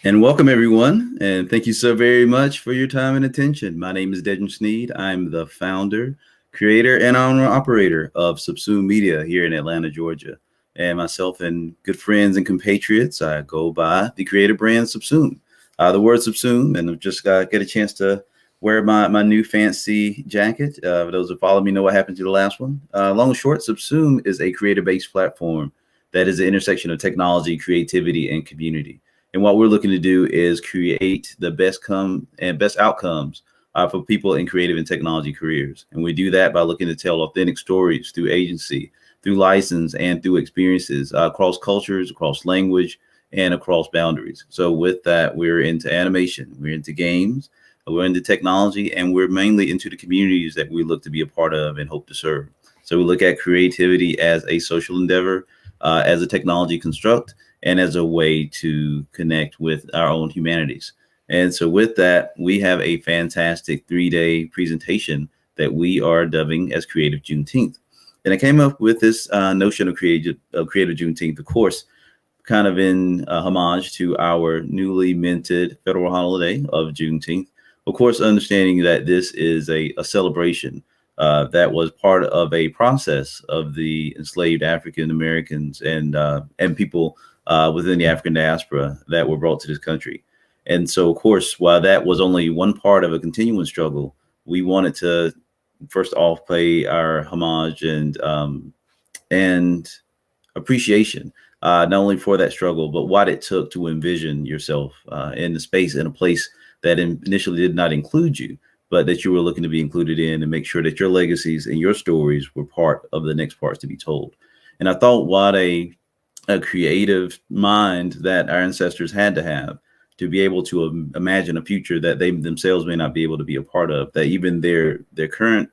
And welcome, everyone. And thank you so very much for your time and attention. My name is Dedrick Sneed. I'm the founder, creator, and owner operator of Subsume Media here in Atlanta, Georgia. And myself and good friends and compatriots, I go by the creative brand Subsume. The word Subsume, and I've just get a chance to wear my new fancy jacket. For those who follow me know what happened to the last one. Long and short, Subsume is a creator-based platform that is the intersection of technology, creativity, and community. And what we're looking to do is create the best outcomes for people in creative and technology careers. And we do that by looking to tell authentic stories through agency, through license, and through experiences across cultures, across language, and across boundaries. So with that, we're into animation, we're into games, we're into technology, and we're mainly into the communities that we look to be a part of and hope to serve. So we look at creativity as a social endeavor, as a technology construct, and as a way to connect with our own humanities. And so, with that, we have a fantastic 3-day presentation that we are dubbing as Creative Juneteenth. And I came up with this notion of creative Juneteenth, of course, kind of in homage to our newly minted federal holiday of Juneteenth. Of course, understanding that this is a celebration that was part of a process of the enslaved African Americans and people within the African diaspora that were brought to this country. And so, of course, while that was only one part of a continuing struggle, we wanted to first off pay our homage and appreciation, not only for that struggle, but what it took to envision yourself in the space, in a place that initially did not include you, but that you were looking to be included in, and make sure that your legacies and your stories were part of the next parts to be told. And I thought, what a creative mind that our ancestors had to have to be able to imagine a future that they themselves may not be able to be a part of, that even their current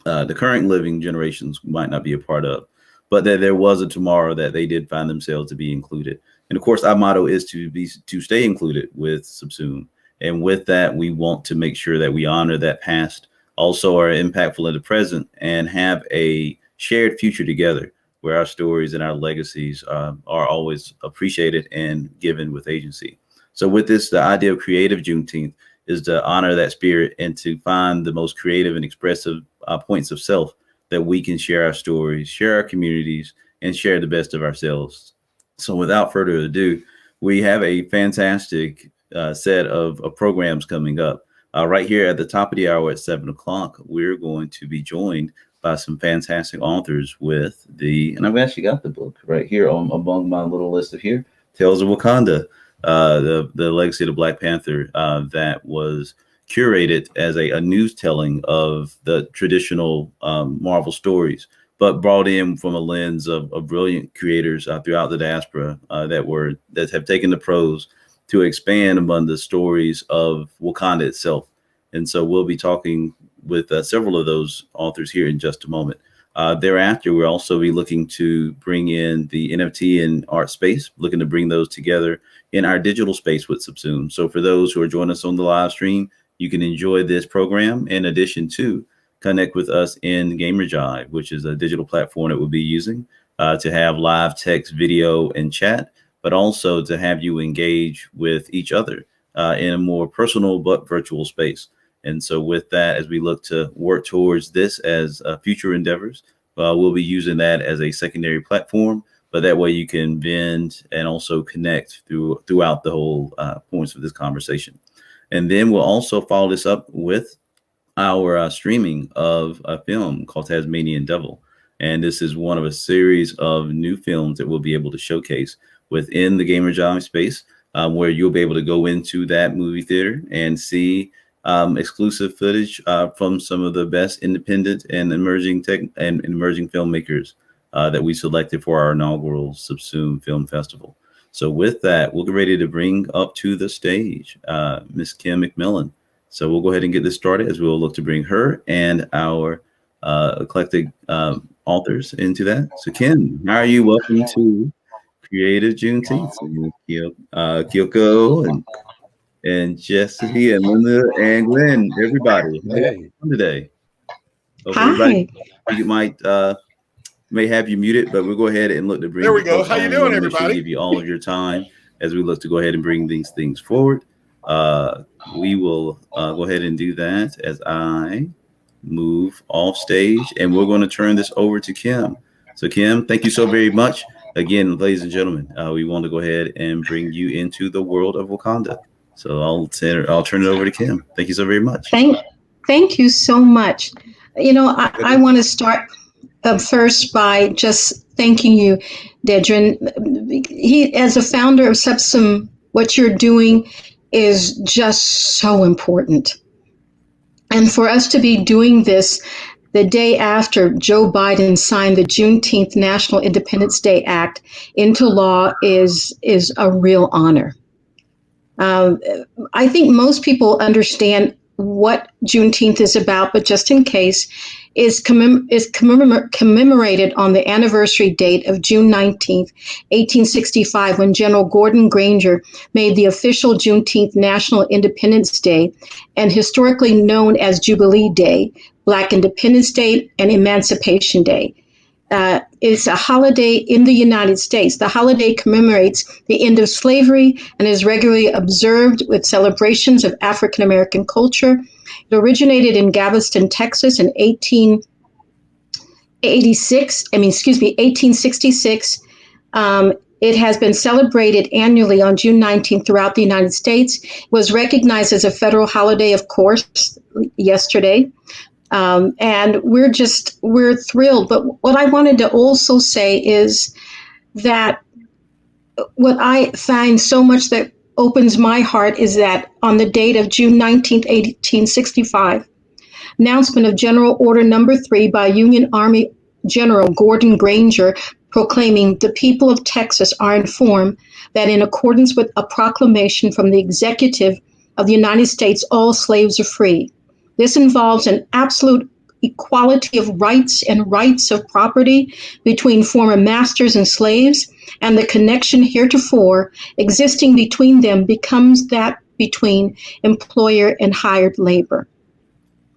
the current living generations might not be a part of, but that there was a tomorrow that they did find themselves to be included. And of course, our motto is to stay included with Subsume. And with that, we want to make sure that we honor that past, also are impactful in the present, and have a shared future together, where our stories and our legacies are always appreciated and given with agency. So with this, the idea of Creative Juneteenth is to honor that spirit and to find the most creative and expressive points of self that we can share our stories, share our communities, and share the best of ourselves. So without further ado, we have a fantastic set of programs coming up. Right here at the top of the hour at 7 o'clock, we're going to be joined by some fantastic authors and I've actually got the book right here among my little list of here, Tales of Wakanda, the legacy of the Black Panther, that was curated as a news telling of the traditional Marvel stories, but brought in from a lens of brilliant creators throughout the diaspora that have taken the prose to expand among the stories of Wakanda itself. And so we'll be talking with several of those authors here in just a moment. Thereafter, we'll also be looking to bring in the NFT and art space, looking to bring those together in our digital space with Subsume. So for those who are joining us on the live stream, you can enjoy this program in addition to connect with us in Gamer Jive, which is a digital platform that we'll be using to have live text, video, and chat, but also to have you engage with each other in a more personal but virtual space. And so with that, as we look to work towards this as future endeavors, we'll be using that as a secondary platform, but that way you can vend and also connect throughout the whole points of this conversation. And then we'll also follow this up with our streaming of a film called Tasmanian Devil. And this is one of a series of new films that we'll be able to showcase within the Gamer Jive space, where you'll be able to go into that movie theater and see exclusive footage from some of the best independent and emerging filmmakers that we selected for our inaugural Subsume Film Festival. So with that, we'll get ready to bring up to the stage Miss Kim McMillan. So we'll go ahead and get this started as we'll look to bring her and our eclectic authors into that. So Kim, how are you? Welcome to Creative Juneteenth. So, Kyoko and Jesse and Linda and Glenn, everybody. How are you doing today? Hope everybody, you may have you muted, but we'll go ahead and look to bring. There we go. How you doing, everybody? Give you all of your time as we look to go ahead and bring these things forward. We will go ahead and do that as I move off stage, and we're going to turn this over to Kim. So Kim, thank you so very much. Again, ladies and gentlemen, we want to go ahead and bring you into the world of Wakanda. So I'll turn it over to Kim. Thank you so very much. Thank you so much. I want to start first by just thanking you, Dedrin. As a founder of Subsume, what you're doing is just so important. And for us to be doing this the day after Joe Biden signed the Juneteenth National Independence Day Act into law is a real honor. I think most people understand what Juneteenth is about, but just in case, is commemorated on the anniversary date of June 19th, 1865, when General Gordon Granger made the official Juneteenth National Independence Day, and historically known as Jubilee Day, Black Independence Day, and Emancipation Day. It's a holiday in the United States. The holiday commemorates the end of slavery and is regularly observed with celebrations of African American culture. It originated in Galveston, Texas in 1866. It has been celebrated annually on June 19th throughout the United States. It was recognized as a federal holiday, of course, yesterday. And we're thrilled. But what I wanted to also say is that what I find so much that opens my heart is that on the date of June 19th, 1865, announcement of General Order Number 3 by Union Army General Gordon Granger proclaiming the people of Texas are informed that in accordance with a proclamation from the executive of the United States, all slaves are free. This involves an absolute equality of rights and rights of property between former masters and slaves, and the connection heretofore existing between them becomes that between employer and hired labor.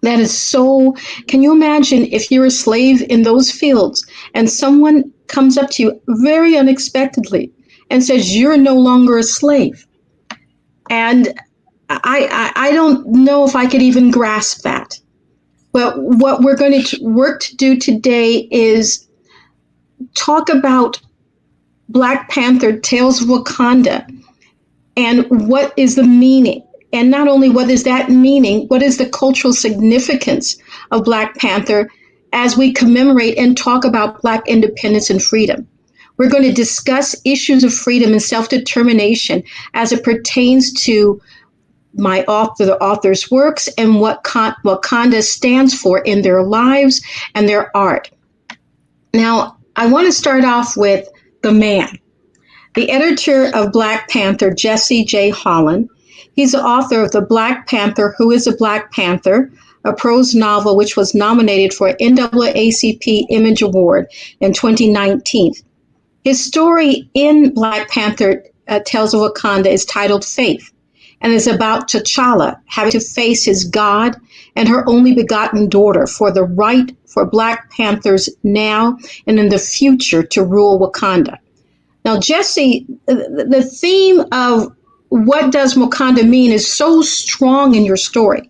That is so, can you imagine if you're a slave in those fields and someone comes up to you very unexpectedly and says, you're no longer a slave? And I don't know if I could even grasp that. But what we're going to work to do today is talk about Black Panther, Tales of Wakanda, and what is the meaning. And not only what is that meaning, what is the cultural significance of Black Panther as we commemorate and talk about Black independence and freedom. We're going to discuss issues of freedom and self-determination as it pertains to the author's works and what Wakanda stands for in their lives and their art. Now, I want to start off with the man, the editor of Black Panther, Jesse J. Holland. He's the author of The Black Panther, Who is a Black Panther, a prose novel which was nominated for an NAACP Image Award in 2019. His story in Black Panther, Tales of Wakanda, is titled Faith, and is about T'Challa having to face his God and her only begotten daughter for the right for Black Panthers now and in the future to rule Wakanda. Now, Jesse, the theme of what does Wakanda mean is so strong in your story.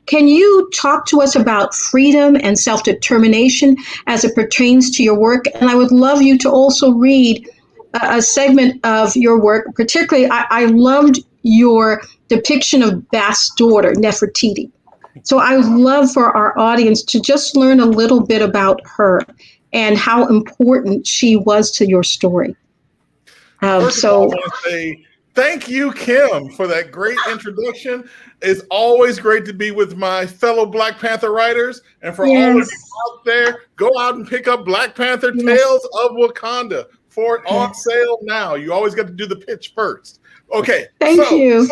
Can you talk to us about freedom and self-determination as it pertains to your work? And I would love you to also read a segment of your work. Particularly, I loved your depiction of Bast's daughter, Nefertiti. So I would love for our audience to just learn a little bit about her and how important she was to your story. First of all, I want to say thank you, Kim, for that great introduction. It's always great to be with my fellow Black Panther writers. And for all of you out there, go out and pick up Black Panther Tales of Wakanda for it on sale now. You always got to do the pitch first. Okay. Thank you.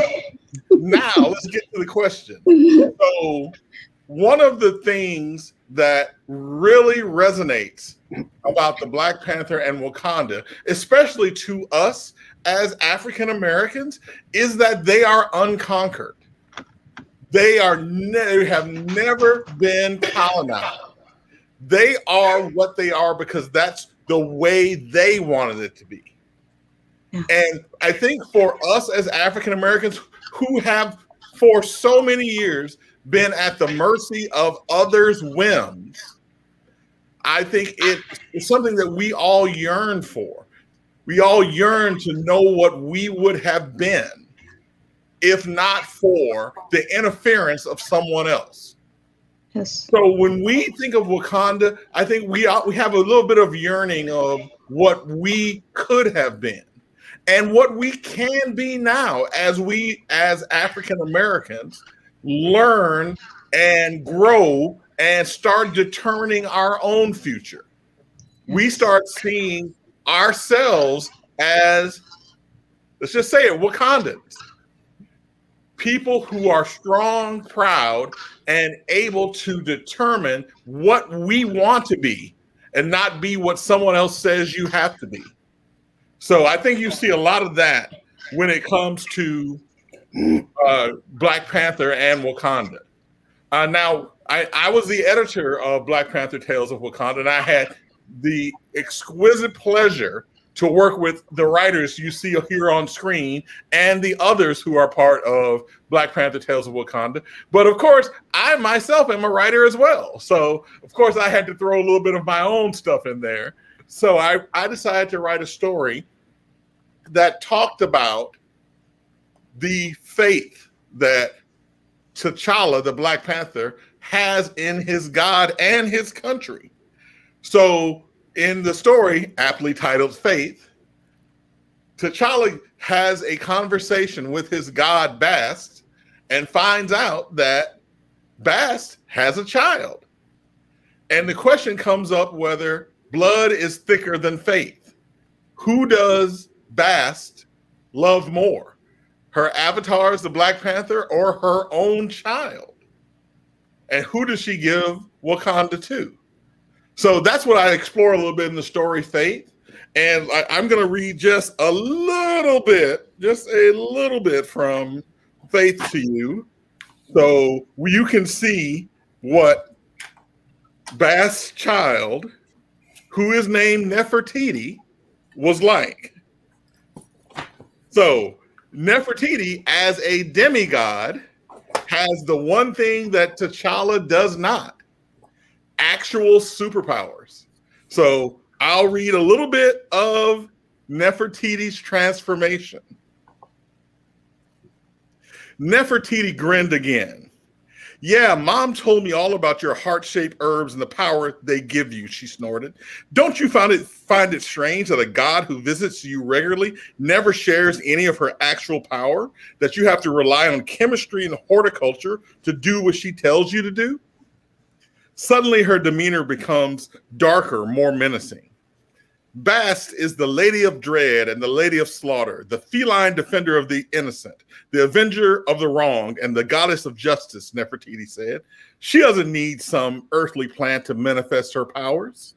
Now let's get to the question. So one of the things that really resonates about the Black Panther and Wakanda, especially to us as African Americans, is that they are unconquered. They have never been colonized. They are what they are because that's the way they wanted it to be. And I think for us as African Americans who have for so many years been at the mercy of others' whims, I think it's something that we all yearn for. We all yearn to know what we would have been if not for the interference of someone else. Yes. So when we think of Wakanda, I think we have a little bit of yearning of what we could have been and what we can be now as we, as African Americans, learn and grow and start determining our own future. We start seeing ourselves as, let's just say it, Wakandans. People who are strong, proud, and able to determine what we want to be and not be what someone else says you have to be. So I think you see a lot of that when it comes to Black Panther and Wakanda. Now, I was the editor of Black Panther Tales of Wakanda, and I had the exquisite pleasure to work with the writers you see here on screen and the others who are part of Black Panther Tales of Wakanda. But of course, I myself am a writer as well. So of course I had to throw a little bit of my own stuff in there. So I decided to write a story that talked about the faith that T'Challa, the Black Panther, has in his God and his country. So in the story, aptly titled Faith, T'Challa has a conversation with his god Bast and finds out that Bast has a child. And the question comes up whether blood is thicker than faith. Who does Bast love more? Her avatar as the Black Panther or her own child? And who does she give Wakanda to? So that's what I explore a little bit in the story Faith. And I'm going to read just a little bit from Faith to you. So you can see what Bast's child, who is named Nefertiti, was like. So Nefertiti, as a demigod, has the one thing that T'Challa does not: actual superpowers. So I'll read a little bit of Nefertiti's transformation. Nefertiti grinned again. Yeah, Mom told me all about your heart-shaped herbs and the power they give you, she snorted. Don't you find it strange that a god who visits you regularly never shares any of her actual power, that you have to rely on chemistry and horticulture to do what she tells you to do? Suddenly, her demeanor becomes darker, more menacing. Bast is the Lady of Dread and the Lady of Slaughter, the feline defender of the innocent, the avenger of the wrong, and the goddess of justice, Nefertiti said. She doesn't need some earthly plant to manifest her powers.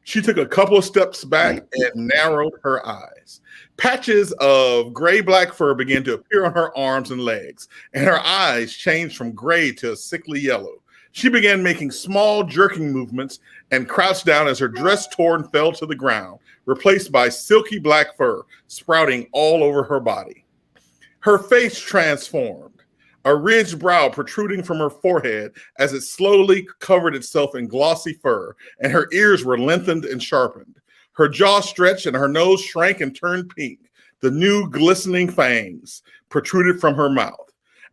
She took a couple of steps back and narrowed her eyes. Patches of gray-black fur began to appear on her arms and legs, and her eyes changed from gray to a sickly yellow. She began making small, jerking movements and crouched down as her dress tore and fell to the ground, replaced by silky black fur sprouting all over her body. Her face transformed, a ridged brow protruding from her forehead as it slowly covered itself in glossy fur, and her ears were lengthened and sharpened. Her jaw stretched and her nose shrank and turned pink. The new glistening fangs protruded from her mouth.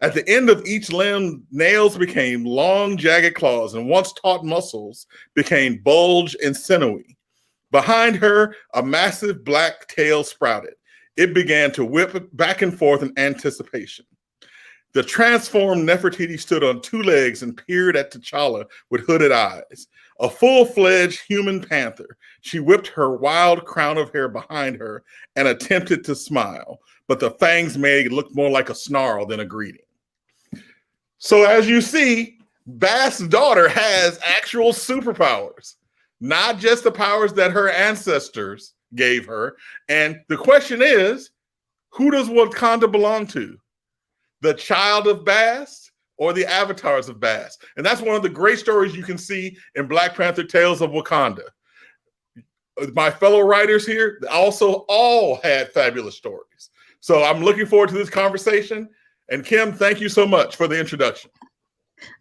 At the end of each limb, nails became long, jagged claws, and once taut muscles became bulged and sinewy. Behind her, a massive black tail sprouted. It began to whip back and forth in anticipation. The transformed Nefertiti stood on two legs and peered at T'Challa with hooded eyes. A full-fledged human panther, she whipped her wild crown of hair behind her and attempted to smile, but the fangs made it look more like a snarl than a greeting. So as you see, Bast's daughter has actual superpowers, not just the powers that her ancestors gave her. And the question is, who does Wakanda belong to? The child of Bast or the avatars of Bast? And that's one of the great stories you can see in Black Panther Tales of Wakanda. my fellow writers here also all had fabulous stories. So I'm looking forward to this conversation. And Kim, thank you so much for the introduction.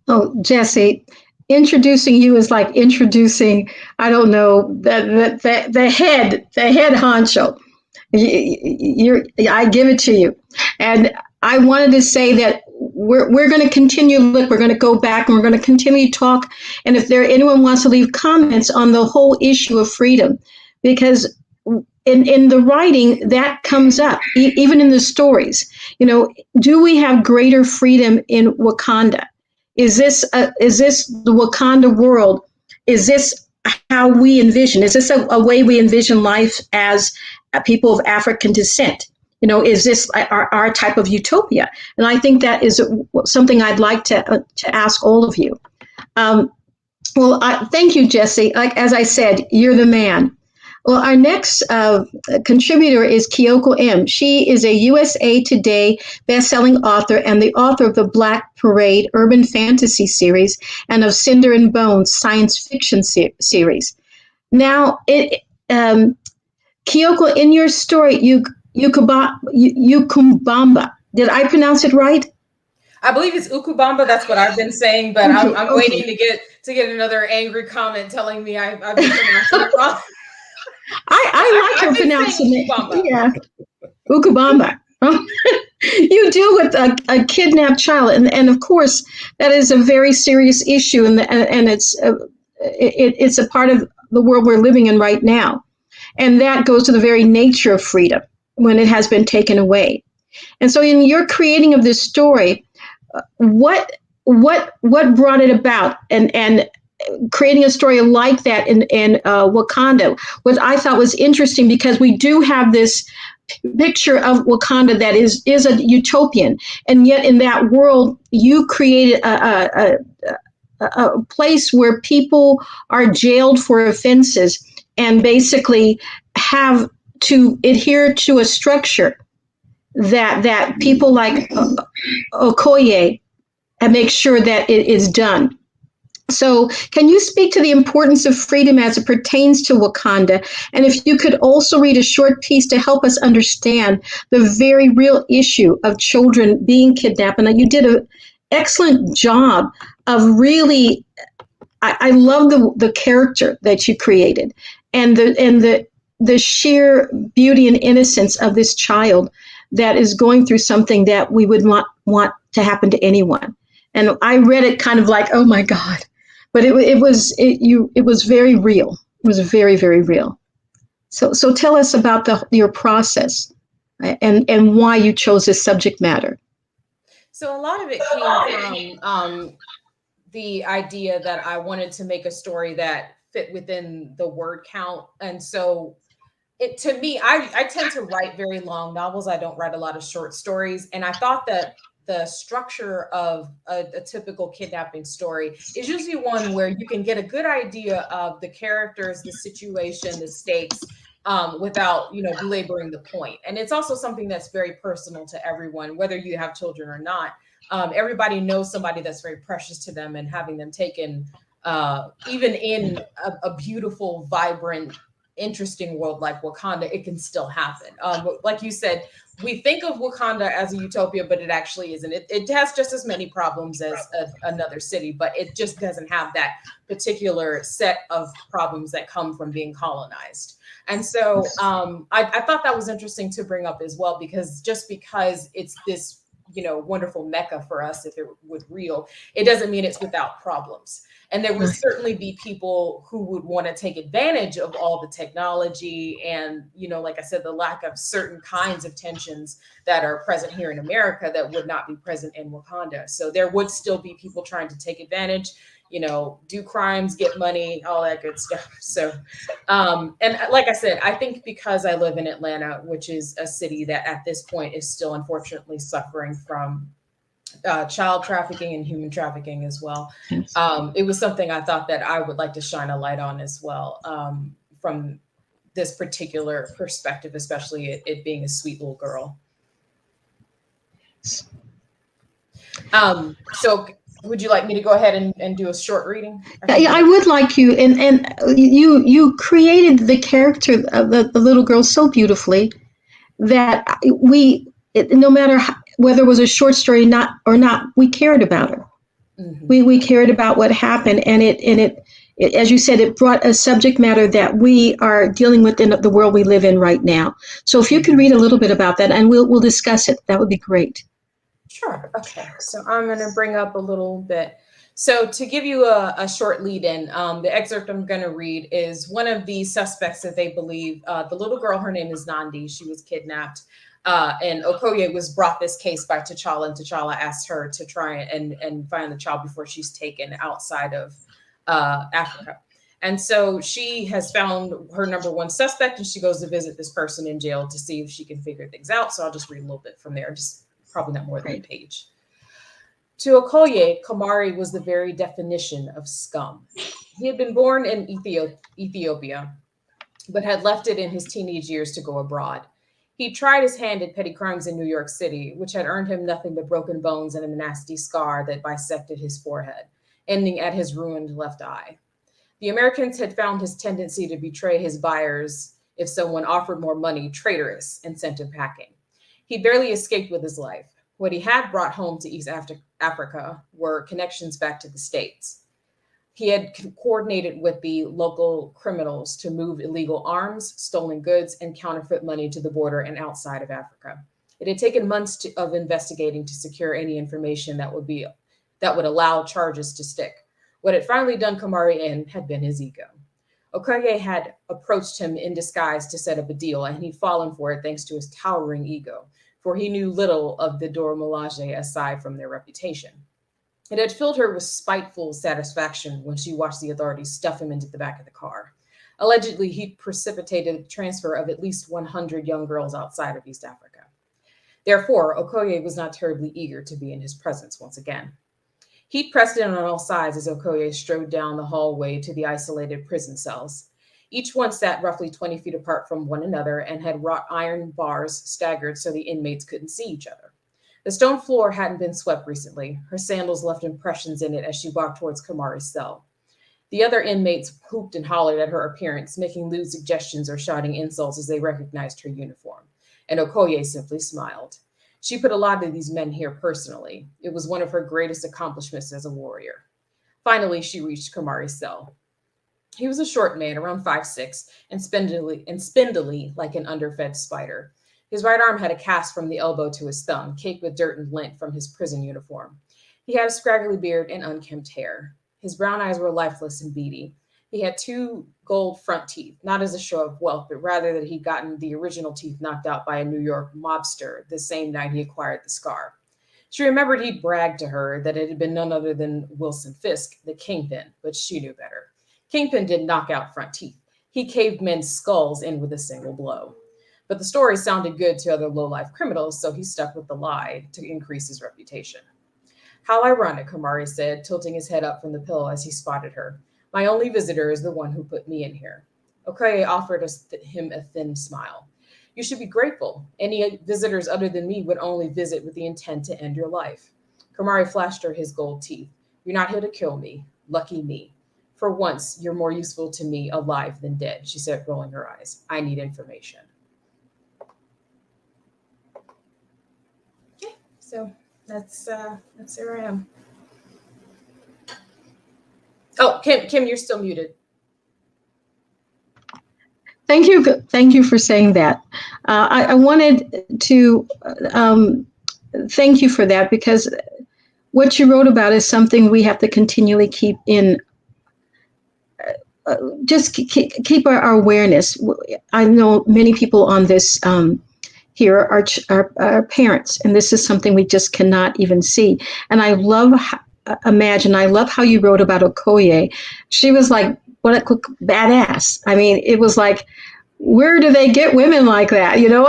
Oh, Jesse, introducing you is like introducing, I don't know, the head honcho. I give it to you. And I wanted to say that we're going to continue. Look, we're going to go back and we're going to continue to talk. And if anyone wants to leave comments on the whole issue of freedom, because in the writing that comes up, even in the stories, do we have greater freedom in Wakanda? Is this the Wakanda world? Is this how we envision? Is this a way we envision life as people of African descent? Is this our type of utopia? And I think that is something I'd like to ask all of you. Thank you, Jesse. Like as I said, you're the man. Well, our next contributor is Kyoko M. She is a USA Today best-selling author and the author of the Black Parade urban fantasy series and of Cinder and Bones science fiction series. Now, Kyoko, in your story, Ukumbamba. Did I pronounce it right? I believe it's Ukubamba. That's what I've been saying, but I'm waiting to get another angry comment telling me I've been pronouncing it wrong. I like her pronouncing it. Yeah, Ukubamba. You deal with a kidnapped child, and of course that is a very serious issue, and it's a part of the world we're living in right now, and that goes to the very nature of freedom when it has been taken away. And so, in your creating of this story, what brought it about, and creating a story like that in Wakanda, what I thought was interesting, because we do have this picture of Wakanda that is a utopian, and yet in that world you created a place where people are jailed for offenses and basically have to adhere to a structure that people like Okoye and make sure that it is done. So can you speak to the importance of freedom as it pertains to Wakanda? And if you could also read a short piece to help us understand the very real issue of children being kidnapped. And you did an excellent job of really, I love the character that you created and the sheer beauty and innocence of this child that is going through something that we would not want to happen to anyone. And I read it kind of like, oh my God. But it was very real. It was very, very real. So tell us about your process and why you chose this subject matter. So a lot of it came from the idea that I wanted to make a story that fit within the word count. And so to me, I tend to write very long novels. I don't write a lot of short stories. And I thought that the structure of a typical kidnapping story is usually one where you can get a good idea of the characters, the situation, the stakes, without belaboring the point. And it's also something that's very personal to everyone, whether you have children or not. Everybody knows somebody that's very precious to them, and having them taken, even in a beautiful, vibrant, interesting world like Wakanda, it can still happen. Like you said, we think of Wakanda as a utopia, but it actually isn't. It has just as many problems as another city, but it just doesn't have that particular set of problems that come from being colonized. And so I thought that was interesting to bring up as well, because just because it's this wonderful mecca for us, if it were real, it doesn't mean it's without problems. And there would certainly be people who would want to take advantage of all the technology and, like I said, the lack of certain kinds of tensions that are present here in America that would not be present in Wakanda. So there would still be people trying to take advantage, do crimes, get money, all that good stuff. So, and like I said, I think because I live in Atlanta, which is a city that at this point is still unfortunately suffering from child trafficking and human trafficking as well. Yes. It was something I thought that I would like to shine a light on as well, from this particular perspective, especially it being a sweet little girl. So Would you like me to go ahead and do a short reading? Yeah, I would like you, and you created the character of the little girl so beautifully that no matter whether it was a short story not, we cared about her. Mm-hmm. We cared about what happened, and it, as you said, it brought a subject matter that we are dealing with in the world we live in right now. So if you could read a little bit about that, and we'll discuss it, that would be great. Sure. Okay. So I'm going to bring up a little bit. So to give you a short lead in, the excerpt I'm going to read is one of the suspects that they believe, the little girl, her name is Nandi. She was kidnapped. And Okoye was brought this case by T'Challa, and T'Challa asked her to try and find the child before she's taken outside of Africa. And so she has found her number one suspect, and she goes to visit this person in jail to see if she can figure things out. So I'll just read a little bit from there, just probably not more than a page. To Okoye, Kamari was the very definition of scum. He had been born in Ethiopia, but had left it in his teenage years to go abroad. He tried his hand at petty crimes in New York City, which had earned him nothing but broken bones and a nasty scar that bisected his forehead, ending at his ruined left eye. The Americans had found his tendency to betray his buyers if someone offered more money traitorous and sent him packing. He barely escaped with his life. What he had brought home to East Africa were connections back to the States. He had coordinated with the local criminals to move illegal arms, stolen goods, and counterfeit money to the border and outside of Africa. It had taken months of investigating to secure any information that would allow charges to stick. What had finally done Kamari in had been his ego. Okoye had approached him in disguise to set up a deal, and he'd fallen for it thanks to his towering ego, for he knew little of the Dora Milaje aside from their reputation. It had filled her with spiteful satisfaction when she watched the authorities stuff him into the back of the car. Allegedly, he'd precipitated the transfer of at least 100 young girls outside of East Africa. Therefore, Okoye was not terribly eager to be in his presence once again. He'd pressed in on all sides as Okoye strode down the hallway to the isolated prison cells. Each one sat roughly 20 feet apart from one another and had wrought iron bars staggered so the inmates couldn't see each other. The stone floor hadn't been swept recently. Her sandals left impressions in it as she walked towards Kamari's cell. The other inmates whooped and hollered at her appearance, making lewd suggestions or shouting insults as they recognized her uniform. And Okoye simply smiled. She put a lot of these men here personally. It was one of her greatest accomplishments as a warrior. Finally, she reached Kamari's cell. He was a short man, around 5'6", and spindly like an underfed spider. His right arm had a cast from the elbow to his thumb, caked with dirt and lint from his prison uniform. He had a scraggly beard and unkempt hair. His brown eyes were lifeless and beady. He had 2 gold front teeth, not as a show of wealth, but rather that he'd gotten the original teeth knocked out by a New York mobster the same night he acquired the scar. She remembered he'd bragged to her that it had been none other than Wilson Fisk, the kingpin, but she knew better. Kingpin didn't knock out front teeth. He caved men's skulls in with a single blow. But the story sounded good to other low-life criminals, so he stuck with the lie to increase his reputation. How ironic, Kamari said, tilting his head up from the pillow as he spotted her. My only visitor is the one who put me in here. Okoye offered him a thin smile. You should be grateful. Any visitors other than me would only visit with the intent to end your life. Kamari flashed her his gold teeth. You're not here to kill me. Lucky me. For once, you're more useful to me alive than dead, she said, rolling her eyes. I need information. Okay, so that's where I am. Oh, Kim, you're still muted. Thank you for saying that. I wanted to thank you for that, because what you wrote about is something we have to continually keep in. Just keep our awareness. I know many people on this here are parents, and this is something we just cannot even see. And I love how you wrote about Okoye. She was like, what a badass. I mean, it was like, where do they get women like that? You know,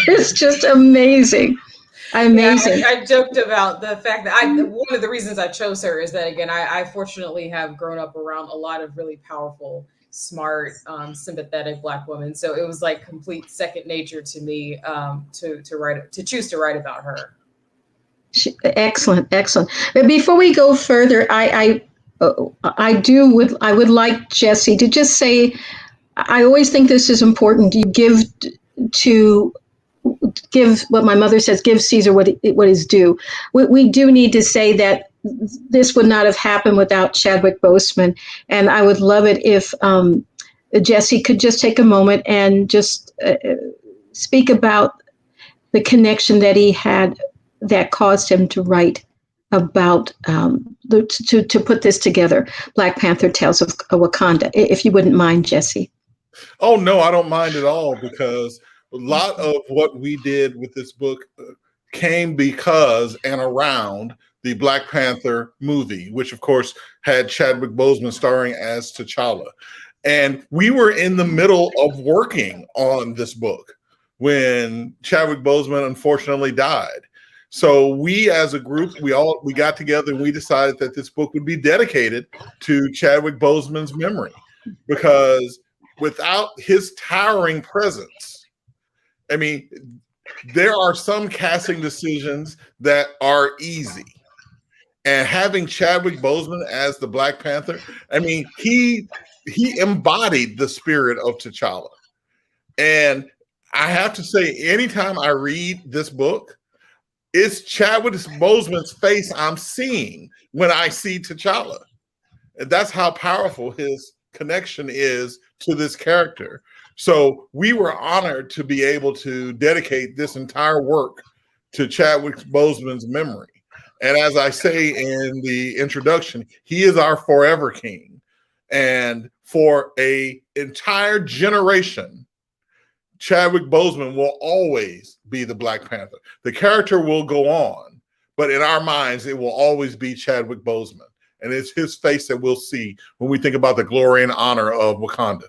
it's just amazing. Amazing. Yeah, I joked about the fact that one of the reasons I chose her is that, again, I fortunately have grown up around a lot of really powerful, smart, sympathetic Black women. So it was like complete second nature to me to choose to write about her. Excellent, excellent. But before we go further, I would like Jesse to just say, I always think this is important. You to give what my mother says, give Caesar what is due. We do need to say that this would not have happened without Chadwick Boseman, and I would love it if Jesse could just take a moment and just speak about the connection that he had that caused him to write about to put this together, Black Panther Tales of Wakanda, if you wouldn't mind, Jesse. Oh, no, I don't mind at all, because a lot of what we did with this book came because and around the Black Panther movie, which of course had Chadwick Boseman starring as T'Challa. And we were in the middle of working on this book when Chadwick Boseman unfortunately died. So we, as a group, we got together and we decided that this book would be dedicated to Chadwick Boseman's memory, because without his towering presence, I mean, there are some casting decisions that are easy. And having Chadwick Boseman as the Black Panther, I mean, he embodied the spirit of T'Challa. And I have to say, anytime I read this book, it's Chadwick Boseman's face I'm seeing when I see T'Challa. And that's how powerful his connection is to this character. So we were honored to be able to dedicate this entire work to Chadwick Boseman's memory. And as I say in the introduction, he is our forever king. And for an entire generation, Chadwick Boseman will always be the Black Panther. The character will go on, but in our minds, it will always be Chadwick Boseman. And it's his face that we'll see when we think about the glory and honor of Wakanda.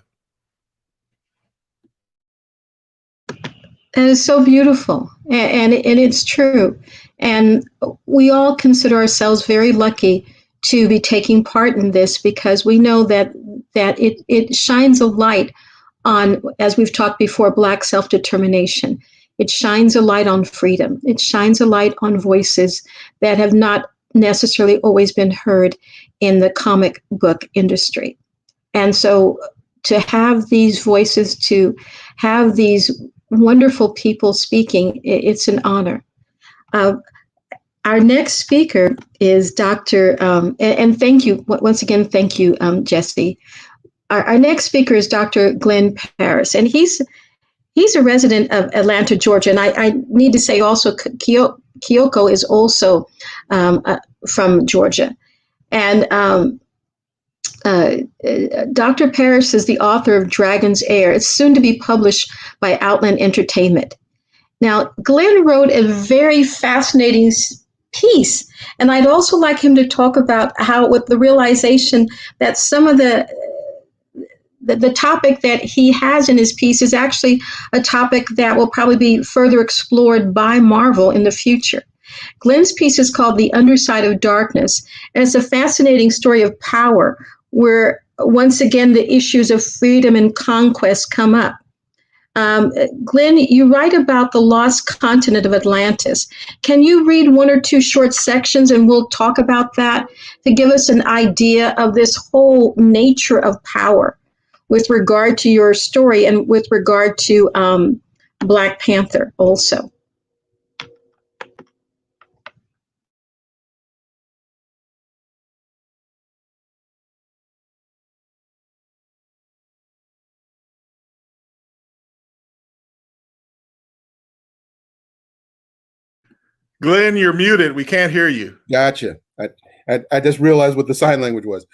That is so beautiful, and it's true. And we all consider ourselves very lucky to be taking part in this, because we know that it shines a light on, as we've talked before, Black self-determination. It shines a light on freedom. It shines a light on voices that have not necessarily always been heard in the comic book industry. And so to have these voices, to have these wonderful people speaking, it's an honor. Our next speaker is Dr. And thank you, once again, thank you, Jesse. Our next speaker is Dr. Glenn Paris, and he's a resident of Atlanta, Georgia. And I need to say also, Kyoko is also from Georgia. And Dr. Paris is the author of Dragon's Heir. It's soon to be published by Outland Entertainment. Now, Glenn wrote a very fascinating piece, and I'd also like him to talk about how, with the realization that some of the topic that he has in his piece is actually a topic that will probably be further explored by Marvel in the future. Glenn's piece is called The Underside of Darkness, and it's a fascinating story of power where, once again, the issues of freedom and conquest come up. Glenn, you write about the lost continent of Atlantis. Can you read one or two short sections, and we'll talk about that to give us an idea of this whole nature of power with regard to your story and with regard to Black Panther also? Glenn, you're muted. We can't hear you. Gotcha. I just realized what the sign language was.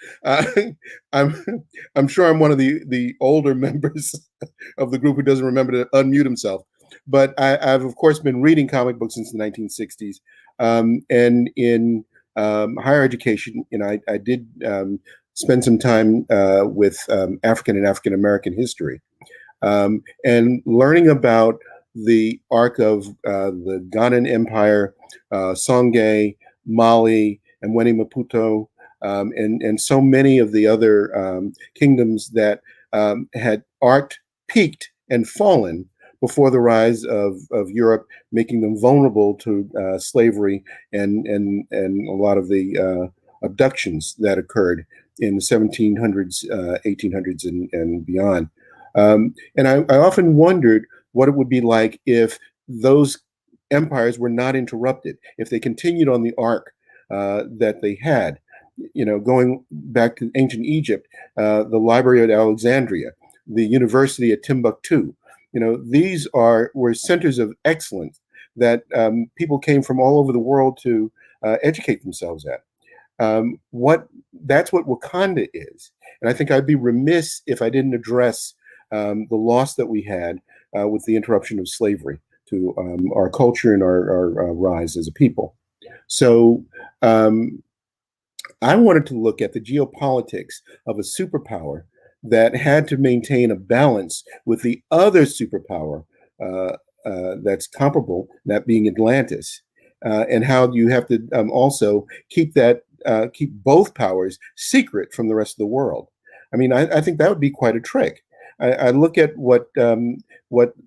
I'm sure I'm one of the older members of the group who doesn't remember to unmute himself. But I've of course been reading comic books since the 1960s, and in higher education, I did spend some time with African and African American history, and learning about the arc of the Ghanaian Empire, Songhai, Mali, and Weni Maputo, and so many of the other kingdoms that had peaked and fallen, before the rise of Europe, making them vulnerable to slavery and a lot of the abductions that occurred in the 1700s, 1800s, and beyond. And I often wondered what it would be like if those empires were not interrupted, if they continued on the arc that they had. Going back to ancient Egypt, the Library at Alexandria, the University at Timbuktu. These were centers of excellence that people came from all over the world to educate themselves at. That's what Wakanda is, and I think I'd be remiss if I didn't address the loss that we had with the interruption of slavery to our culture and our rise as a people. So I wanted to look at the geopolitics of a superpower that had to maintain a balance with the other superpower that's comparable, that being Atlantis, and how you have to also keep both powers secret from the rest of the world. I mean, I think that would be quite a trick. I look at what the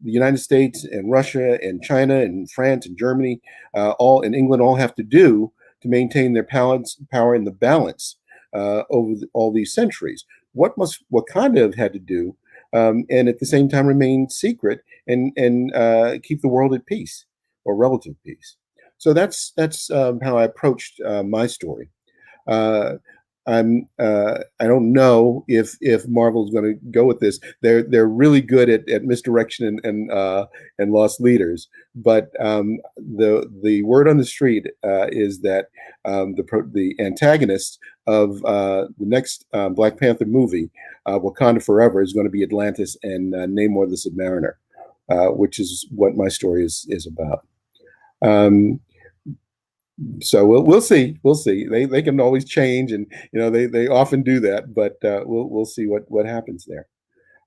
United States and Russia and China and France and Germany, and England all have to do to maintain their power in the balance over all these centuries. What must Wakanda have had to do, and at the same time remain secret and keep the world at peace or relative peace? So that's how I approached my story. I don't know if Marvel is going to go with this. They're really good at misdirection and lost leaders. But the word on the street is that the antagonist of the next Black Panther movie, Wakanda Forever, is going to be Atlantis and Namor the Submariner, which is what my story is about. So we'll see. We'll see. They can always change, and they often do that. But we'll see what happens there.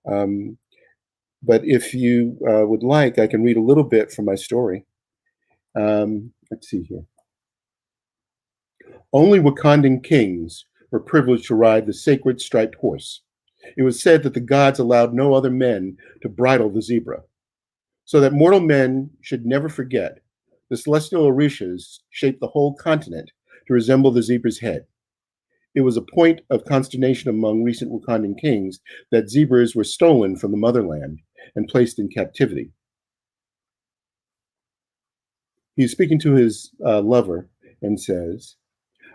But if you would like, I can read a little bit from my story. Let's see here. Only Wakandan kings were privileged to ride the sacred striped horse. It was said that the gods allowed no other men to bridle the zebra, so that mortal men should never forget. The celestial orishas shaped the whole continent to resemble the zebra's head. It was a point of consternation among recent Wakandan kings that zebras were stolen from the motherland and placed in captivity. He's speaking to his lover and says,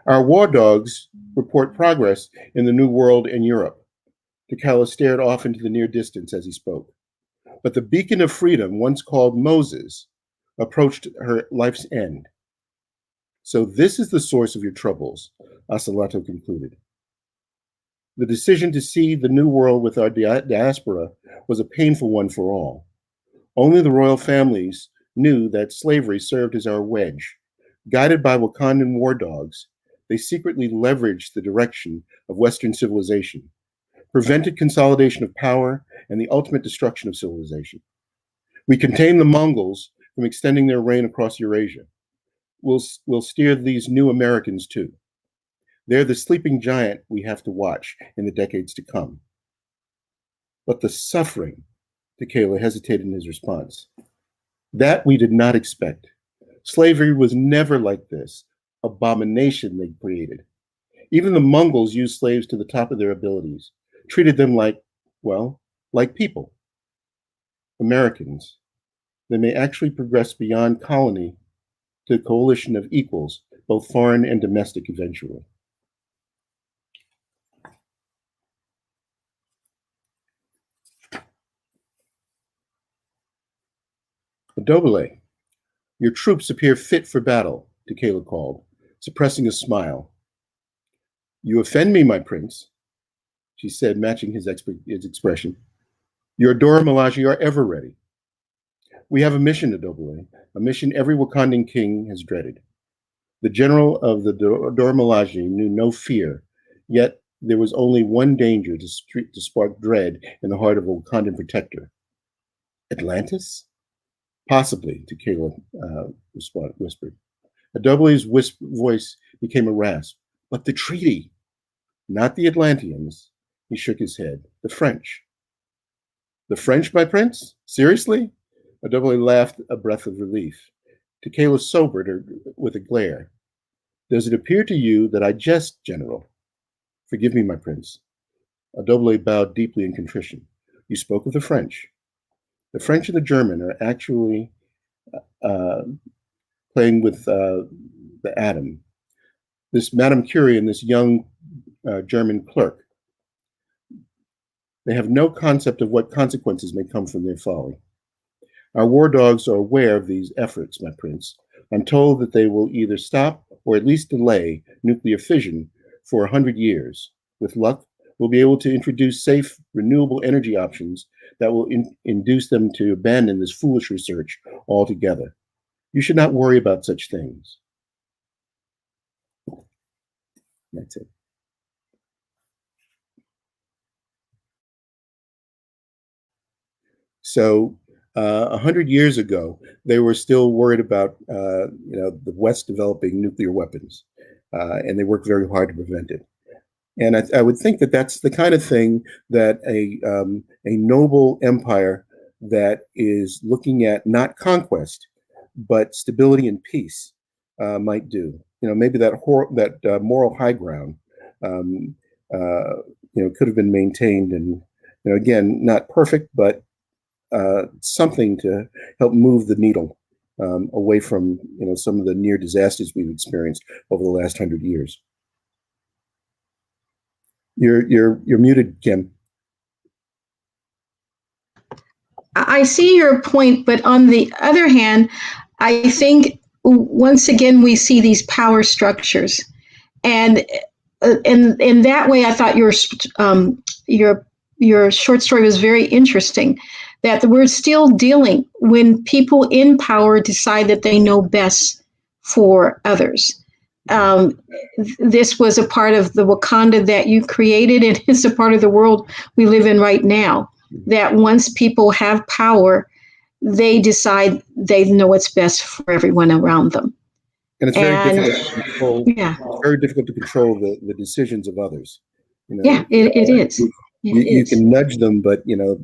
"Our war dogs report progress in the New World and Europe." T'Challa stared off into the near distance as he spoke. But the beacon of freedom, once called Moses, approached her life's end. So this is the source of your troubles, Asalato concluded. The decision to see the new world with our diaspora was a painful one for all. Only the royal families knew that slavery served as our wedge. Guided by Wakandan war dogs, they secretly leveraged the direction of Western civilization, prevented consolidation of power and the ultimate destruction of civilization. We contained the Mongols from extending their reign across Eurasia. We'll steer these new Americans too. They're the sleeping giant we have to watch in the decades to come. But the suffering, T'Challa hesitated in his response, that we did not expect. Slavery was never like this abomination they created. Even the Mongols used slaves to the top of their abilities, treated them like people. Americans, they may actually progress beyond colony to a coalition of equals, both foreign and domestic eventually. Adobele, your troops appear fit for battle, T'Challa called, suppressing a smile. You offend me, my prince, she said, matching his expression. Your Dora Milaje are ever ready. We have a mission, Adobele, a mission every Wakandan king has dreaded. The general of the Dora Milaje knew no fear, yet there was only one danger to spark dread in the heart of a Wakandan protector. Atlantis? Possibly, T'Challa whispered. Adobele's voice became a rasp. But the treaty, not the Atlanteans. He shook his head. The French. The French, my prince? Seriously? Adobe laughed a breath of relief. Tequila sobered her with a glare. Does it appear to you that I jest, General? Forgive me, my prince. Adobe bowed deeply in contrition. You spoke of the French. The French and the German are actually playing with the atom. This Madame Curie and this young German clerk, they have no concept of what consequences may come from their folly. Our war dogs are aware of these efforts, my prince. I'm told that they will either stop or at least delay nuclear fission for 100 years. With luck, we'll be able to introduce safe, renewable energy options that will induce them to abandon this foolish research altogether. You should not worry about such things. That's it. So 100 years ago, they were still worried about the West developing nuclear weapons, and they worked very hard to prevent it. And I would think that that's the kind of thing that a noble empire that is looking at not conquest, but stability and peace might do. Maybe that moral high ground, could have been maintained, and again, not perfect, but something to help move the needle away from some of the near disasters we've experienced over the last 100 years. You're muted, Kim. I see your point, but on the other hand, I think once again we see these power structures, and in that way, I thought your short story was very interesting. That we're still dealing when people in power decide that they know best for others. This was a part of the Wakanda that you created, and it's a part of the world we live in right now. That once people have power, they decide they know what's best for everyone around them. And it's very difficult to control. Yeah. It's very difficult to control the decisions of others. It is. You can nudge them, but you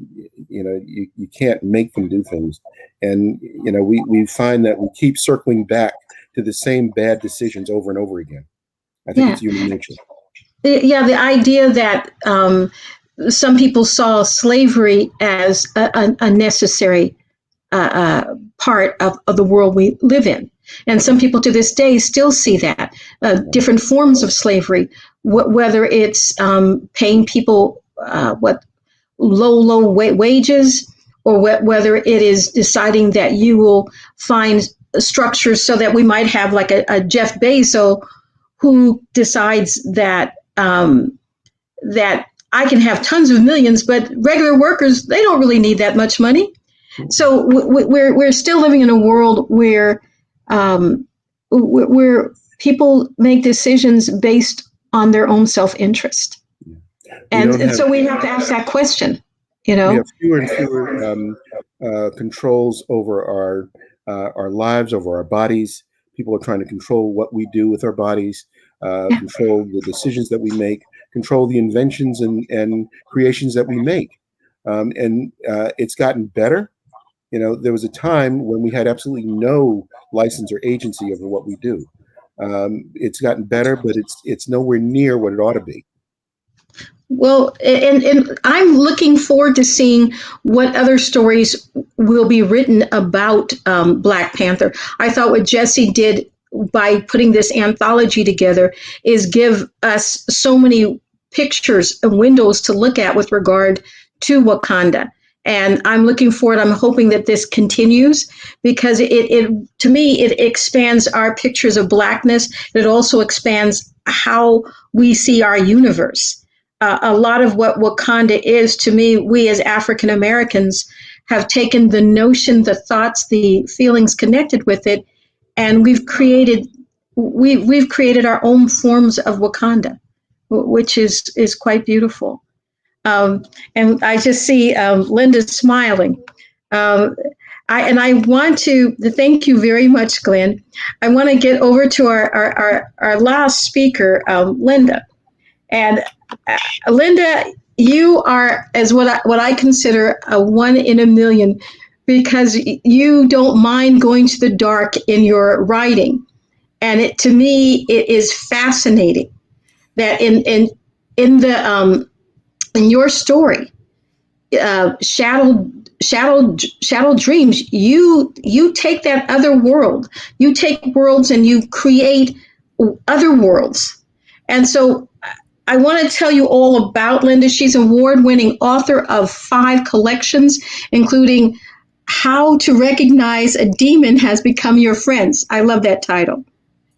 can't make them do things. And we find that we keep circling back to the same bad decisions over and over again. I think it's human nature. Yeah, the idea that some people saw slavery as a necessary part of the world we live in. And some people to this day still see that. Different forms of slavery, whether it's paying people low wages, or whether it is deciding that you will find structures so that we might have like a Jeff Bezos who decides that that I can have tons of millions, but regular workers, they don't really need that much money. So we're still living in a world where people make decisions based on their own self-interest. And so we have to ask that question, We have fewer and fewer controls over our lives, over our bodies. People are trying to control what we do with our bodies, control the decisions that we make, control the inventions and creations that we make. And it's gotten better. There was a time when we had absolutely no license or agency over what we do. It's gotten better, but it's nowhere near what it ought to be. Well, and I'm looking forward to seeing what other stories will be written about Black Panther. I thought what Jesse did by putting this anthology together is give us so many pictures and windows to look at with regard to Wakanda. And I'm looking forward. I'm hoping that this continues because it to me, it expands our pictures of Blackness. It also expands how we see our universe. A lot of what Wakanda is, to me, we as African Americans have taken the notion, the thoughts, the feelings connected with it, and we've created our own forms of Wakanda, which is quite beautiful. And I just see Linda smiling. I want to thank you very much, Glenn. I want to get over to our last speaker, Linda. And Linda, you are as what I consider a 1 in a million because you don't mind going to the dark in your writing. And to me, it is fascinating that in the in your story, shadow dreams, you take that other world, you take worlds and you create other worlds. And so I want to tell you all about Linda. She's an award-winning author of 5 collections, including How to Recognize a Demon Has Become Your Friends. I love that title.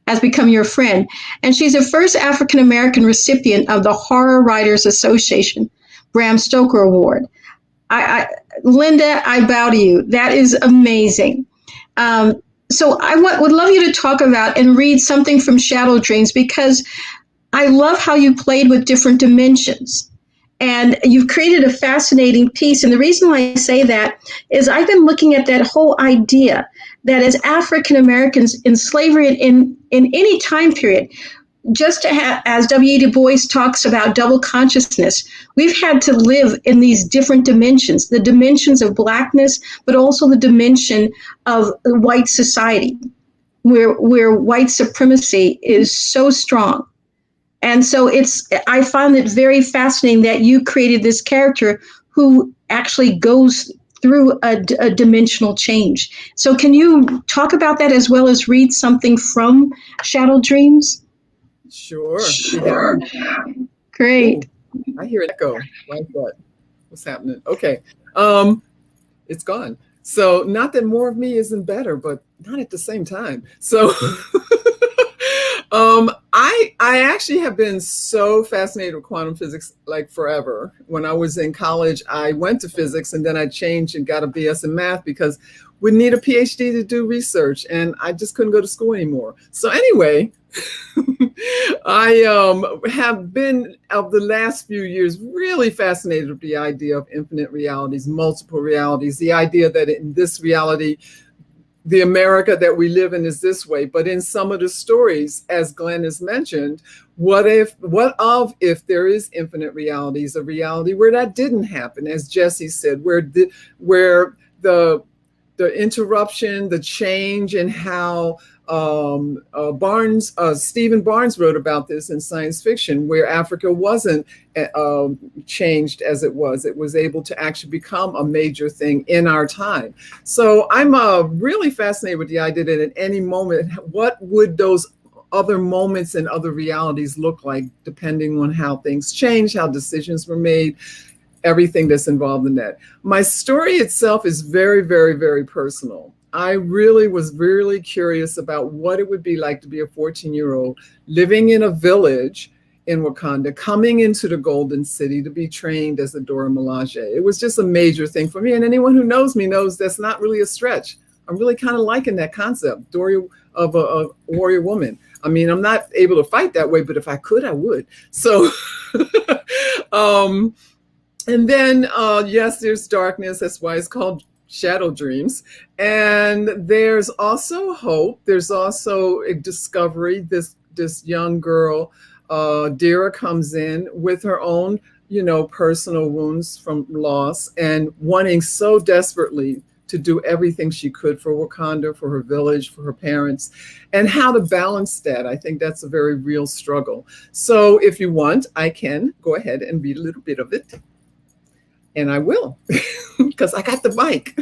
Has Become Your Friend. And she's the first African American recipient of the Horror Writers Association Bram Stoker Award. Linda, I bow to you. That is amazing. So I would love you to talk about and read something from Shadow Dreams, because I love how you played with different dimensions. And you've created a fascinating piece. And the reason why I say that is I've been looking at that whole idea that as African Americans in slavery in any time period, just to have, as W.E. Du Bois talks about double consciousness, we've had to live in these different dimensions, the dimensions of Blackness, but also the dimension of white society, where white supremacy is so strong. And so I find it very fascinating that you created this character who actually goes through a dimensional change. So can you talk about that as well as read something from Shadow Dreams? Sure. Great. Ooh, I hear an echo. Like that. What's happening? Okay. It's gone. So not that more of me isn't better, but not at the same time. So I actually have been so fascinated with quantum physics like forever. When I was in college, I went to physics and then I changed and got a BS in math because we need a PhD to do research and I just couldn't go to school anymore. So anyway, I have been, of the last few years, really fascinated with the idea of infinite realities, multiple realities, the idea that in this reality, the America that we live in is this way. But in some of the stories, as Glenn has mentioned, what if there is infinite realities, a reality where that didn't happen, as Jesse said, where the interruption, the change, and how Stephen Barnes wrote about this in science fiction, where Africa wasn't changed as it was able to actually become a major thing in our time. So I'm really fascinated with the idea that at any moment, what would those other moments and other realities look like, depending on how things change, how decisions were made, everything that's involved in that. My story itself is very, very, very personal. I really was really curious about what it would be like to be a 14-year-old living in a village in Wakanda, coming into the Golden City to be trained as a Dora Milaje. It was just a major thing for me. And anyone who knows me knows that's not really a stretch. I'm really kind of liking that concept, Dory of a warrior woman. I mean, I'm not able to fight that way, but if I could, I would. So, and then, yes, there's darkness. That's why it's called Shadow Dreams. And there's also hope. There's also a discovery. This young girl, Dira, comes in with her own, personal wounds from loss and wanting so desperately to do everything she could for Wakanda, for her village, for her parents, and how to balance that. I think that's a very real struggle. So if you want, I can go ahead and read a little bit of it. And I will, because I got the mic.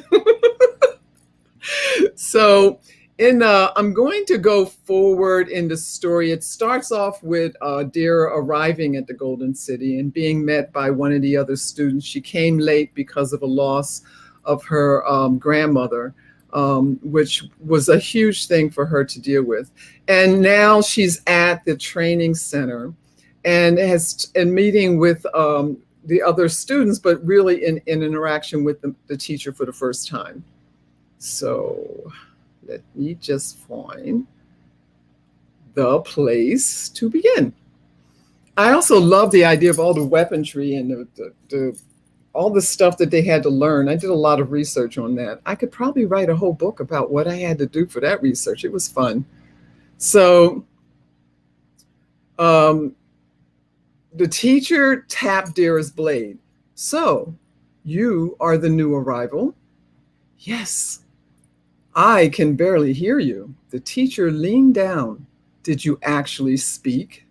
So I'm going to go forward in the story. It starts off with Dira arriving at the Golden City and being met by one of the other students. She came late because of a loss of her grandmother, which was a huge thing for her to deal with. And now she's at the training center and meeting with the other students, but really in interaction with the teacher for the first time. So let me just find the place to begin. I also love the idea of all the weaponry and all the stuff that they had to learn. I did a lot of research on that. I could probably write a whole book about what I had to do for that research. It was fun. So the teacher tapped Dira's blade. So you are the new arrival. Yes, I can barely hear you. The teacher leaned down. Did you actually speak?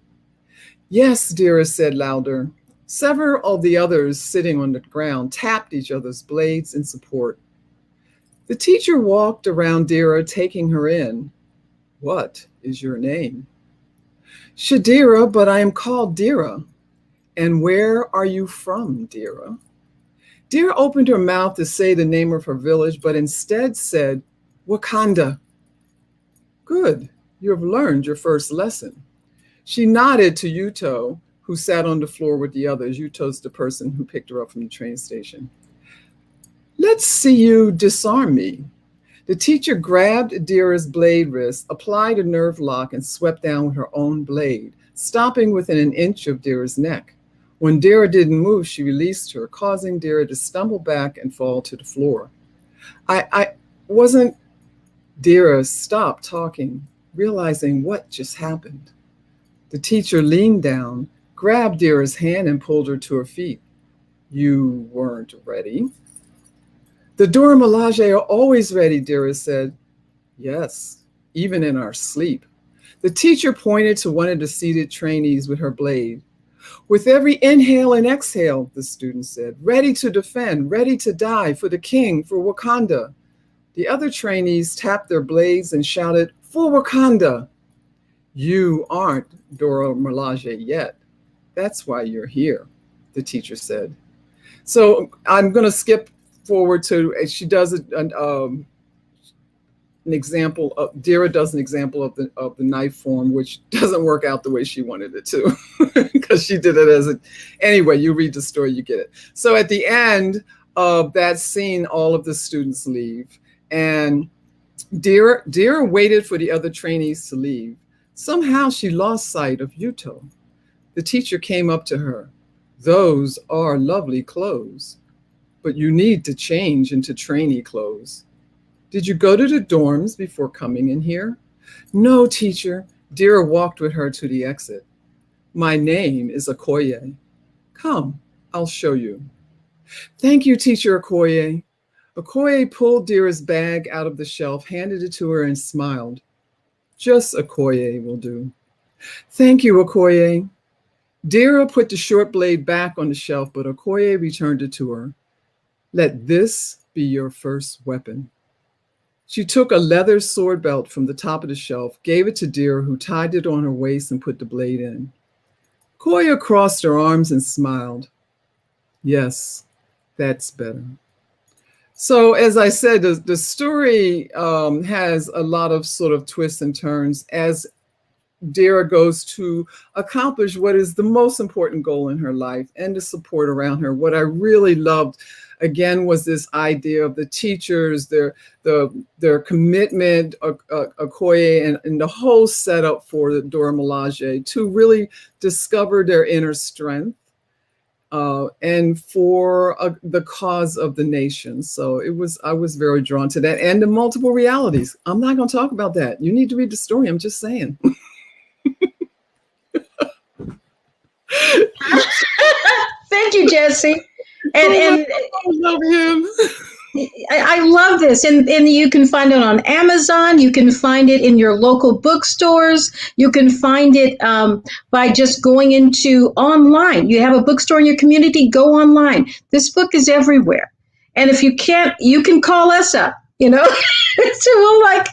Yes, Dira said louder. Several of the others sitting on the ground tapped each other's blades in support. The teacher walked around Dira, taking her in. What is your name? Shadira, but I am called Dira. And where are you from, Dira? Dira opened her mouth to say the name of her village, but instead said, Wakanda. Good, you have learned your first lesson. She nodded to Yuto, who sat on the floor with the others. Yuto's the person who picked her up from the train station. Let's see you disarm me. The teacher grabbed Dira's blade wrist, applied a nerve lock, and swept down with her own blade, stopping within an inch of Dira's neck. When Dira didn't move, she released her, causing Dira to stumble back and fall to the floor. I wasn't. Dira stopped talking, realizing what just happened. The teacher leaned down, grabbed Dira's hand, and pulled her to her feet. You weren't ready. The Dora Milaje are always ready, Dira said. Yes, even in our sleep. The teacher pointed to one of the seated trainees with her blade. With every inhale and exhale, the student said, ready to defend, ready to die for the king, for Wakanda. The other trainees tapped their blades and shouted, for Wakanda. You aren't Dora Milaje yet. That's why you're here, the teacher said. So I'm going to skip forward to, she does an example of, Dira does an example of the knife form, which doesn't work out the way she wanted it to, because she did it as a, anyway, you read the story, you get it. So at the end of that scene, all of the students leave, and Dira waited for the other trainees to leave. Somehow she lost sight of Yuto. The teacher came up to her. Those are lovely clothes, but you need to change into trainee clothes. Did you go to the dorms before coming in here? No, teacher. Dira walked with her to the exit. My name is Okoye. Come, I'll show you. Thank you, Teacher Okoye. Okoye pulled Dira's bag out of the shelf, handed it to her, and smiled. Just Okoye will do. Thank you, Okoye. Dira put the short blade back on the shelf, but Okoye returned it to her. Let this be your first weapon. She took a leather sword belt from the top of the shelf, gave it to Dira, who tied it on her waist and put the blade in. Okoye crossed her arms and smiled. Yes, that's better. So as I said, the story has a lot of sort of twists and turns as Dira goes to accomplish what is the most important goal in her life and the support around her. What I really loved, again, was this idea of the teachers, their commitment, Okoye, and the whole setup for the Dora Milaje to really discover their inner strength. And for the cause of the nation. So I was very drawn to that, and the multiple realities. I'm not going to talk about that. You need to read the story. I'm just saying. Thank you, Jesse. And I love him. I love this, and you can find it on Amazon. You can find it in your local bookstores. You can find it by just going into online. You have a bookstore in your community, go online. This book is everywhere. And if you can't, you can call us up, so we'll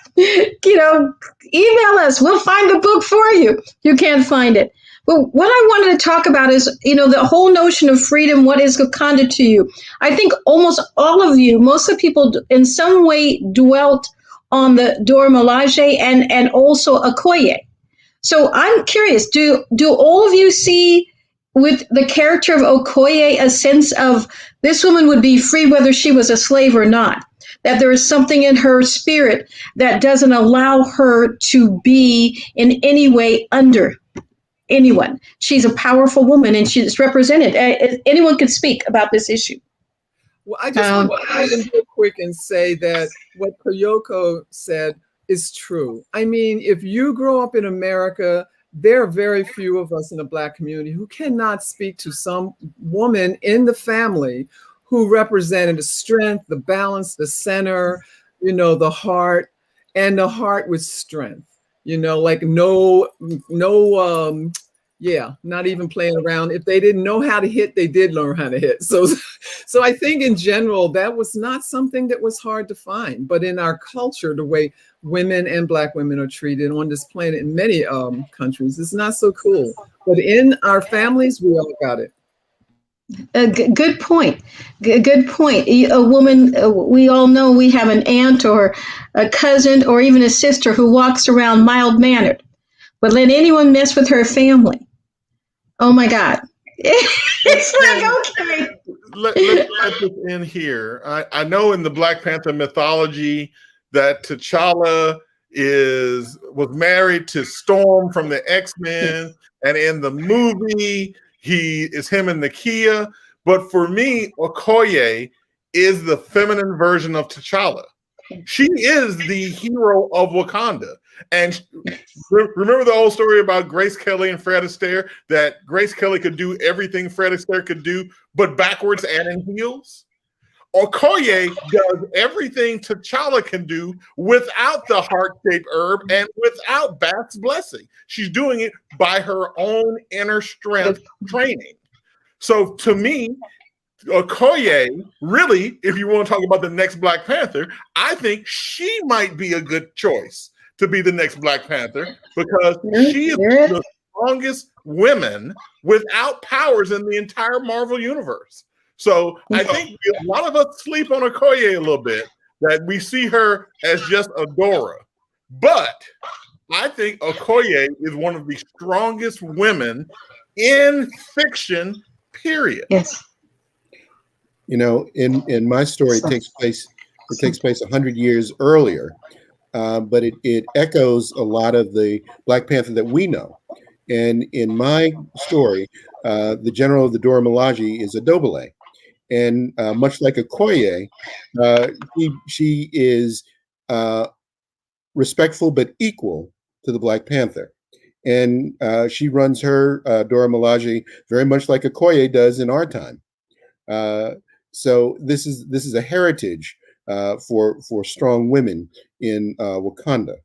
email us. We'll find the book for you. You can't find it. But what I wanted to talk about is, the whole notion of freedom. What is Wakanda to you? I think almost all of you, most of the people in some way dwelt on the Dora Milaje and also Okoye. So I'm curious, do all of you see with the character of Okoye a sense of this woman would be free whether she was a slave or not? That there is something in her spirit that doesn't allow her to be in any way under anyone. She's a powerful woman, and she's represented. Anyone could speak about this issue. Well, I just want to come in real quick and say that what Koyoko said is true. I mean, if you grow up in America, there are very few of us in the Black community who cannot speak to some woman in the family who represented the strength, the balance, the center, the heart, and the heart with strength. Like yeah, not even playing around. If they didn't know how to hit, they did learn how to hit. So I think in general, that was not something that was hard to find. But in our culture, the way women and Black women are treated on this planet in many countries, it's not so cool. But in our families, we all got it. Good point. Good point. A woman, we all know we have an aunt or a cousin or even a sister who walks around mild mannered, but let anyone mess with her family. Oh my God. It's like, okay. Let this in here. I know in the Black Panther mythology that T'Challa was married to Storm from the X-Men, and in the movie, him and Nakia. But for me, Okoye is the feminine version of T'Challa. She is the hero of Wakanda. And remember the old story about Grace Kelly and Fred Astaire, that Grace Kelly could do everything Fred Astaire could do, but backwards and in heels? Okoye does everything T'Challa can do without the heart-shaped herb and without Beth's blessing. She's doing it by her own inner strength training. So to me, Okoye, really, if you want to talk about the next Black Panther, I think she might be a good choice to be the next Black Panther, because she is the strongest women without powers in the entire Marvel universe. So I think a lot of us sleep on Okoye a little bit, that we see her as just Adora. But I think Okoye is one of the strongest women in fiction, period. Yes. In my story, it takes place 100 years earlier. But it echoes a lot of the Black Panther that we know. And in my story, the general of the Dora Milaje is Adobale. And much like Okoye, she is respectful but equal to the Black Panther. And she runs her Dora Milaje very much like Okoye does in our time. So this is a heritage for strong women in Wakanda.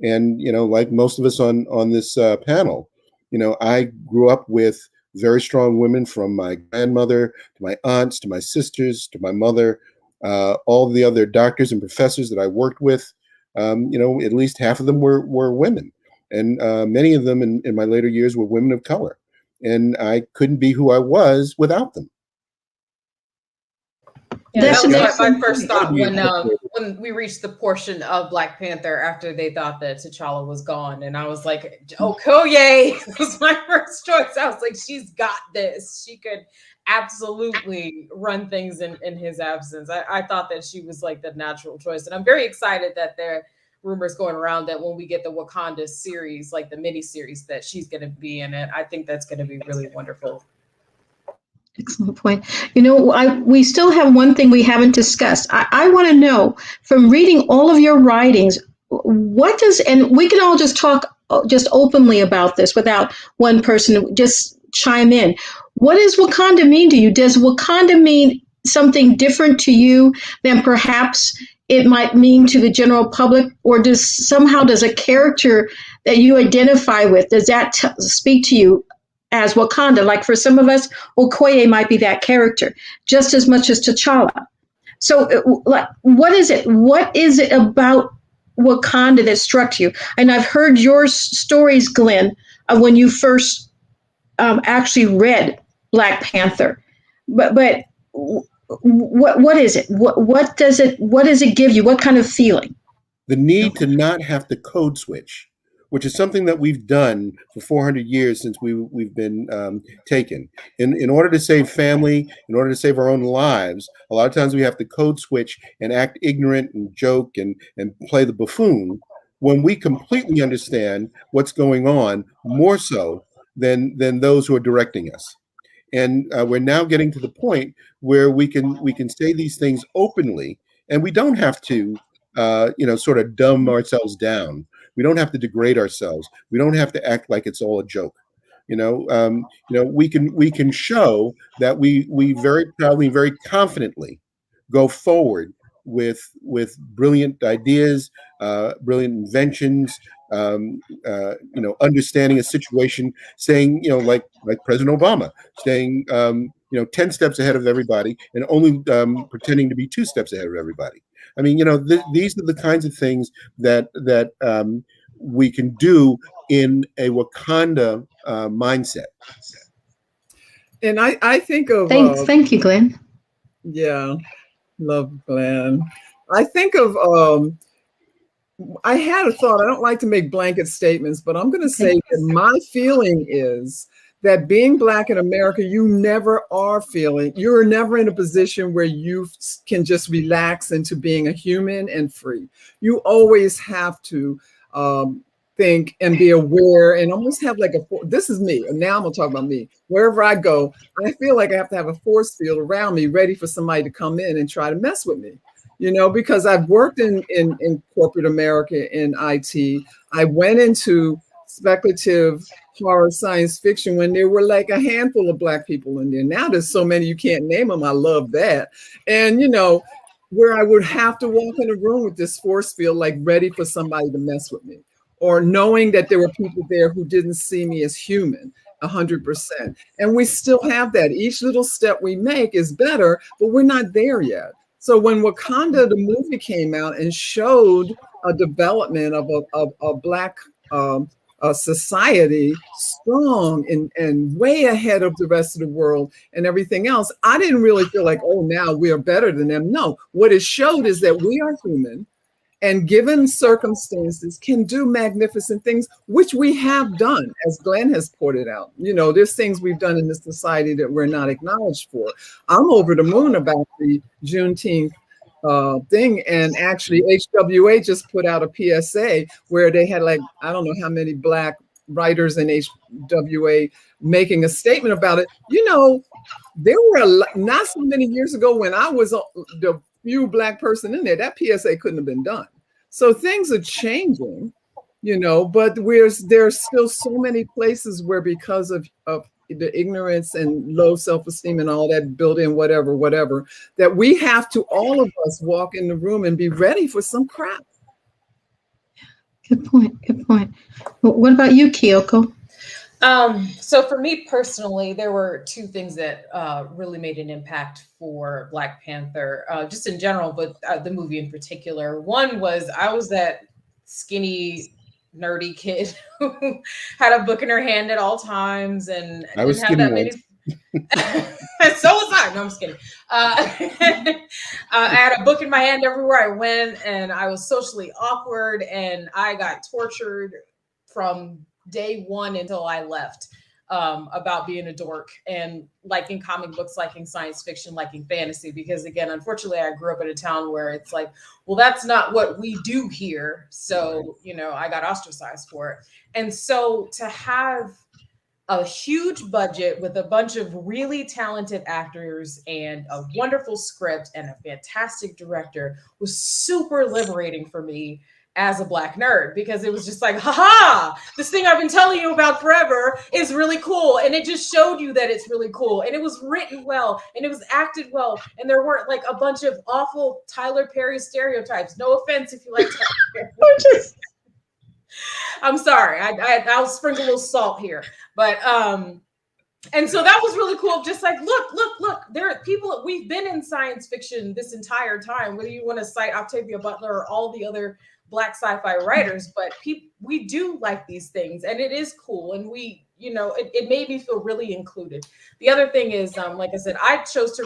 And like most of us on this panel, I grew up with very strong women, from my grandmother to my aunts to my sisters to my mother, all the other doctors and professors that I worked with. At least half of them were women, and many of them in my later years were women of color, and I couldn't be who I was without them. Yeah, that was my first thought when we reached the portion of Black Panther after they thought that T'Challa was gone. And I was like, Okoye was my first choice. I was like, she's got this. She could absolutely run things in his absence. I thought that she was like the natural choice. And I'm very excited that there are rumors going around that when we get the Wakanda series, like the mini series, that she's going to be in it. I think that's going to be really wonderful. Excellent point. We still have one thing we haven't discussed. I want to know, from reading all of your writings, and we can all just talk just openly about this without one person just chime in. What does Wakanda mean to you? Does Wakanda mean something different to you than perhaps it might mean to the general public? Or does a character that you identify with, does that speak to you as Wakanda? Like for some of us, Okoye might be that character just as much as T'Challa. So what is it? What is it about Wakanda that struck you? And I've heard your stories, Glenn, of when you first actually read Black Panther. But what is it? What does it give you? What kind of feeling? The need to not have to code switch, which is something that we've done for 400 years since we've been taken. In order to save family, in order to save our own lives, a lot of times we have to code switch and act ignorant and joke and play the buffoon, when we completely understand what's going on, more so than those who are directing us. And we're now getting to the point where we can say these things openly, and we don't have to sort of dumb ourselves down. We don't have to degrade ourselves. We don't have to act like it's all a joke. We can show that we very proudly, very confidently go forward with brilliant ideas, brilliant inventions, understanding a situation, saying, like President Obama, saying, 10 steps ahead of everybody and only pretending to be 2 steps ahead of everybody. I mean, these are the kinds of things that we can do in a Wakanda mindset. And I think of thank you, Glenn. Yeah, love Glenn. I think of I had a thought. I don't like to make blanket statements, but I'm going to say that my feeling is that being Black in America, you never are feeling, you're never in a position where you can just relax into being a human and free. You always have to think and be aware and almost have like this is me. And now I'm gonna talk about me. Wherever I go, I feel like I have to have a force field around me ready for somebody to come in and try to mess with me. Because I've worked in corporate America in IT. I went into speculative horror science fiction when there were like a handful of Black people in there. Now there's so many you can't name them. I love that. And where I would have to walk in a room with this force field, like ready for somebody to mess with me, or knowing that there were people there who didn't see me as human 100%. And we still have that. Each little step we make is better, but we're not there yet. So when Wakanda, the movie, came out and showed a development of a Black society strong and way ahead of the rest of the world and everything else, I didn't really feel like, oh, now we are better than them. No, what it showed is that we are human and given circumstances can do magnificent things, which we have done, as Glenn has pointed out. There's things we've done in this society that we're not acknowledged for. I'm over the moon about the Juneteenth thing. And actually HWA just put out a PSA where they had I don't know how many Black writers in HWA making a statement about it. There were not so many years ago when I was the few Black person in there, that PSA couldn't have been done. So things are changing, but there's still so many places where because of the ignorance and low self-esteem and all that built in whatever, that we have to, all of us, walk in the room and be ready for some crap. Good point. What about you, Kyoko? So for me personally, there were 2 things that really made an impact for Black Panther, just in general, but the movie in particular. One was I was that skinny, nerdy kid who had a book in her hand at all times and I was didn't have that many. So was I. No, I'm just kidding. I had a book in my hand everywhere I went, and I was socially awkward, and I got tortured from day one until I left about being a dork and liking comic books, liking science fiction, liking fantasy. Because again, unfortunately, I grew up in a town where it's like, well, that's not what we do here. So, I got ostracized for it. And so to have a huge budget with a bunch of really talented actors and a wonderful script and a fantastic director was super liberating for me as a Black nerd, because it was just like, haha, this thing I've been telling you about forever is really cool. And it just showed you that it's really cool. And it was written well, and it was acted well. And there weren't like a bunch of awful Tyler Perry stereotypes. No offense if you like Tyler Perry. I'm sorry. I'll sprinkle a little salt here. But and so that was really cool. Just like, look, there are people, we've been in science fiction this entire time, whether you want to cite Octavia Butler or all the other Black sci-fi writers, but we do like these things, and it is cool. And we, it made me feel really included. The other thing is, like I said, I chose to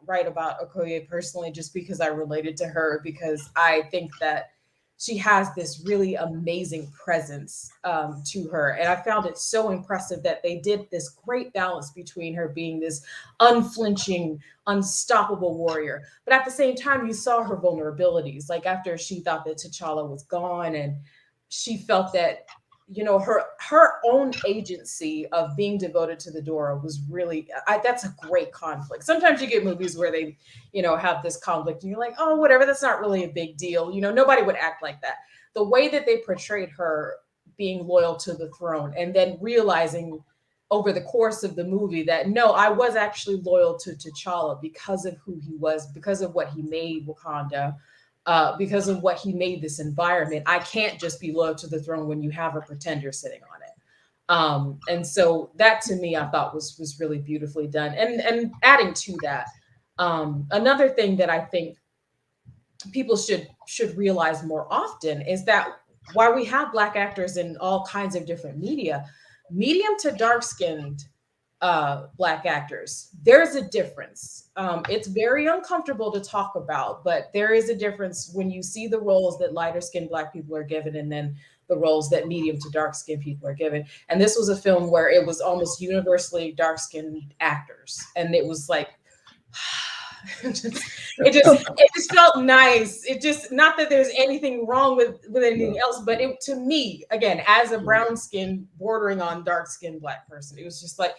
write about Okoye personally, just because I related to her, because I think that she has this really amazing presence to her. And I found it so impressive that they did this great balance between her being this unflinching, unstoppable warrior. But at the same time, you saw her vulnerabilities. Like after she thought that T'Challa was gone, and she felt that, her own agency of being devoted to the Dora was really, that's a great conflict. Sometimes you get movies where they, have this conflict and you're like, oh, whatever, that's not really a big deal. Nobody would act like that. The way that they portrayed her being loyal to the throne and then realizing over the course of the movie that no, I was actually loyal to T'Challa because of who he was, because of what he made Wakanda, because of what he made this environment. I can't just be loyal to the throne when you have a pretender sitting on it. And so that to me, I thought was really beautifully done. And adding to that, another thing that I think people should realize more often is that while we have Black actors in all kinds of different media, medium to dark-skinned Black actors, there's a difference. It's very uncomfortable to talk about, but there is a difference when you see the roles that lighter-skinned Black people are given and then the roles that medium to dark-skinned people are given. And this was a film where it was almost universally dark-skinned actors. And it was like, it just felt nice. It just, not that there's anything wrong with anything else, but it, to me, again, as a brown skinned bordering on dark skinned Black person, it was just like,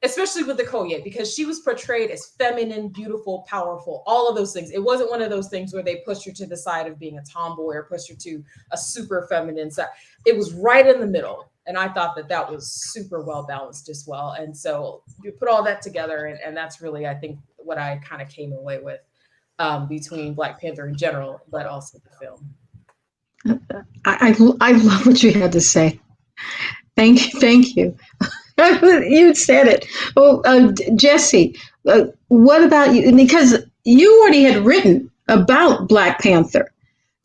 especially with the Okoye, because she was portrayed as feminine, beautiful, powerful, all of those things. It wasn't one of those things where they pushed her to the side of being a tomboy or pushed her to a super feminine side. It was right in the middle. And I thought that was super well balanced as well. And so you put all that together, and that's really, I think, what I kind of came away with between Black Panther in general, but also the film. I love what you had to say. Thank you. You said it. Well, Jesse, what about you? Because you already had written about Black Panther.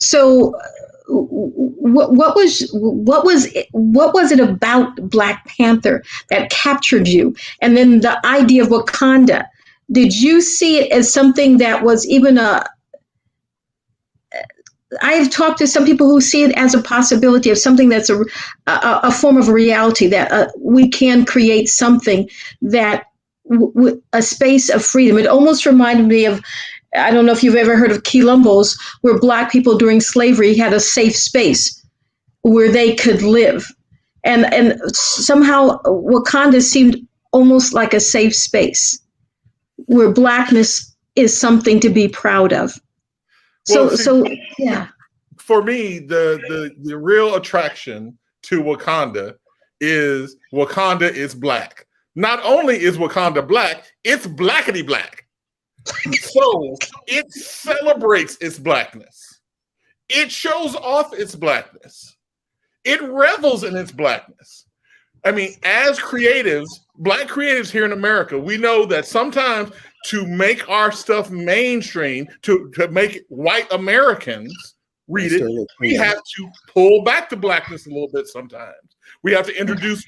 So what was it about Black Panther that captured you? And then the idea of Wakanda, did you see it as something that was even I've talked to some people who see it as a possibility of something that's a form of reality, that we can create something that a space of freedom. It almost reminded me of, I don't know if you've ever heard of Quilombos, where Black people during slavery had a safe space where they could live. And somehow Wakanda seemed almost like a safe space where Blackness is something to be proud of. So yeah. For me, the real attraction to Wakanda is Black. Not only is Wakanda Black, it's blackity black. So it celebrates its Blackness. It shows off its Blackness. It revels in its Blackness. I mean, as creatives, Black creatives here in America, we know that sometimes to make our stuff mainstream, to make white Americans read it, we have to pull back the Blackness a little bit sometimes. We have to introduce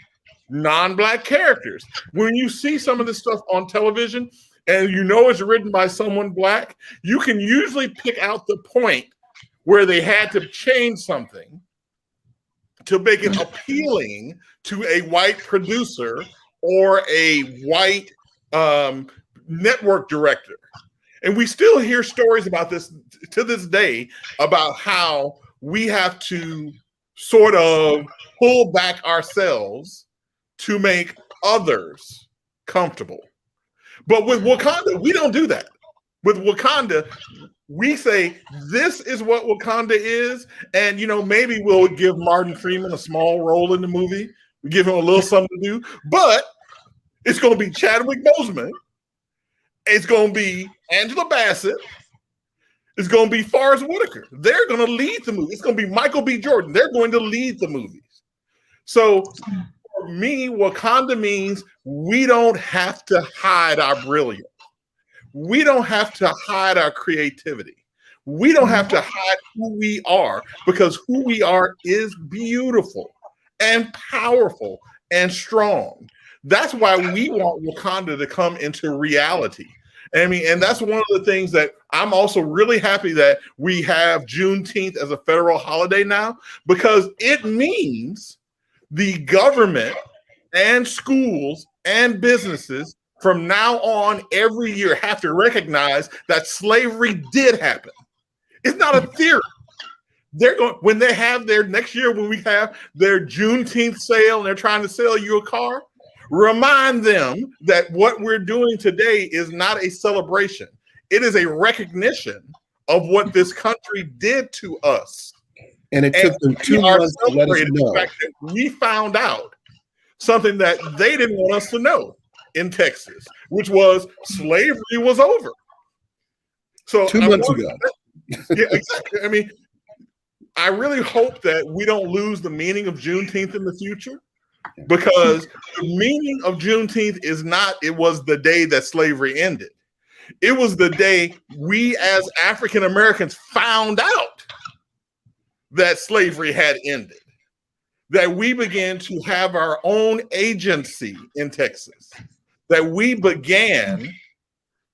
non-Black characters. When you see some of this stuff on television and you know it's written by someone Black, you can usually pick out the point where they had to change something to make it appealing to a white producer or a white network director. And we still hear stories about this to this day, about how we have to sort of pull back ourselves to make others comfortable. But with Wakanda, we don't do that. With Wakanda, we say, this is what Wakanda is. And, you know, maybe we'll give Martin Freeman a small role in the movie. We give him a little something to do. But it's going to be Chadwick Boseman. It's going to be Angela Bassett. It's going to be Forrest Whitaker. They're going to lead the movie. It's going to be Michael B. Jordan. They're going to lead the movies. So for me, Wakanda means we don't have to hide our brilliance. We don't have to hide our creativity. We don't have to hide who we are, because who we are is beautiful and powerful and strong. That's why we want Wakanda to come into reality. I mean, and that's one of the things that I'm also really happy that we have Juneteenth as a federal holiday now, because it means the government and schools and businesses from now on every year have to recognize that slavery did happen. It's not a theory. They're going, when they have their next year, when we have their Juneteenth sale and they're trying to sell you a car, remind them that what we're doing today is not a celebration. It is a recognition of what this country did to us. And it took them 2 months to let us know. The fact that we found out something that they didn't want us to know in Texas, which was slavery was over. So 2 months ago. Yeah, exactly. I mean, I really hope that we don't lose the meaning of Juneteenth in the future, because the meaning of Juneteenth is not, it was the day that slavery ended. It was the day we as African Americans found out that slavery had ended, that we began to have our own agency in Texas, that we began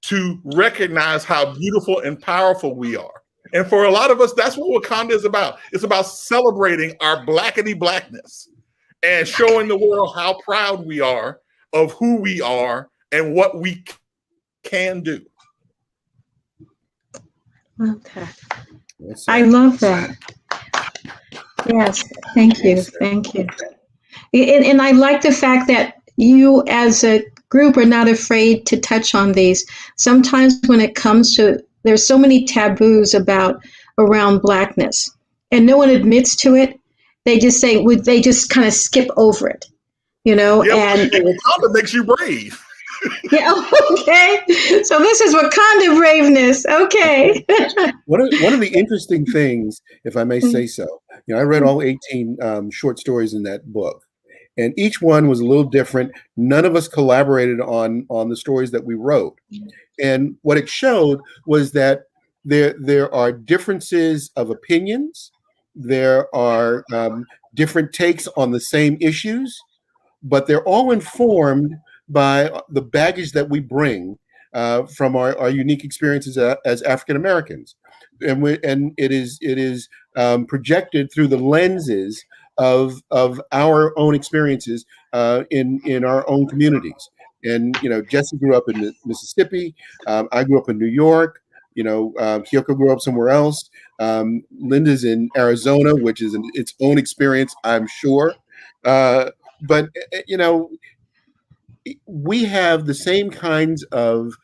to recognize how beautiful and powerful we are. And for a lot of us, that's what Wakanda is about. It's about celebrating our blackity blackness and showing the world how proud we are of who we are and what we can do. Okay. I love that. Yes, thank you. Thank you. And I like the fact that you as a group are not afraid to touch on these. Sometimes when it comes to, there's so many taboos around Blackness, and no one admits to it. They just say, they just kind of skip over it, you know? Yeah, and Wakanda makes you brave. Yeah, okay. So this is Wakanda braveness. Okay. One of the interesting things, if I may say so, I read all 18 short stories in that book, and each one was a little different. None of us collaborated on the stories that we wrote. And what it showed was that there are differences of opinions. There are different takes on the same issues, but they're all informed by the baggage that we bring from our unique experiences as African Americans, and it is projected through the lenses of our own experiences in our own communities. And Jesse grew up in Mississippi. I grew up in New York. Kyoko grew up somewhere else. Linda's in Arizona, which is its own experience, I'm sure. But we have the same kinds of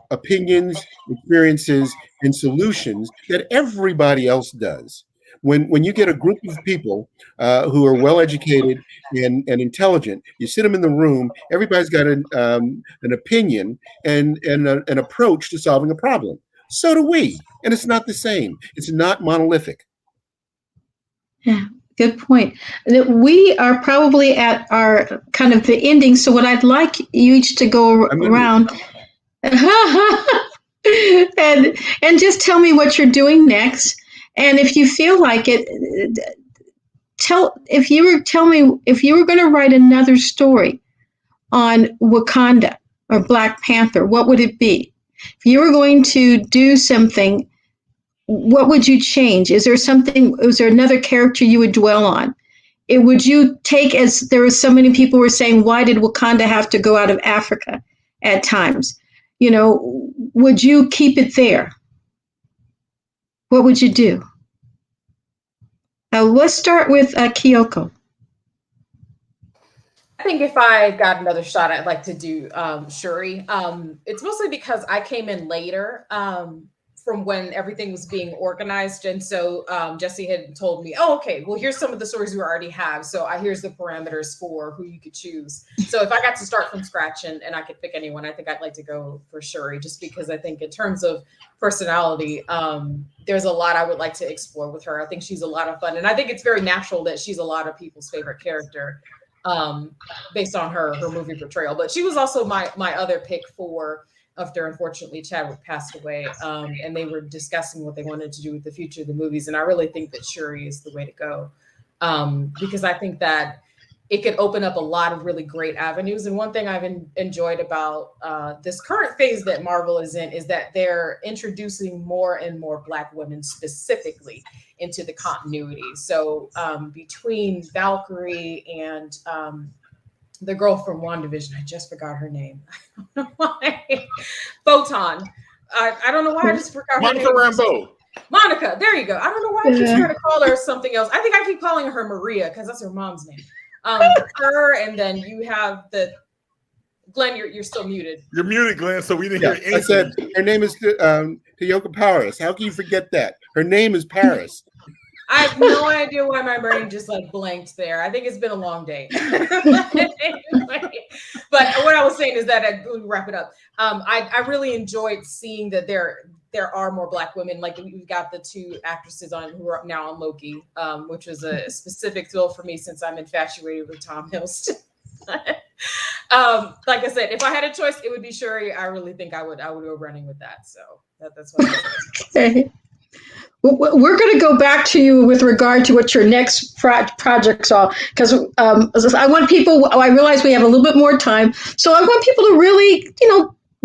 opinions, experiences, and solutions that everybody else does. When you get a group of people who are well educated and intelligent, you sit them in the room. Everybody's got an opinion and an approach to solving a problem. So do we, and it's not the same. It's not monolithic. Yeah. Good point. We are probably at our kind of the ending. So what I'd like you each to go around and just tell me what you're doing next. And if you feel like it, if you were going to write another story on Wakanda or Black Panther, what would it be? If you were going to do something, what would you change? Is there another character you would dwell on? Would you take, as there were so many people were saying, why did Wakanda have to go out of Africa at times? Would you keep it there? What would you do? Let's start with Kyoko. I think if I got another shot, I'd like to do Shuri. It's mostly because I came in later from when everything was being organized. And so Jesse had told me, oh, okay, well, here's some of the stories we already have. So here's the parameters for who you could choose. So if I got to start from scratch and I could pick anyone, I think I'd like to go for Shuri, just because I think in terms of personality, there's a lot I would like to explore with her. I think she's a lot of fun. And I think it's very natural that she's a lot of people's favorite character based on her movie portrayal. But she was also my other pick after unfortunately Chadwick passed away, and they were discussing what they wanted to do with the future of the movies. And I really think that Shuri is the way to go, because I think that it could open up a lot of really great avenues. And one thing I've enjoyed about this current phase that Marvel is in is that they're introducing more and more Black women specifically into the continuity. So between Valkyrie and the girl from WandaVision, I just forgot her name. I don't know why. Photon. I don't know why I just forgot her name. Monica Rambeau. Monica, there you go. I don't know why I keep trying to call her something else. I think I keep calling her Maria because that's her mom's name. Her, and then you have Glenn, you're still muted. You're muted, Glenn, so we didn't hear anything. I said her name is Tioka Paris. How can you forget that? Her name is Paris. I have no idea why my brain just like blanked there. I think it's been a long day. Anyway, but what I was saying is that we wrap it up. I really enjoyed seeing that there are more Black women. Like we've got the two actresses on who are now on Loki, which was a specific thrill for me since I'm infatuated with Tom Hiddleston. Like I said, if I had a choice, it would be Shuri. I really think I would go running with that. So that's what I say. Okay. We're going to go back to you with regard to what your next projects are, because I want people. I realize we have a little bit more time, so I want people to really,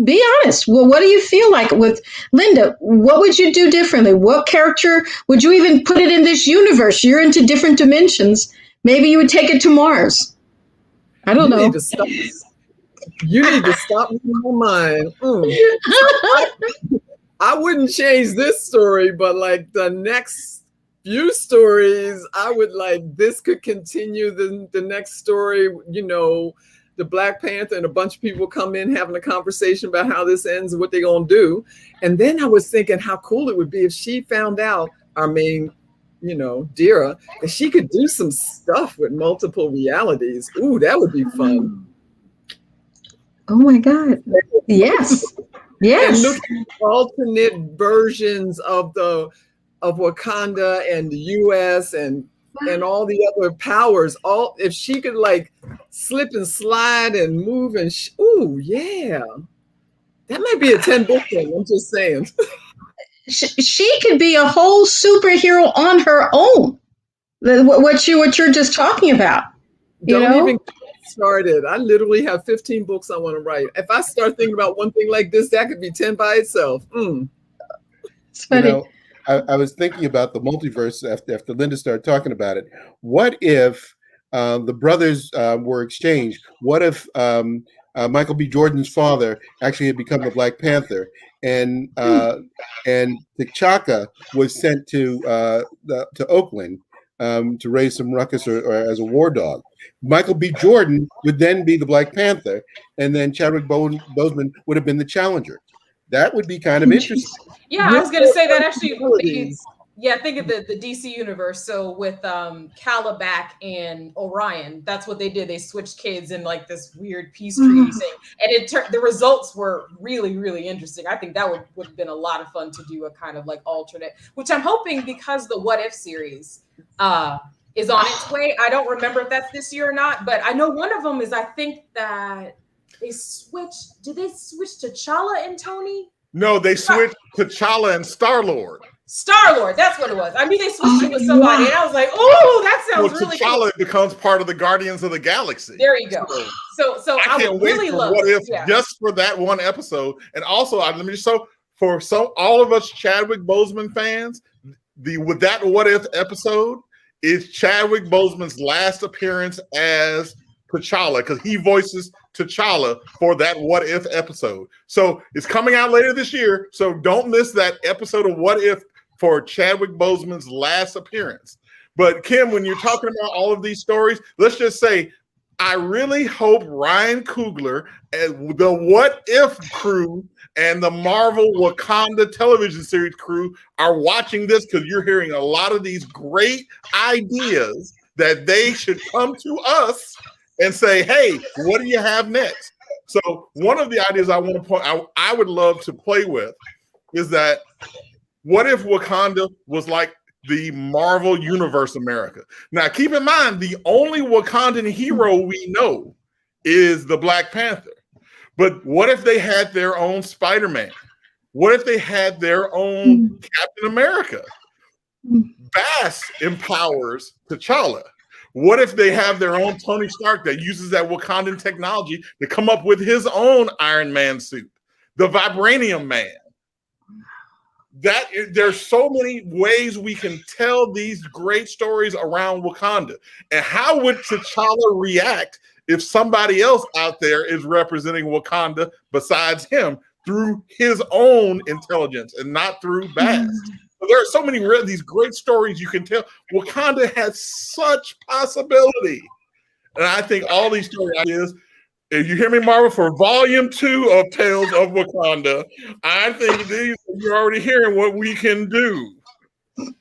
be honest. Well, what do you feel like with Linda? What would you do differently? What character would you even put it in this universe? You're into different dimensions. Maybe you would take it to Mars. I don't know. You need to stop reading my mind. I wouldn't change this story, but like the next few stories, I would like this could continue the next story, the Black Panther and a bunch of people come in having a conversation about how this ends and what they're going to do. And then I was thinking how cool it would be if she found out, our main, Dira, that she could do some stuff with multiple realities. Ooh, that would be fun. Oh my God. Yes. Yes. And look at alternate versions of Wakanda and the US and all the other powers. If she could like slip and slide and move and ooh, yeah. That might be a 10-book thing. I'm just saying. She could be a whole superhero on her own. What you're just talking about. Don't even get started. I literally have 15 books I want to write. If I start thinking about one thing like this, that could be 10 by itself. It's funny. I was thinking about the multiverse after Linda started talking about it. What if the brothers were exchanged? What if Michael B. Jordan's father actually had become the Black Panther, and T'Chaka was sent to Oakland to raise some ruckus or as a war dog? Michael B. Jordan would then be the Black Panther, and then Chadwick Boseman would have been the Challenger. That would be kind of interesting. Yeah, I was going to say that actually. Think of the DC universe. So with Calabac and Orion, that's what they did. They switched kids in like this weird peace treaty thing, and the results were really, really interesting. I think that would have been a lot of fun to do a kind of like alternate, which I'm hoping, because the What If series is on its way. I don't remember if that's this year or not, but I know one of them is, I think that they switched. Did they switch to T'Challa and Tony? No, they switched to T'Challa and Star-Lord. Star-Lord, that's what it was. I mean, they switched it with somebody, and I was like, "Oh, that sounds really cool." T'Challa becomes part of the Guardians of the Galaxy. There you go. So I can't wait really for love What If yeah. just for that one episode. And also, all of us Chadwick Boseman fans, with that What If episode is Chadwick Boseman's last appearance as T'Challa, because he voices T'Challa for that What If episode. So it's coming out later this year. So don't miss that episode of What If for Chadwick Boseman's last appearance. But Kim, when you're talking about all of these stories, let's just say, I really hope Ryan Coogler and the What If crew and the Marvel Wakanda television series crew are watching this, because you're hearing a lot of these great ideas that they should come to us and say, hey, what do you have next? So one of the ideas I want to point out, I would love to play with, is that what if Wakanda was like the Marvel Universe America? Now, keep in mind, the only Wakandan hero we know is the Black Panther. But what if they had their own Spider-Man? What if they had their own Captain America? Bass empowers T'Challa. What if they have their own Tony Stark that uses that Wakandan technology to come up with his own Iron Man suit, the Vibranium Man? There's so many ways we can tell these great stories around Wakanda. And how would T'Challa react if somebody else out there is representing Wakanda besides him through his own intelligence and not through Bast? So there are so many these great stories you can tell. Wakanda has such possibility. And I think all these story ideas, if you hear me, Marvel, for volume 2 of Tales of Wakanda, I think you're already hearing what we can do.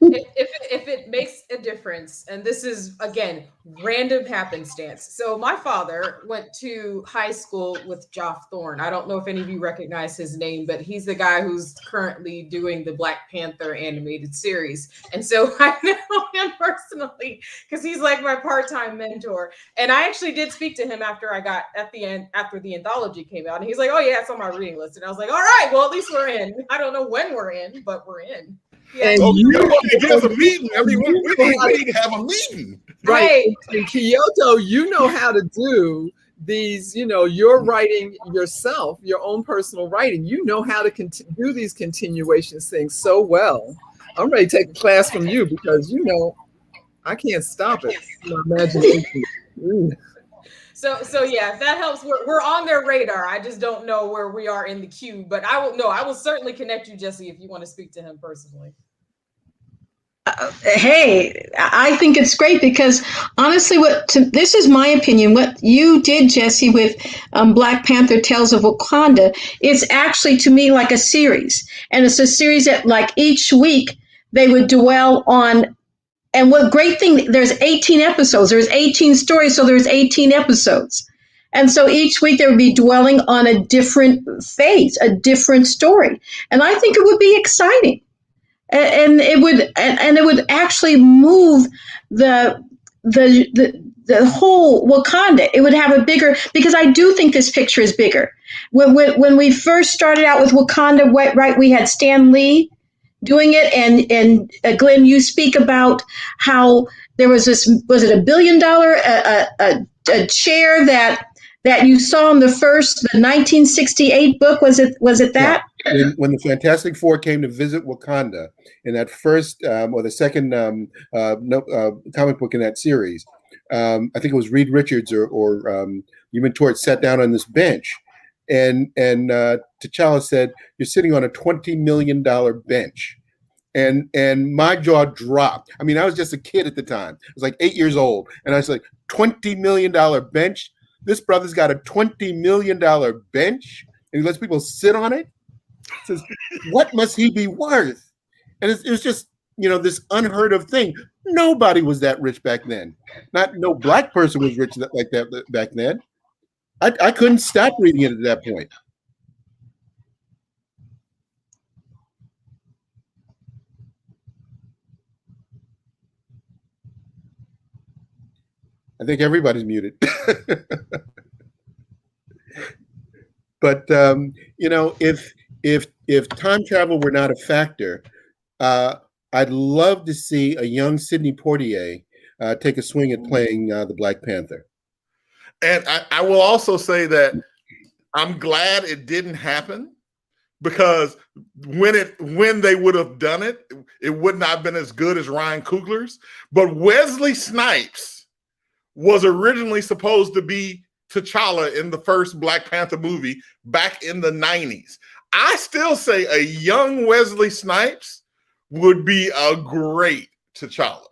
if it makes a difference, and this is again random happenstance. So my father went to high school with Joff Thorne. I don't know if any of you recognize his name, but he's the guy who's currently doing the Black Panther animated series. And so I know him personally because he's like my part-time mentor. And I actually did speak to him after I got at the end, after the anthology came out. And he's like, oh yeah, it's on my reading list. And I was like, all right, well, at least we're in. I don't know when we're in, but we're in. Yeah. And Oh, you there's a meeting. I mean, we need to have a meeting. right in Kyoto, you know how to do these, you're writing yourself, your own personal writing. You know how to do these continuations things so well. I'm ready to take a class from you because, I can't stop it. My imagination. So yeah, if that helps, we're on their radar. I just don't know where we are in the queue, but I will certainly connect you, Jesse, if you want to speak to him personally. Hey, I think it's great because honestly, this is my opinion. What you did, Jesse, with Black Panther Tales of Wakanda, is actually to me like a series, and it's a series that like each week they would dwell on. And what great thing, there's 18 episodes, there's 18 stories, so there's 18 episodes. And so each week they would be dwelling on a different phase, a different story. And I think it would be exciting. And it would actually move the whole Wakanda. It would have a bigger, because I do think this picture is bigger. When we first started out with Wakanda, right, we had Stan Lee doing it, and Glenn, you speak about how there was this, was it $1 billion a chair that you saw in the 1968 book? Was it that? Yeah. When the Fantastic Four came to visit Wakanda in that first or the second comic book in that series, I think it was Reed Richards or Human Torch sat down on this bench, and T'Challa said, "You're sitting on a $20 million bench." And my jaw dropped. I mean, I was just a kid at the time. I was like 8 years old. And I was like, $20 million bench? This brother's got a $20 million bench and he lets people sit on it? Says, what must he be worth? And it was just, this unheard of thing. Nobody was that rich back then. No Black person was rich like that back then. I couldn't stop reading it at that point. I think everybody's muted. But if time travel were not a factor, I'd love to see a young Sidney Poitier take a swing at playing the Black Panther. And I will also say that I'm glad it didn't happen, because when they would have done it, it would not have been as good as Ryan Coogler's. But Wesley Snipes was originally supposed to be T'Challa in the first Black Panther movie back in the 90s. I still say a young Wesley Snipes would be a great T'Challa.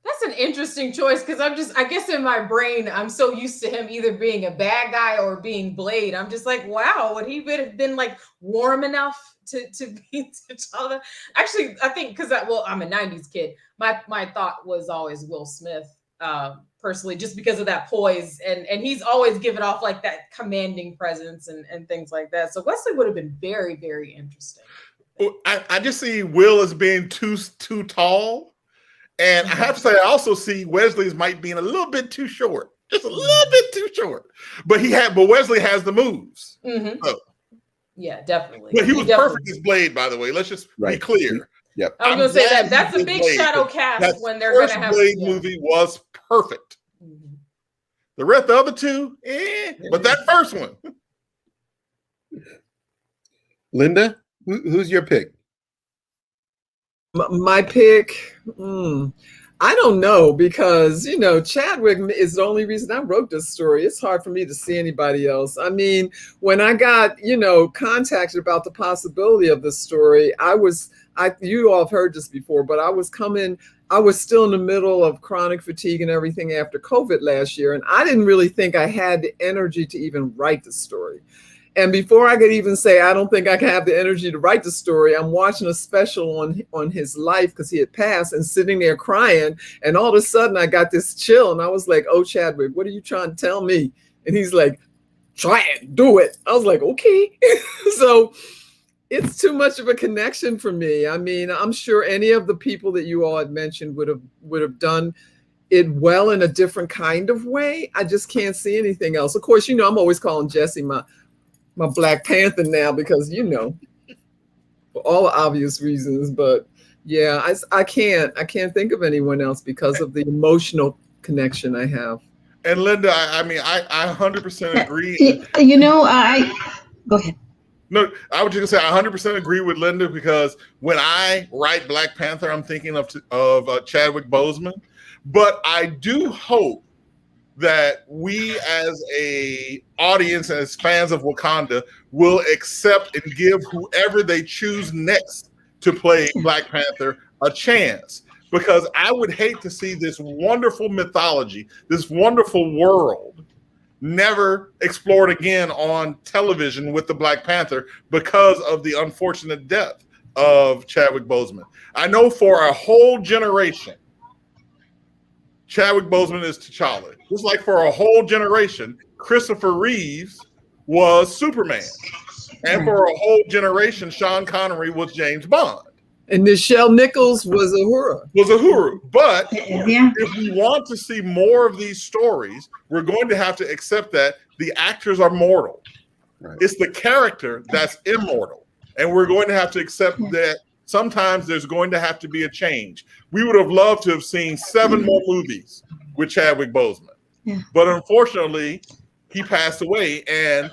That's an interesting choice, because I guess in my brain, I'm so used to him either being a bad guy or being Blade. I'm just like, wow, would he have been like warm enough to be T'Challa? Actually, I think because I'm a 90s kid. My thought was always Will Smith. Personally, just because of that poise, and he's always given off like that commanding presence and things like that. So Wesley would have been very, very interesting. I just see Will as being too tall, and I have to say I also see Wesley as might being a little bit too short, just a little bit too short. But Wesley has the moves. Mm-hmm. So. Yeah, definitely. But he was perfect as Blade, by the way. Let's just be clear. Yep. I was going to say that's a big shadow cast when they're going to have. Blade movie was perfect. Mm-hmm. The other two, but that first one. Linda, who's your pick? My pick, I don't know, because Chadwick is the only reason I wrote this story. It's hard for me to see anybody else. I mean, when I got contacted about the possibility of this story, you all have heard this before, but I was still in the middle of chronic fatigue and everything after COVID last year, and I didn't really think I had the energy to even write the story. And before I could even say, I don't think I can have the energy to write the story, I'm watching a special on his life because he had passed and sitting there crying. And all of a sudden I got this chill and I was like, oh, Chadwick, what are you trying to tell me? And he's like, try it, do it. I was like, okay. So it's too much of a connection for me. I mean, I'm sure any of the people that you all had mentioned would have done it well in a different kind of way. I just can't see anything else. Of course, I'm always calling Jesse my Black Panther now because, for all the obvious reasons. But yeah, I can't think of anyone else because of the emotional connection I have. And Linda, I mean, I 100% agree. Go ahead. No, I was just gonna say I 100% agree with Linda because when I write Black Panther, I'm thinking of Chadwick Boseman. But I do hope that we as a audience and as fans of Wakanda will accept and give whoever they choose next to play Black Panther a chance. Because I would hate to see this wonderful mythology, this wonderful world, never explored again on television with the Black Panther because of the unfortunate death of Chadwick Boseman. I know for a whole generation, Chadwick Boseman is T'Challa. Just like for a whole generation, Christopher Reeves was Superman. And for a whole generation, Sean Connery was James Bond. And Nichelle Nichols was Uhuru. But if we want to see more of these stories, we're going to have to accept that the actors are mortal. Right. It's the character that's immortal. And we're going to have to accept that sometimes there's going to have to be a change. We would have loved to have seen 7 more movies with Chadwick Boseman. Yeah. But unfortunately, he passed away. And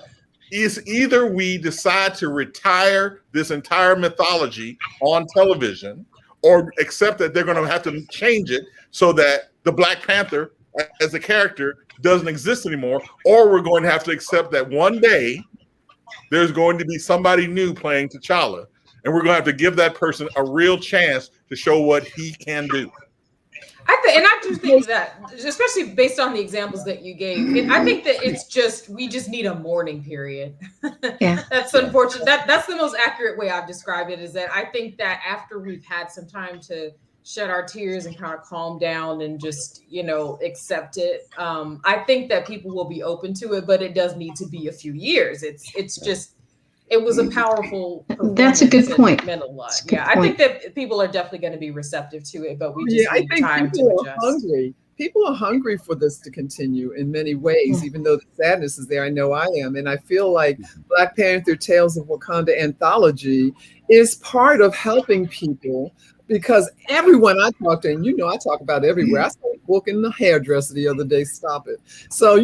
it's either we decide to retire this entire mythology on television or accept that they're going to have to change it so that the Black Panther as a character doesn't exist anymore, or we're going to have to accept that one day there's going to be somebody new playing T'Challa, and we're going to have to give that person a real chance to show what he can do. I do think that, especially based on the examples that you gave, I think that we just need a mourning period. Yeah. That's unfortunate. That's the most accurate way I've described it, is that I think that after we've had some time to shed our tears and kind of calm down and just, accept it, I think that people will be open to it, but it does need to be a few years. It was a powerful. That's a good point. Meant a lot. Yeah, I think that people are definitely going to be receptive to it, but we just need time to adjust. Hungry. People are hungry for this to continue in many ways, even though the sadness is there. I know I am. And I feel like Black Panther Tales of Wakanda anthology is part of helping people, because everyone I talk to, and I talk about everywhere. I started booking the hairdresser the other day. Stop it. So,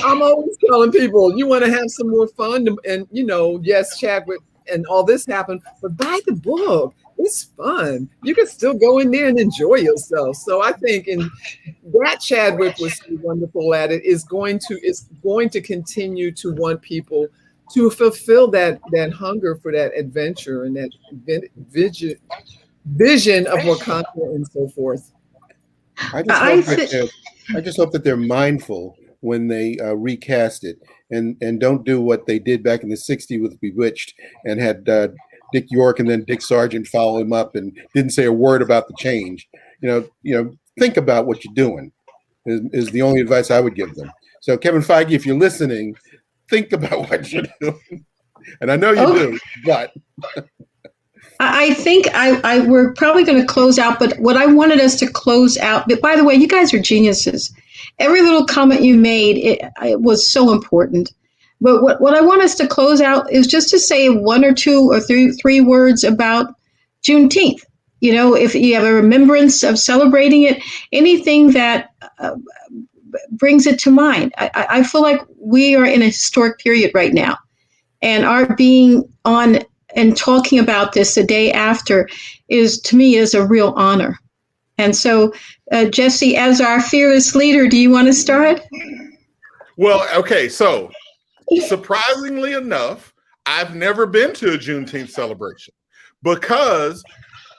I'm always telling people, you want to have some more fun. And, yes, Chadwick and all this happened, but buy the book. It's fun. You can still go in there and enjoy yourself. So I think that Chadwick was so wonderful at it is going to continue to want people to fulfill that hunger for that adventure and that vision of Wakanda and so forth. I just hope that they're mindful when they recast it and don't do what they did back in the 60s with Bewitched and had Dick York and then Dick Sargent follow him up and didn't say a word about the change. Think about what you're doing is the only advice I would give them. So Kevin Feige, if you're listening, think about what you're doing. And I know you do, but I think we're probably going to close out, but what I wanted us to close out, but by the way, you guys are geniuses. Every little comment you made, it was so important. But what I want us to close out is just to say 1 or 2 or 3 words about Juneteenth. If you have a remembrance of celebrating it, anything that brings it to mind. I feel like we are in a historic period right now, and our being on and talking about this the day after to me is a real honor. And so, Jesse, as our fearless leader, do you want to start? Well, okay. So surprisingly enough, I've never been to a Juneteenth celebration because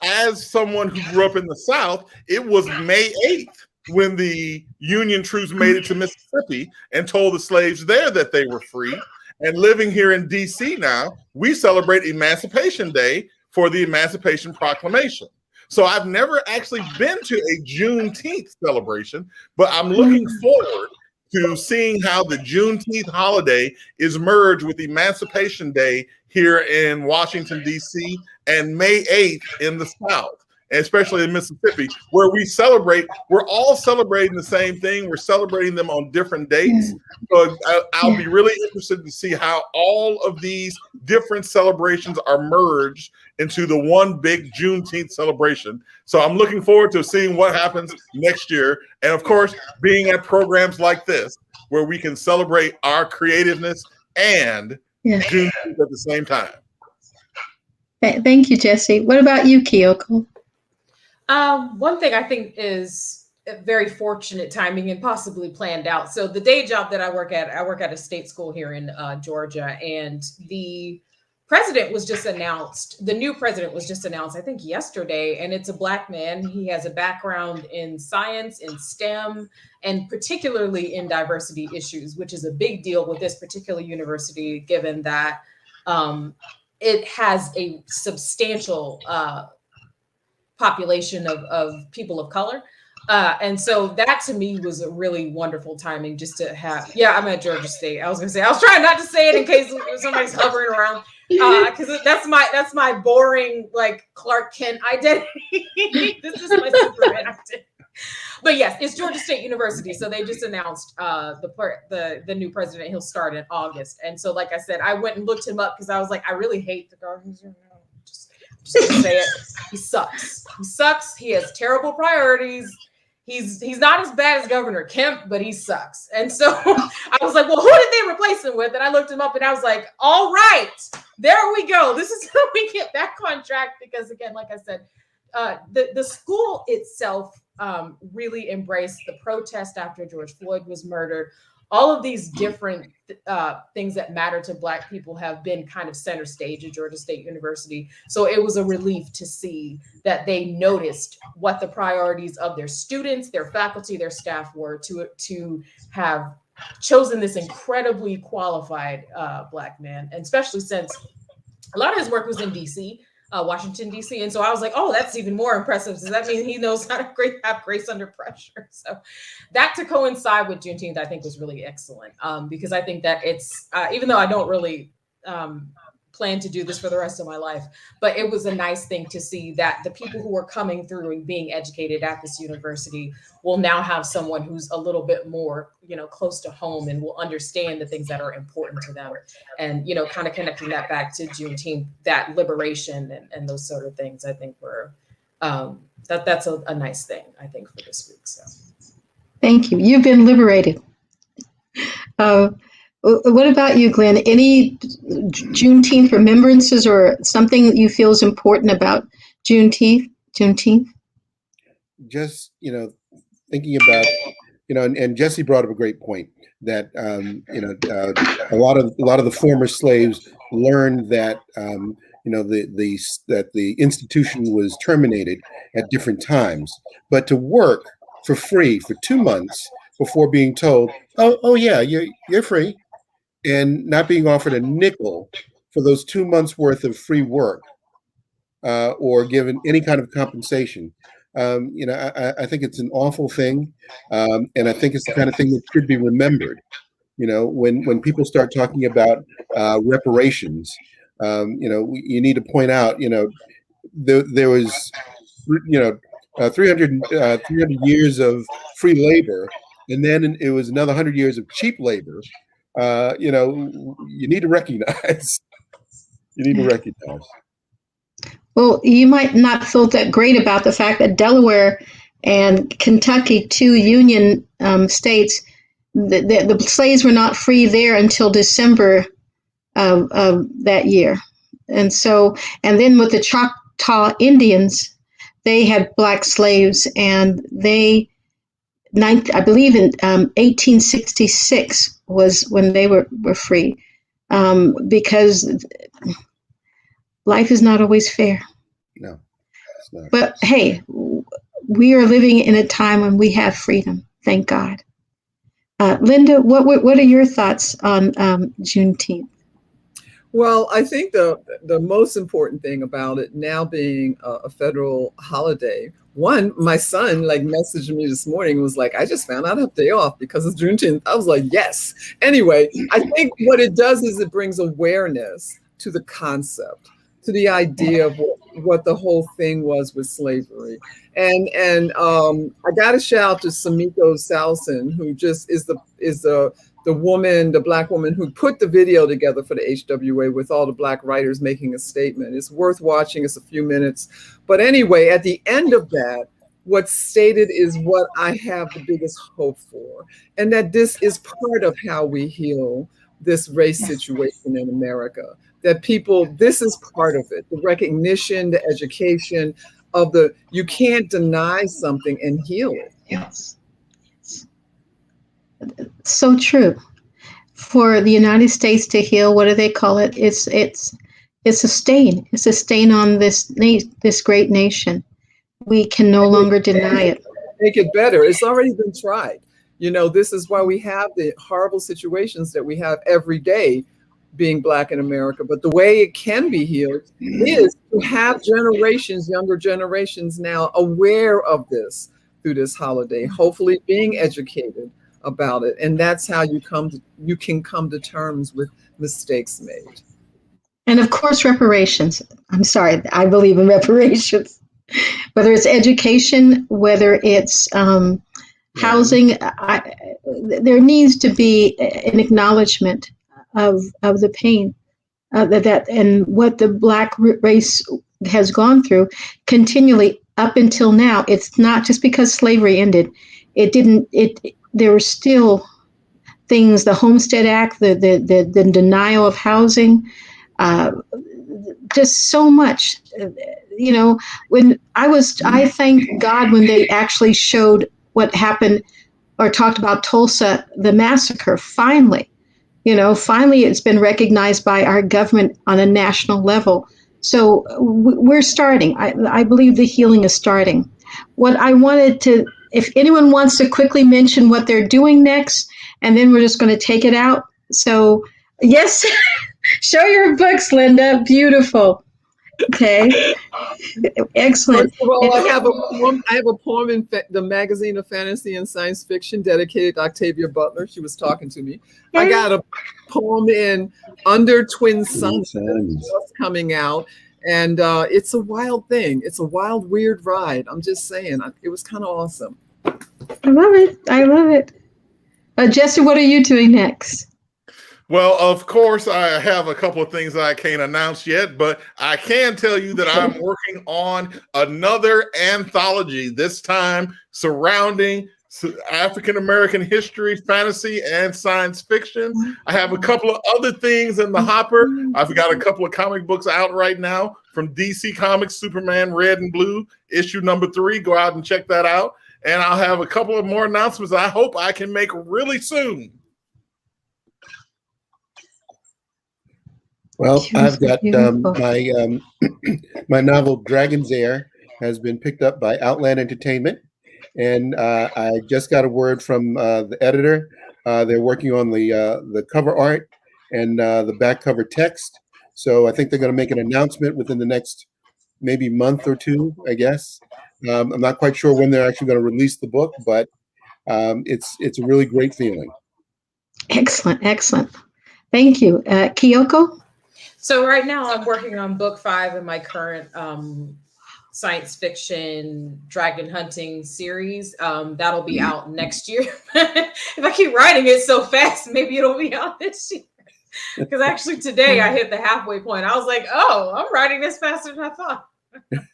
as someone who grew up in the South, it was May 8th when the Union troops made it to Mississippi and told the slaves there that they were free. And living here in DC now, we celebrate Emancipation Day for the Emancipation Proclamation. So I've never actually been to a Juneteenth celebration, but I'm looking forward to seeing how the Juneteenth holiday is merged with Emancipation Day here in Washington, D.C., and May 8th in the South, especially in Mississippi, where we're all celebrating the same thing. We're celebrating them on different dates. So I'll be really interested to see how all of these different celebrations are merged into the one big Juneteenth celebration. So I'm looking forward to seeing what happens next year. And of course, being at programs like this, where we can celebrate our creativeness and Juneteenth at the same time. Thank you, Jesse. What about you, Kyoko? One thing I think is very fortunate timing and possibly planned out. So the day job that I work at a state school here in Georgia, and the president was just announced. The new president was just announced, I think yesterday, and it's a Black man. He has a background in science, in STEM, and particularly in diversity issues, which is a big deal with this particular university, given that it has a substantial population of people of color. And so that to me was a really wonderful timing just to have, I'm at Georgia State. I was trying not to say it in case somebody's hovering around, because that's my boring, like, Clark Kent identity. This is my Superman identity. But yes, it's Georgia State University. So they just announced the new president. He'll start in August. And so, like I said, I went and looked him up because I was like, I really hate the Guardians. Just gonna say it. He sucks. He sucks. He has terrible priorities. He's not as bad as Governor Kemp, but he sucks. And so I was like, well, who did they replace him with? And I looked him up and I was like, all right, there we go. This is how we get back on track. Because again, like I said, the school itself really embraced the protest after George Floyd was murdered. All of these different things that matter to Black people have been kind of center stage at Georgia State University. So it was a relief to see that they noticed what the priorities of their students, their faculty, their staff were to have chosen this incredibly qualified Black man, and especially since a lot of his work was in DC. Washington, D.C. And so I was like, oh, that's even more impressive. Does that mean he knows how to have grace under pressure? So that to coincide with Juneteenth, I think was really excellent, because I think that it's, even though I don't really plan to do this for the rest of my life, but it was a nice thing to see that the people who are coming through and being educated at this university will now have someone who's a little bit more, close to home and will understand the things that are important to them. And, kind of connecting that back to Juneteenth, that liberation and those sort of things, I think were, that's a nice thing, I think, for this week. So. Thank you. You've been liberated. What about you, Glenn? Any Juneteenth remembrances or something that you feel is important about Juneteenth? Just, thinking about, and Jesse brought up a great point that, a lot of the former slaves learned that, that the institution was terminated at different times, but to work for free for 2 months before being told, oh yeah, you're free, and not being offered a nickel for those 2 months worth of free work, or given any kind of compensation. I think it's an awful thing, and I think it's the kind of thing that should be remembered. When people start talking about reparations, you need to point out, there was, 300 years of free labor, and then it was another 100 years of cheap labor. You need to recognize. Well, you might not feel that great about the fact that Delaware and Kentucky, two Union states, the slaves were not free there until December of that year. And then with the Choctaw Indians, they had Black slaves, and I believe in 1866 was when they were free, because life is not always fair. No, it's not. But hey, we are living in a time when we have freedom, thank God. Linda, what are your thoughts on Juneteenth? Well, I think the most important thing about it now being a federal holiday, one, my son like messaged me this morning, was like, I just found out I have a day off because it's Juneteenth. I was like, yes. Anyway, I think what it does is it brings awareness to the concept, to the idea of what the whole thing was with slavery. And I got to shout out to Samiko Salson, who just is the woman, the Black woman who put the video together for the HWA with all the Black writers making a statement. It's worth watching. It's a few minutes. But anyway, at the end of that, what's stated is what I have the biggest hope for, and that this is part of how we heal this race situation in America. That people, this is part of it, the recognition, the education of you can't deny something and heal it. Yes. So true. For the United States to heal, what do they call it? It's a stain. It's a stain on this great nation. We can no longer deny it. Make it better. It's already been tried. This is why we have the horrible situations that we have every day being Black in America. But the way it can be healed is to have younger generations now aware of this through this holiday, hopefully being educated about it. And that's how you can come to terms with mistakes made. And of course, reparations. I'm sorry, I believe in reparations. Whether it's education, whether it's housing, there needs to be an acknowledgement of the pain that and what the Black race has gone through continually up until now. It's not just because slavery ended. There were still things, the Homestead Act, the denial of housing, just so much. When I thank God when they actually showed what happened or talked about Tulsa, the massacre. Finally it's been recognized by our government on a national level. So we're starting. I believe the healing is starting. What I wanted to, if anyone wants to quickly mention what they're doing next, and then we're just going to take it out. So yes, show your books, Linda. Beautiful. Okay. Excellent. First of all, I have a poem in the magazine of fantasy and science fiction dedicated to Octavia Butler. She was talking to me. I got a poem in Under Twin Suns just coming out. And it's a wild thing. It's a wild, weird ride. I'm just saying, it was kind of awesome. I love it. Jesse, what are you doing next? Well, of course, I have a couple of things I can't announce yet, but I can tell you that I'm working on another anthology, this time surrounding African-American history, fantasy, and science fiction. I have a couple of other things in the hopper. I've got a couple of comic books out right now from DC Comics, Superman Red and Blue, issue number 3. Go out and check that out. And I'll have a couple of more announcements I hope I can make really soon. Well, I've got my novel Dragon's Air has been picked up by Outland Entertainment, and I just got a word from the editor. They're working on the cover art and the back cover text. So I think they're going to make an announcement within the next maybe month or two, I guess. I'm not quite sure when they're actually going to release the book, but it's a really great feeling. Excellent. Thank you. Kyoko? So right now I'm working on book 5 in my current science fiction dragon hunting series. That'll be out next year. If I keep writing it so fast, maybe it'll be out this year. Because actually today I hit the halfway point. I was like, oh, I'm writing this faster than I thought.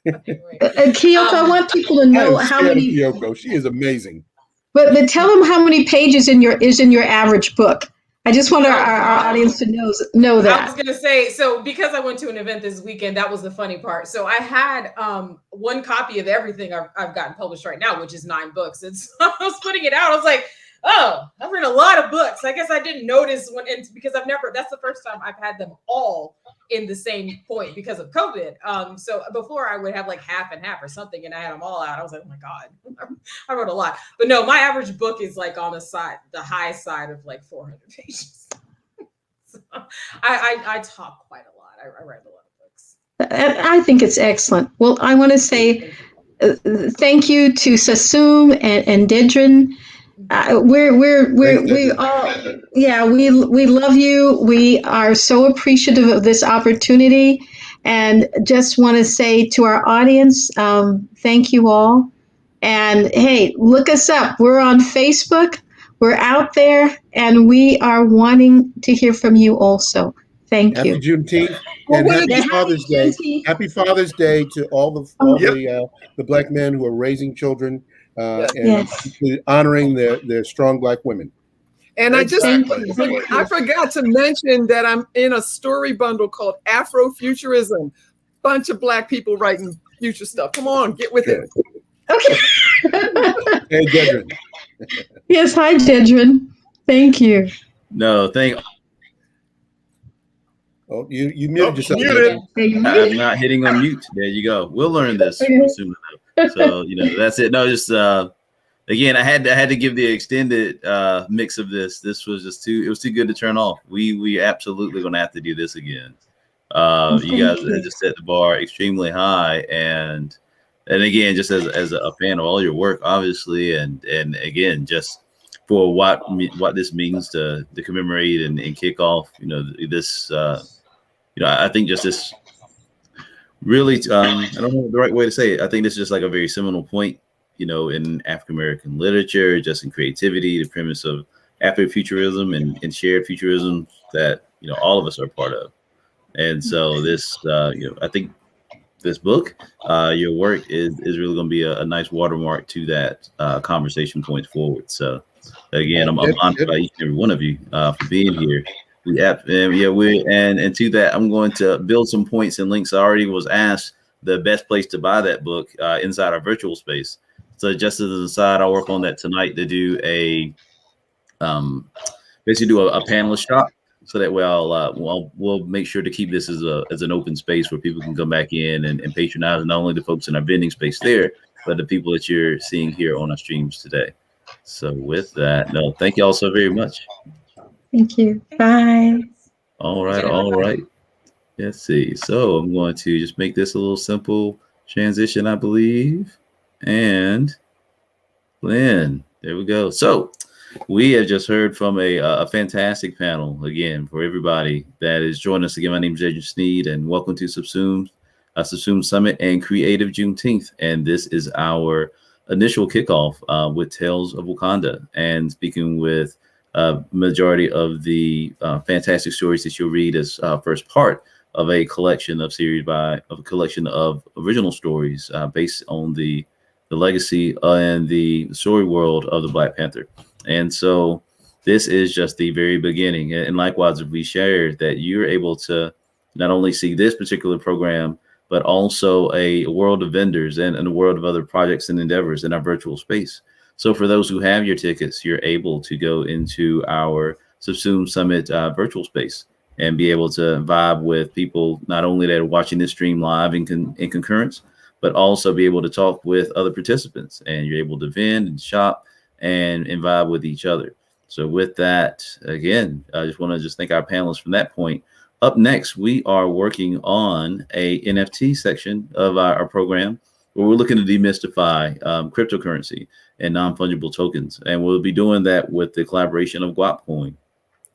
Anyway. Kyoko, I want people to know how many. Kyoko, she is amazing. But tell them how many pages in your average book. I just want our audience to know that. I was going to say, so because I went to an event this weekend, that was the funny part. So I had one copy of everything I've gotten published right now, which is 9 books. And so I was putting it out. I was like, Oh, I've read a lot of books. I guess I didn't notice when, because that's the first time I've had them all in the same point because of COVID. So before I would have like half and half or something, and I had them all out. I was like, oh my God, I wrote a lot. But no, my average book is like on the high side of like 400 pages. So I talk quite a lot. I write a lot of books. I think it's excellent. Well, I want to say thank you to Subsume and Dedrin. We all, yeah, we love you. We are so appreciative of this opportunity, and just want to say to our audience, thank you all. And hey, look us up. We're on Facebook. We're out there, and we are wanting to hear from you also. Thank Happy you. Juneteenth and happy Father's Day. Happy Father's Day to all the Black men who are raising children and honoring their strong Black women. And I forgot to mention that I'm in a story bundle called Afrofuturism. Bunch of Black people writing future stuff. Come on, get with it. Okay. Hey, Dedrin. Yes, hi, Dedrin. Thank you. No, thank. Oh, you muted yourself. I'm not hitting on mute. There you go. We'll learn this soon enough. So that's it. No, just again, I had to give the extended mix of this. This was just too good to turn off. We absolutely gonna have to do this again. You guys just set the bar extremely high, and again, just as a fan of all your work, obviously, and again, just for what this means to commemorate and kick off, this. I think just this really, I don't know the right way to say it. I think this is just like a very seminal point, in African American literature, just in creativity, the premise of Afrofuturism and shared futurism that all of us are part of. And so this, I think this book, your work is really going to be a nice watermark to that conversation points forward. So again, I'm honored by each and every one of you for being here. And to that, I'm going to build some points and links. I already was asked the best place to buy that book inside our virtual space. So just as an aside, I'll work on that tonight to do basically do a panelist shop. So that way we'll make sure to keep this as an open space where people can come back in and patronize not only the folks in our vending space there, but the people that you're seeing here on our streams today. So with that, thank you all so very much. Thank you. Bye. All right. Let's see. So I'm going to just make this a little simple transition, I believe. And Lynn, there we go. So we have just heard from a fantastic panel again for everybody that is joining us again. My name is Adrian Sneed, and welcome to Subsume Summit and Creative Juneteenth. And this is our initial kickoff with Tales of Wakanda, and speaking with majority of the fantastic stories that you'll read as first part of a collection of original stories based on the legacy and the story world of the Black Panther. And so this is just the very beginning. And likewise, we shared that you're able to not only see this particular program, but also a world of vendors and a world of other projects and endeavors in our virtual space. So for those who have your tickets, you're able to go into our Subsume Summit virtual space and be able to vibe with people not only that are watching this stream live in concurrence, but also be able to talk with other participants. And you're able to vend and shop and vibe with each other. So with that, again, I just want to thank our panelists from that point. Up next, we are working on a NFT section of our program where we're looking to demystify cryptocurrency and non-fungible tokens. And we'll be doing that with the collaboration of Guap Coin,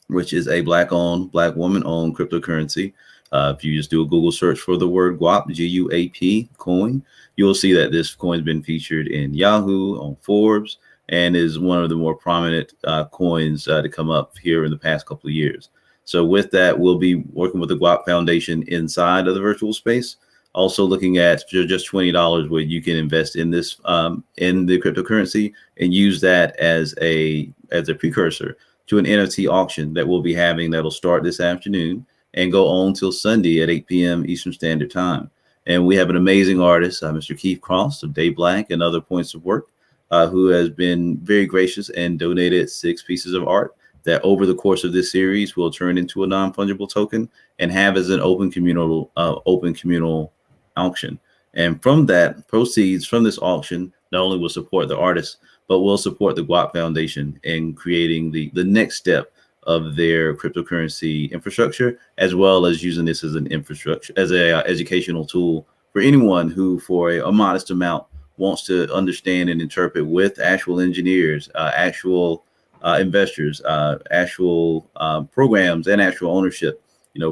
which is a Black woman-owned cryptocurrency. If you just do a Google search for the word Guap, G-U-A-P, coin, you'll see that this coin's been featured in Yahoo, on Forbes, and is one of the more prominent coins to come up here in the past couple of years. So with that, we'll be working with the Guap Foundation inside of the virtual space. Also looking at just $20 where you can invest in this in the cryptocurrency and use that as a precursor to an NFT auction that we'll be having that'll start this afternoon and go on till Sunday at 8 p.m. Eastern Standard Time. And we have an amazing artist, Mr. Keith Cross of Day Black and Other Points of Work, who has been very gracious and donated 6 pieces of art that over the course of this series will turn into a non-fungible token and have as an open communal auction. And from that, proceeds from this auction not only will support the artists, but will support the Guap Foundation in creating the next step of their cryptocurrency infrastructure, as well as using this as an infrastructure, as a educational tool for anyone who, for a modest amount, wants to understand and interpret with actual engineers, actual investors, actual programs, and actual ownership,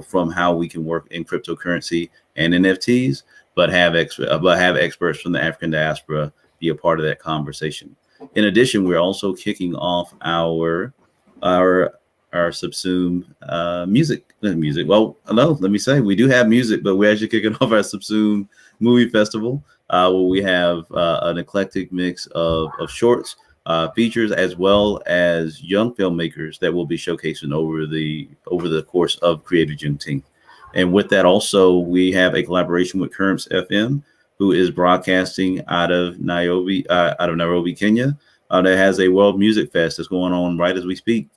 from how we can work in cryptocurrency and NFTs, but have experts from the African diaspora be a part of that conversation. In addition, we're also kicking off our Subsume music. Well, no, let me say we do have music, but we're actually kicking off our Subsume movie festival, where we have an eclectic mix of shorts, features, as well as young filmmakers that will be showcasing over the course of Creative Juneteenth. And with that, also we have a collaboration with Currents FM, who is broadcasting out of Nairobi, Kenya. That has a World Music Fest that's going on right as we speak.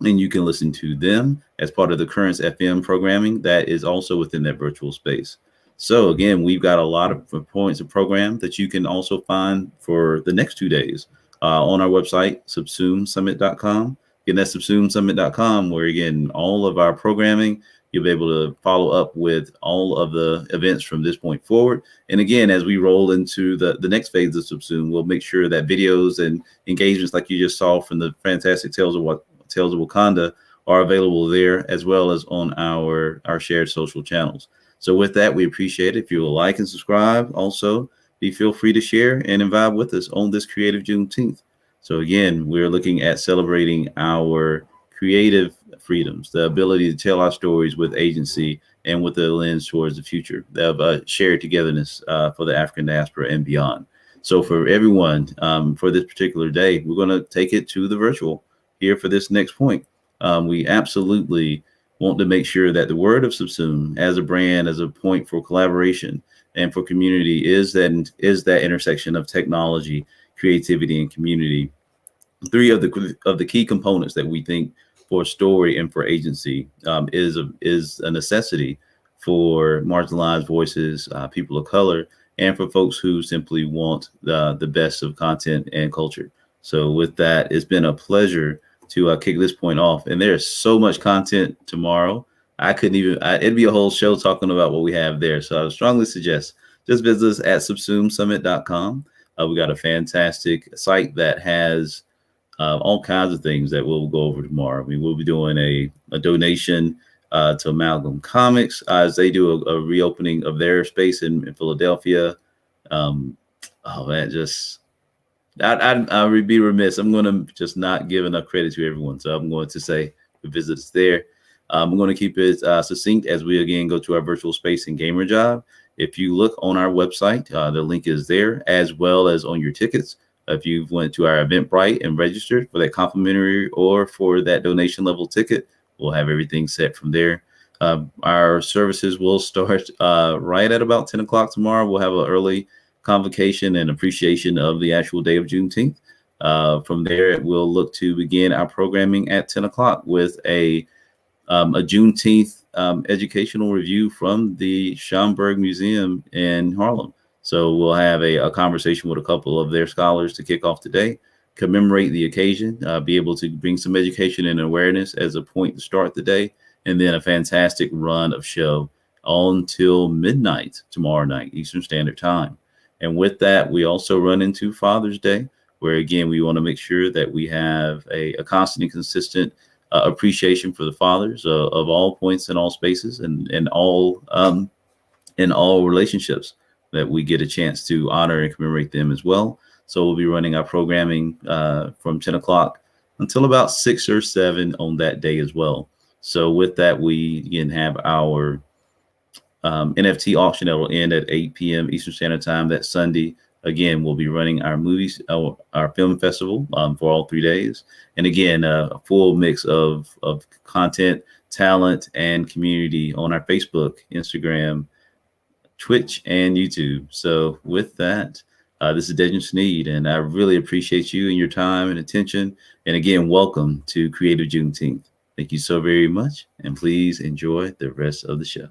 And you can listen to them as part of the Currents FM programming that is also within that virtual space. So again, we've got a lot of points of program that you can also find for the next 2 days on our website, subsumesummit.com. Again, that's subsumesummit.com, where again, all of our programming, you'll be able to follow up with all of the events from this point forward. And again, as we roll into the next phase of Subsume, we'll make sure that videos and engagements like you just saw from the fantastic Tales of Wakanda are available there, as well as on our shared social channels. So with that, we appreciate it. If you will like and subscribe, also feel free to share and vibe with us on this Creative Juneteenth. So again, we're looking at celebrating our creative freedoms, the ability to tell our stories with agency and with a lens towards the future of shared togetherness for the African diaspora and beyond. So for everyone, for this particular day, we're going to take it to the virtual here for this next point. We absolutely want to make sure that the word of Subsume as a brand, as a point for collaboration and for community, is that intersection of technology, creativity, and community. 3 of the key components that we think for story and for agency is a necessity for marginalized voices, people of color, and for folks who simply want the best of content and culture. So with that, it's been a pleasure to kick this point off. And there's so much content tomorrow. It'd be a whole show talking about what we have there. So I would strongly suggest just visit us at subsumesummit.com. We got a fantastic site that has all kinds of things that we'll go over tomorrow. We'll be doing a donation to Amalgam Comics as they do a reopening of their space in Philadelphia. I would be remiss. I'm going to just not give enough credit to everyone. So I'm going to say visit us there. I'm going to keep it succinct as we again go to our virtual space and gamer job. If you look on our website, the link is there, as well as on your tickets. If you went to our Eventbrite and registered for that complimentary or for that donation level ticket, we'll have everything set from there. Our services will start right at about 10 o'clock tomorrow. We'll have an early convocation and appreciation of the actual day of Juneteenth. From there, we'll look to begin our programming at 10 o'clock with a Juneteenth educational review from the Schomburg Museum in Harlem. So we'll have a conversation with a couple of their scholars to kick off today, commemorate the occasion, be able to bring some education and awareness as a point to start the day, and then a fantastic run of show on till midnight tomorrow night, Eastern Standard Time. And with that, we also run into Father's Day, where again, we want to make sure that we have a constant and consistent appreciation for the fathers of all points and all spaces and all relationships, that we get a chance to honor and commemorate them as well. So we'll be running our programming from 10 o'clock until about 6 or 7 on that day as well. So with that, we again have our NFT auction that will end at 8 p.m. Eastern Standard Time that Sunday. Again, we'll be running our movies, our film festival for all 3 days. And again, a full mix of content, talent, and community on our Facebook, Instagram, Twitch, and YouTube. So with that, This is Dejan Sneed, and I really appreciate you and your time and attention. And again, welcome to Creative Juneteenth. Thank you so very much, and please enjoy the rest of the show.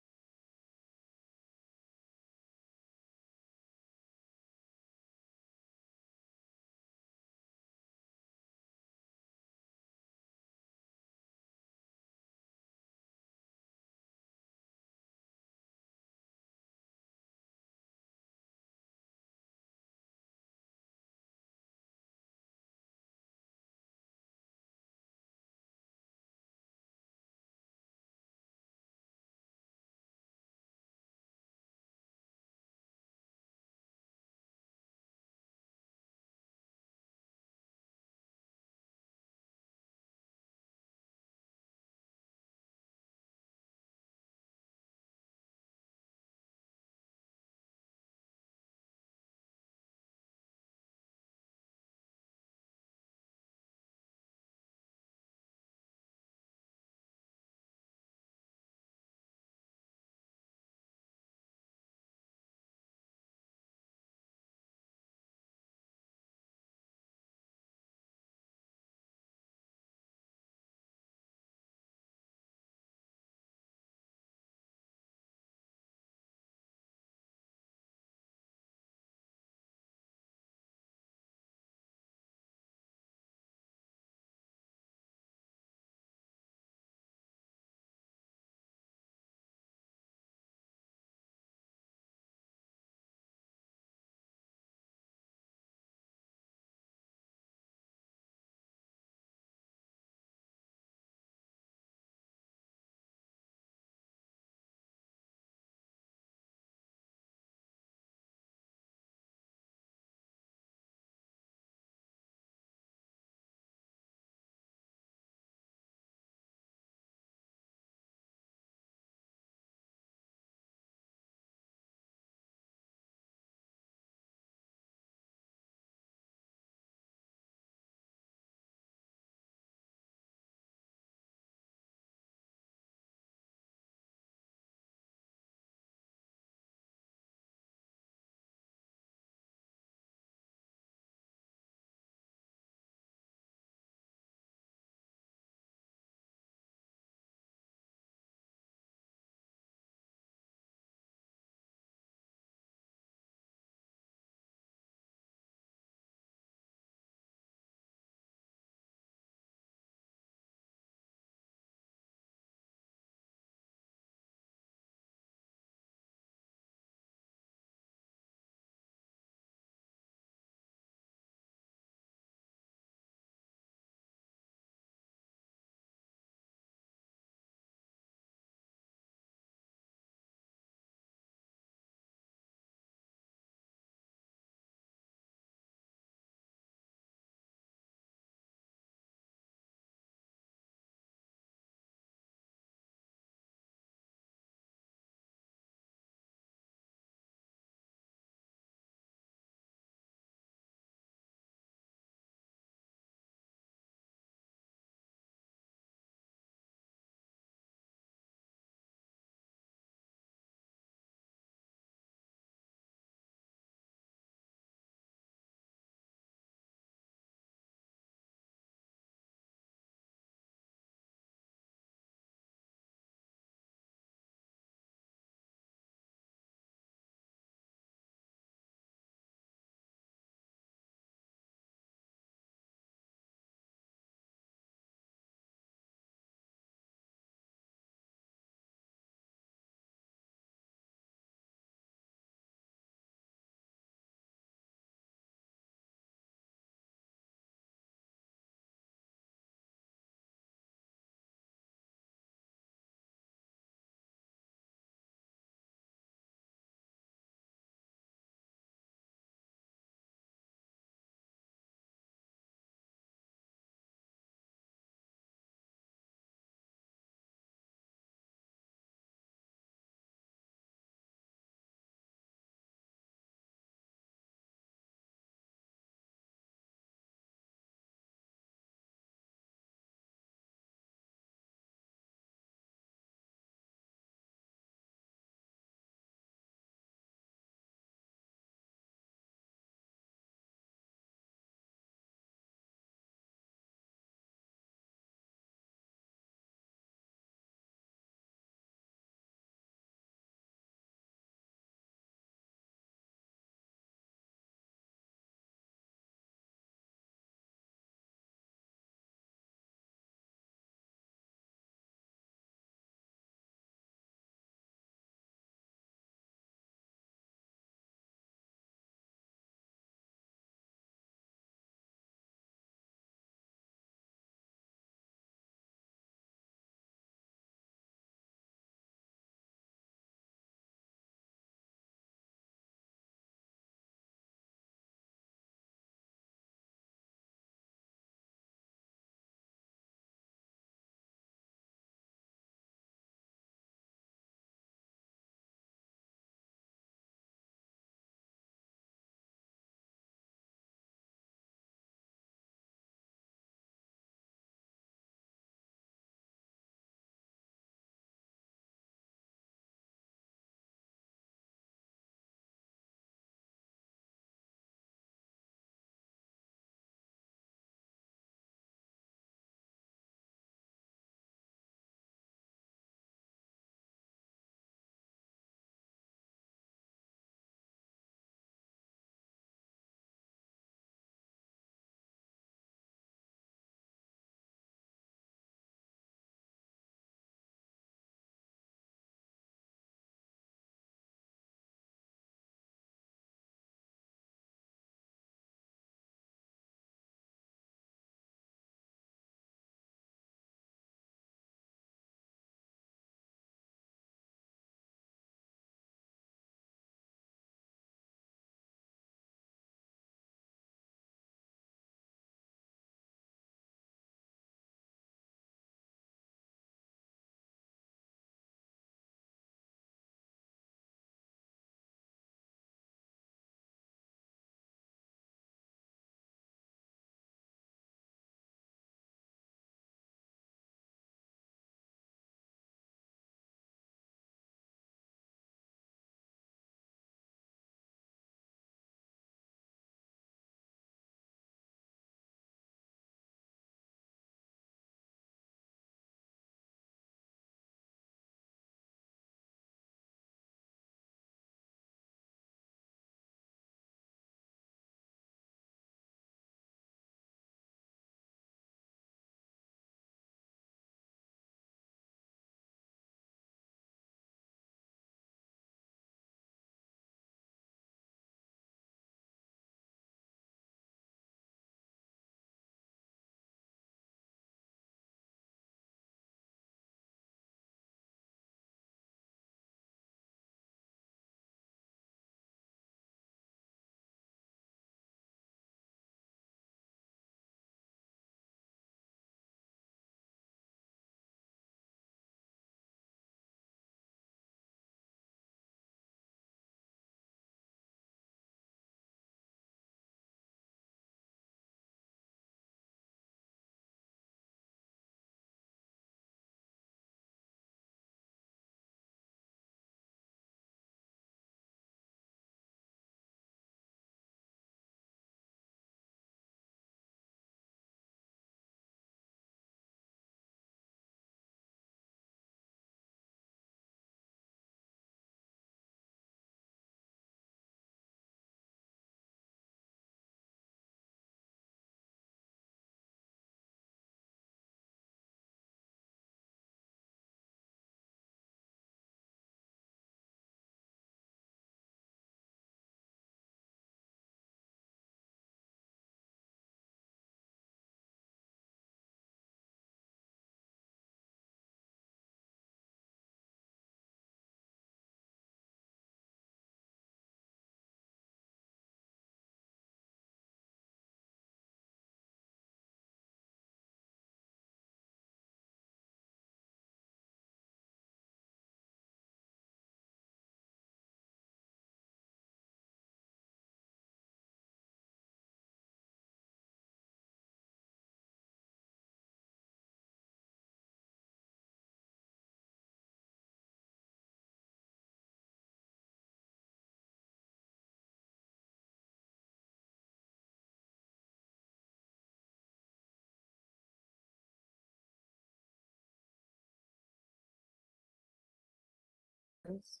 seconds.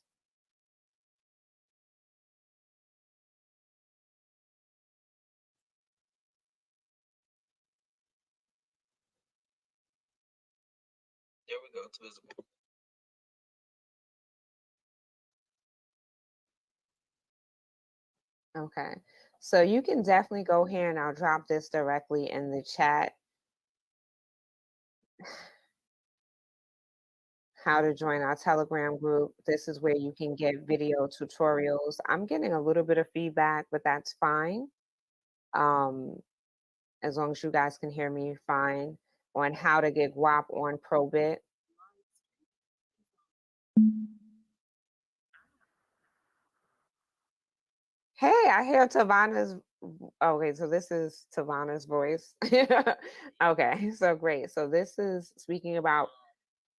There we go. It's visible. Okay. So you can definitely go here and I'll drop this directly in the chat. How to join our Telegram group. This is where you can get video tutorials. I'm getting a little bit of feedback, but that's fine. As long as you guys can hear me fine, on how to get WAP on Probit. Hey, I hear Tavana's. Okay, so this is Tavana's voice. Okay, so great. So this is speaking about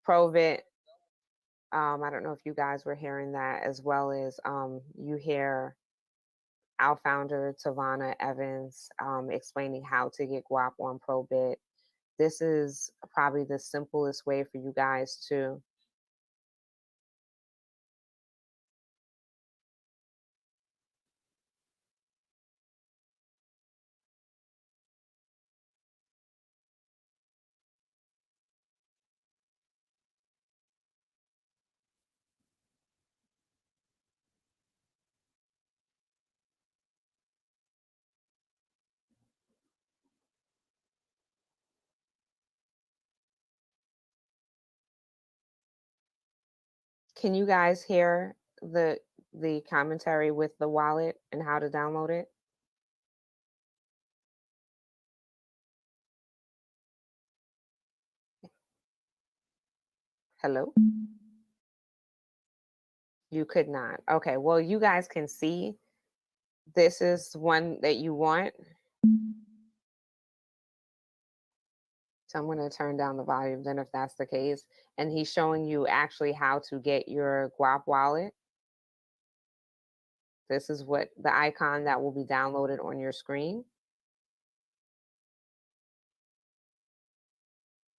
Probit. I don't know if you guys were hearing that, as well as you hear our founder Tavana Evans explaining how to get WAP on Probit. This is probably the simplest way for you guys to Can you guys hear the commentary with the wallet and how to download it? Hello? You could not. Okay, well, you guys can see this is one that you want. So I'm going to turn down the volume then if that's the case. And he's showing you actually how to get your Guap wallet. This is what the icon that will be downloaded on your screen.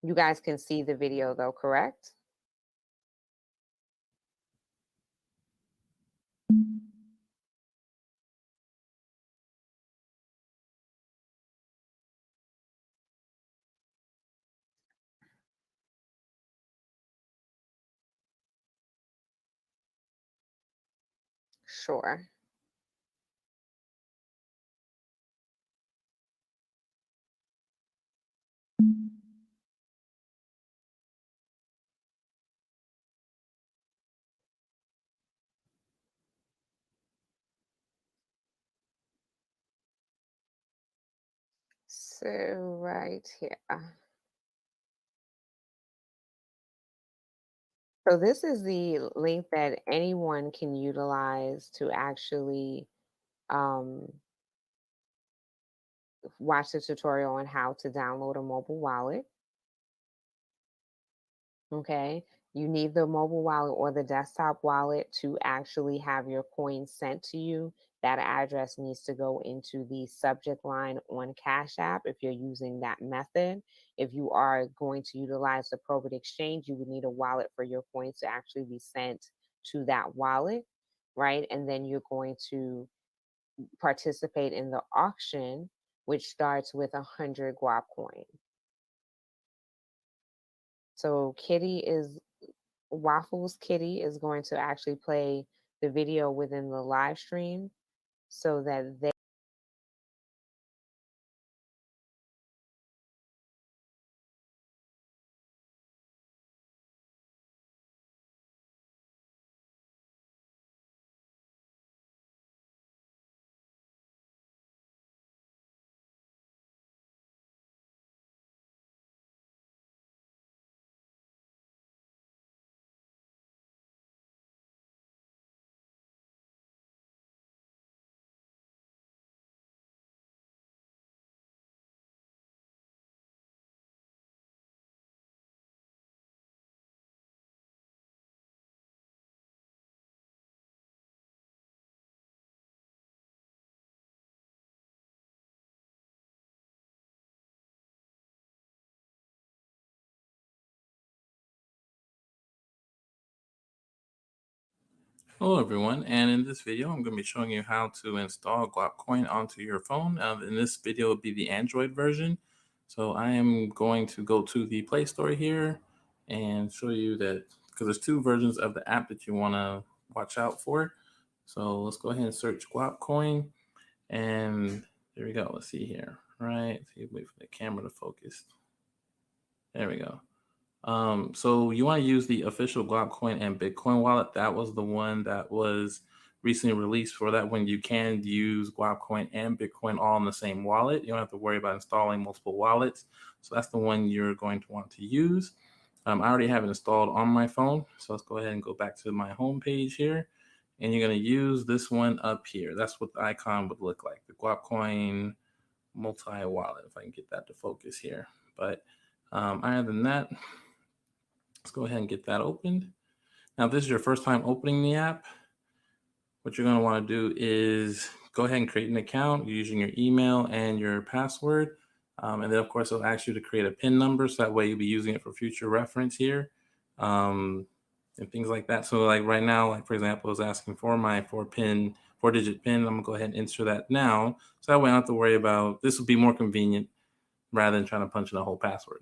You guys can see the video though, correct? Sure. So right here. So this is the link that anyone can utilize to actually watch the tutorial on how to download a mobile wallet. Okay, you need the mobile wallet or the desktop wallet to actually have your coins sent to you. That address needs to go into the subject line on Cash App if you're using that method. If you are going to utilize the Probit Exchange, you would need a wallet for your coins to actually be sent to that wallet, right? And then you're going to participate in the auction, which starts with 100 Guap coin. So Waffles Kitty is going to actually play the video within the live stream so that they Hello everyone, and in this video I'm going to be showing you how to install Guapcoin onto your phone. In this video will be the Android version. So I am going to go to the Play Store here and show you that, because there's two versions of the app that you want to watch out for. So let's go ahead and search Guapcoin, and there we go. Let's see here. Right, see, wait for the camera to focus. There we go. So you want to use the official Guapcoin and Bitcoin wallet. That was the one that was recently released. For that one, you can use Guapcoin and Bitcoin all in the same wallet. You don't have to worry about installing multiple wallets. So that's the one you're going to want to use. I already have it installed on my phone. So let's go ahead and go back to my home page here. And you're going to use this one up here. That's what the icon would look like, the Guapcoin multi-wallet, if I can get that to focus here. But other than that, let's go ahead and get that opened. Now, if this is your first time opening the app, what you're going to want to do is go ahead and create an account using your email and your password. And then, of course, it'll ask you to create a PIN number, so that way you'll be using it for future reference here, and things like that. So like right now, like for example, it's asking for my four-digit PIN. I'm going to go ahead and enter that now. So that way I don't have to worry about, this will be more convenient rather than trying to punch in a whole password.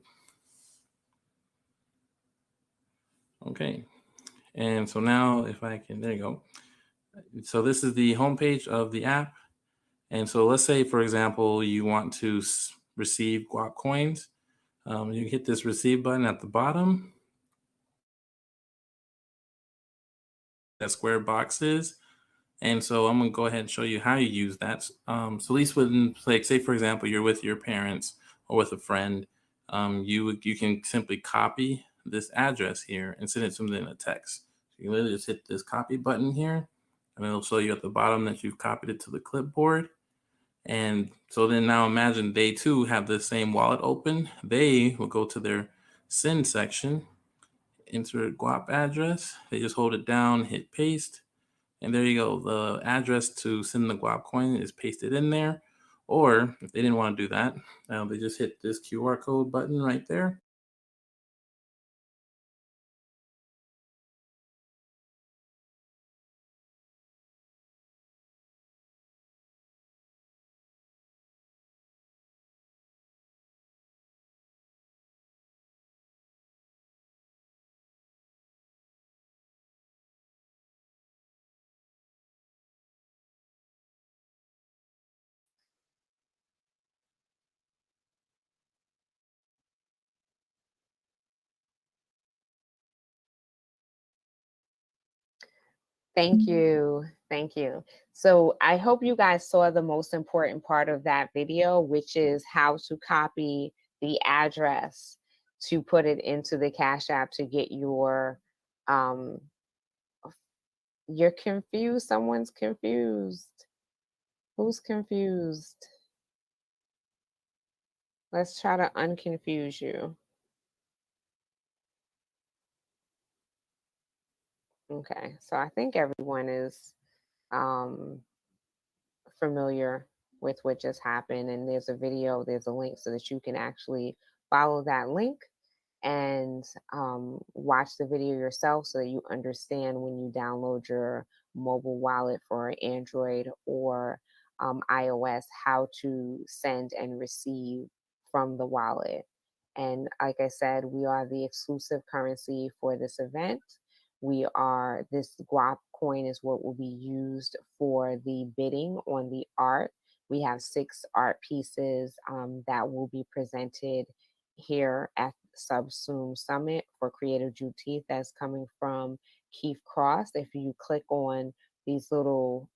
Okay. And so now if I can, there you go. So this is the homepage of the app. And so let's say, for example, you want to receive Guap coins. You hit this receive button at the bottom. That square box is. And so I'm going to go ahead and show you how you use that. So at least when, like, say, for example, you're with your parents or with a friend, you can simply copy this address here and send it to them in a text. So you literally just hit this copy button here, and it'll show you at the bottom that you've copied it to the clipboard. And so then now imagine they too have the same wallet open. They will go to their send section, enter a Guap address. They just hold it down, hit paste. And there you go. The address to send the Guap coin is pasted in there. Or if they didn't want to do that, they just hit this QR code button right there. Thank you. Thank you. So I hope you guys saw the most important part of that video, which is how to copy the address to put it into the Cash App to get you're confused. Someone's confused. Who's confused? Let's try to unconfuse you. Okay, so I think everyone is familiar with what just happened, and there's a video, there's a link so that you can actually follow that link and watch the video yourself so that you understand when you download your mobile wallet for Android or iOS how to send and receive from the wallet. And like I said, we are the exclusive currency for this event. This Guap coin is what will be used for the bidding on the art. We have 6 art pieces that will be presented here at Subsume Summit for Creative Juneteenth. That's coming from Keith Cross. If you click on these little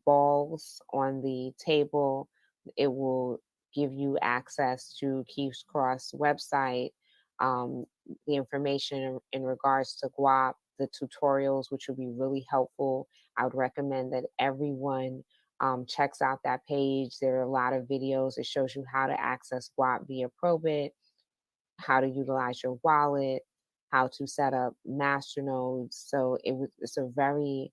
balls on the table, it will give you access to Keith Cross website, the information in regards to Guap, the tutorials, which will be really helpful. I would recommend that everyone checks out that page. There are a lot of videos. It shows you how to access Guap via Probit, how to utilize your wallet, how to set up masternodes. So it's a very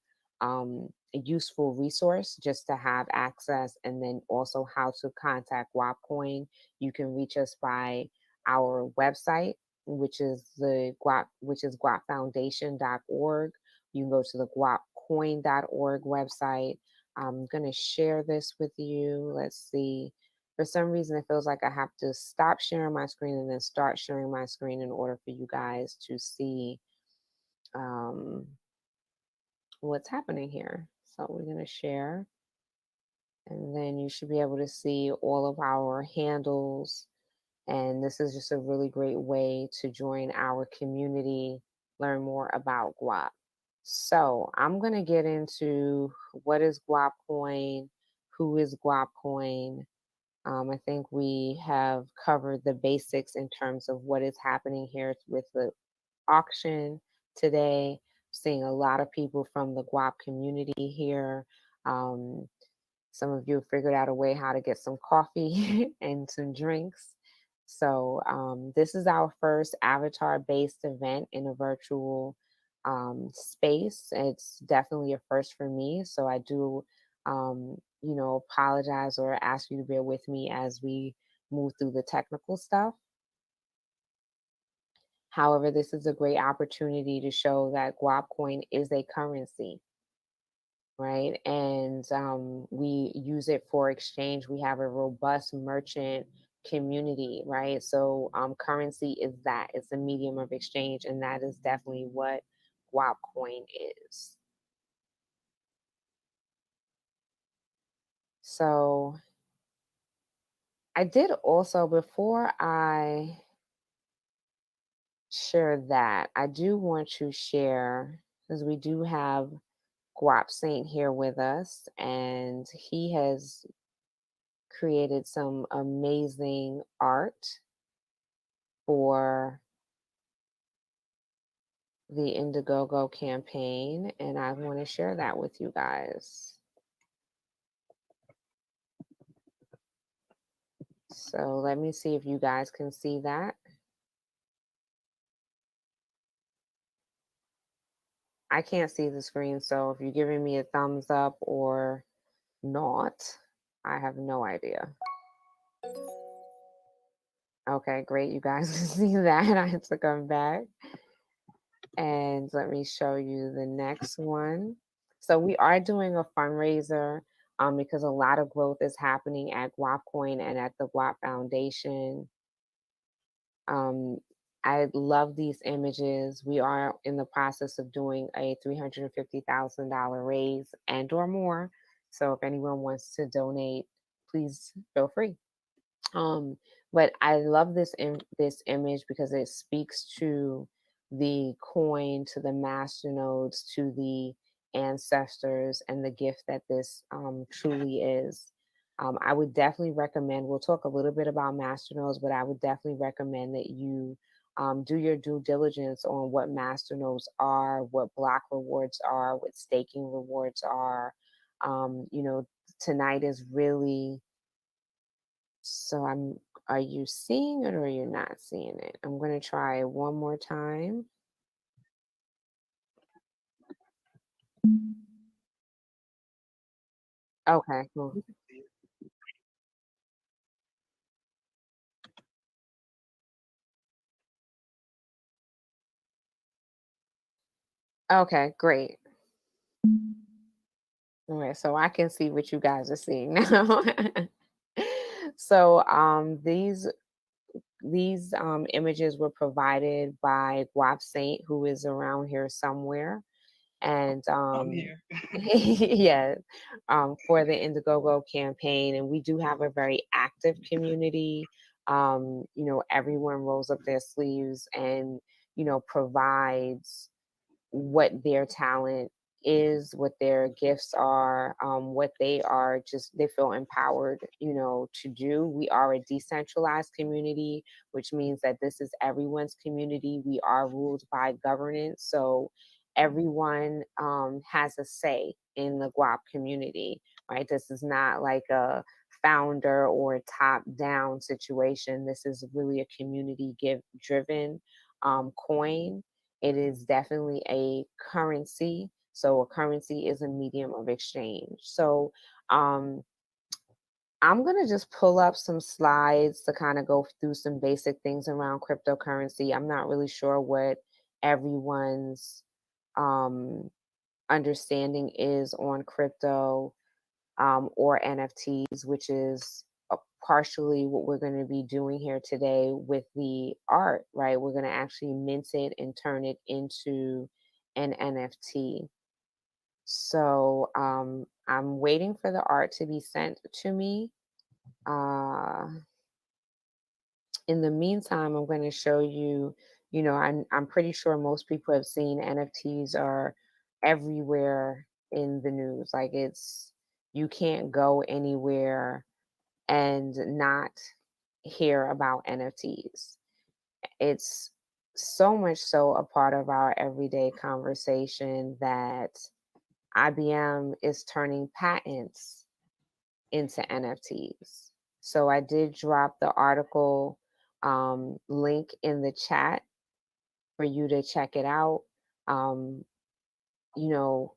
useful resource just to have access, and then also how to contact Guapcoin. You can reach us by our website, which is guapfoundation.org. You can go to the guapcoin.org website. I'm going to share this with you. Let's see. For some reason, it feels like I have to stop sharing my screen and then start sharing my screen in order for you guys to see what's happening here. So we're going to share, and then you should be able to see all of our handles. And this is just a really great way to join our community, learn more about Guap. So I'm going to get into what is Guap Coin, who is Guap Coin. I think we have covered the basics in terms of what is happening here with the auction today. Seeing a lot of people from the Guap community here. Some of you figured out a way how to get some coffee and some drinks. So this is our first avatar-based event in a virtual space. It's definitely a first for me. So I do, apologize or ask you to bear with me as we move through the technical stuff. However, this is a great opportunity to show that Guap Coin is a currency, right? And we use it for exchange. We have a robust merchant community, right? So currency is that. It's a medium of exchange, and that is definitely what Guap Coin is. So I did also, before I share that, I do want to share, because we do have Guap Saint here with us, and he has created some amazing art for the Indiegogo campaign, and I want to share that with you guys. So let me see if you guys can see that. I can't see the screen, so if you're giving me a thumbs up or not, I have no idea. Okay, great. You guys can see that. I have to come back. And let me show you the next one. So we are doing a fundraiser because a lot of growth is happening at Guap Coin and at the Guap Foundation. I love these images. We are in the process of doing a $350,000 raise and or more. So if anyone wants to donate, please feel free. But I love this image because it speaks to the coin, to the master nodes, to the ancestors, and the gift that this truly is. I would definitely recommend, we'll talk a little bit about master nodes, but I would definitely recommend that you do your due diligence on what master nodes are, what block rewards are, what staking rewards are. Tonight is really, so are you seeing it or are you not seeing it? I'm going to try one more time. Okay, cool. Okay, great. All right, so I can see what you guys are seeing now. So these images were provided by Guap Saint, who is around here somewhere. And I'm here. yeah, for the Indiegogo campaign. And we do have a very active community. Everyone rolls up their sleeves and, provides what their talent is, what their gifts are, what they are, they feel empowered, to do. We are a decentralized community, which means that this is everyone's community. We are ruled by governance. So everyone has a say in the Guap community, right? This is not like a founder or top down situation. This is really a community driven coin. It is definitely a currency. So a currency is a medium of exchange. So I'm going to just pull up some slides to kind of go through some basic things around cryptocurrency. I'm not really sure what everyone's understanding is on crypto or NFTs, which is partially what we're going to be doing here today with the art, right? We're going to actually mint it and turn it into an NFT. So I'm waiting for the art to be sent to me. In the meantime, I'm going to show you, I'm pretty sure most people have seen NFTs are everywhere in the news. Like you can't go anywhere and not hear about NFTs. It's so much so a part of our everyday conversation that IBM is turning patents into NFTs. So I did drop the article link in the chat for you to check it out. Um, you know,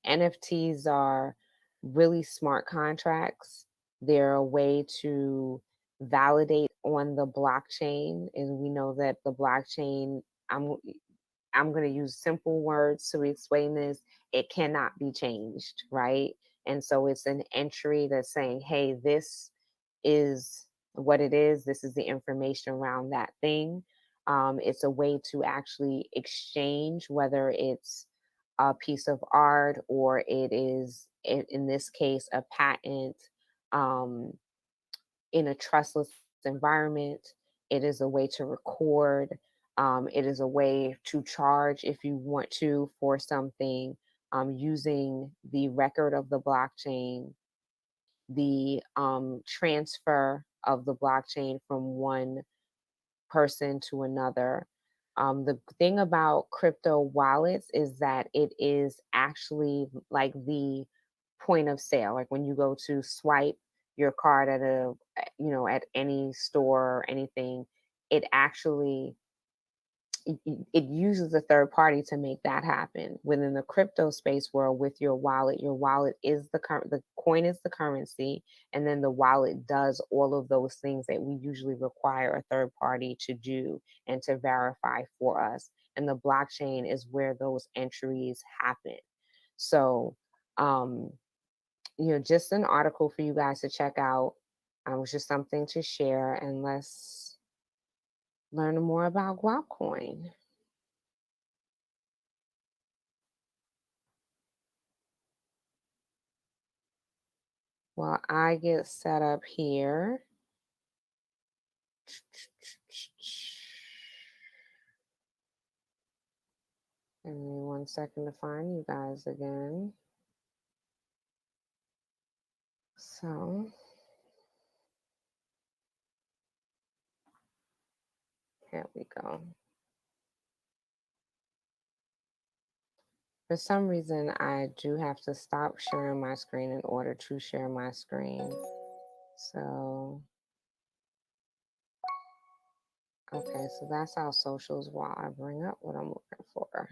NFTs are really smart contracts. They're a way to validate on the blockchain, and we know that the blockchain. I'm going to use simple words to explain this. It cannot be changed, right? And so it's an entry that's saying, hey, this is what it is. This is the information around that thing. It's a way to actually exchange, whether it's a piece of art or it is, in this case, a patent in a trustless environment. It is a way to record. It is a way to charge if you want to for something using the record of the blockchain, the transfer of the blockchain from one person to another. The thing about crypto wallets is that it is actually like the point of sale. Like when you go to swipe your card at at any store or anything, it actually it uses a third party to make that happen. Within the crypto space world, with your wallet is the coin is the currency, and then the wallet does all of those things that we usually require a third party to do and to verify for us. And the blockchain is where those entries happen. So, just an article for you guys to check out. It was just something to share, and let's learn more about Guapcoin. While I get set up here. Give me 1 second to find you guys again. So, here we go. For some reason, I do have to stop sharing my screen in order to share my screen. So, okay, so that's our socials while I bring up what I'm looking for.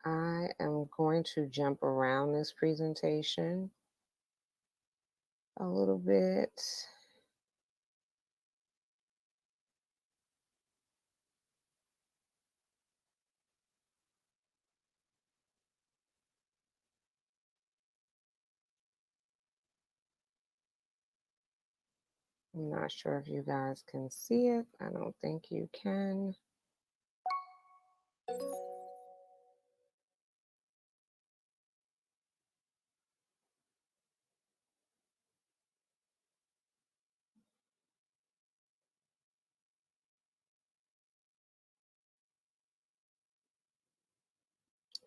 I am going to jump around this presentation a little bit. I'm not sure if you guys can see it. I don't think you can.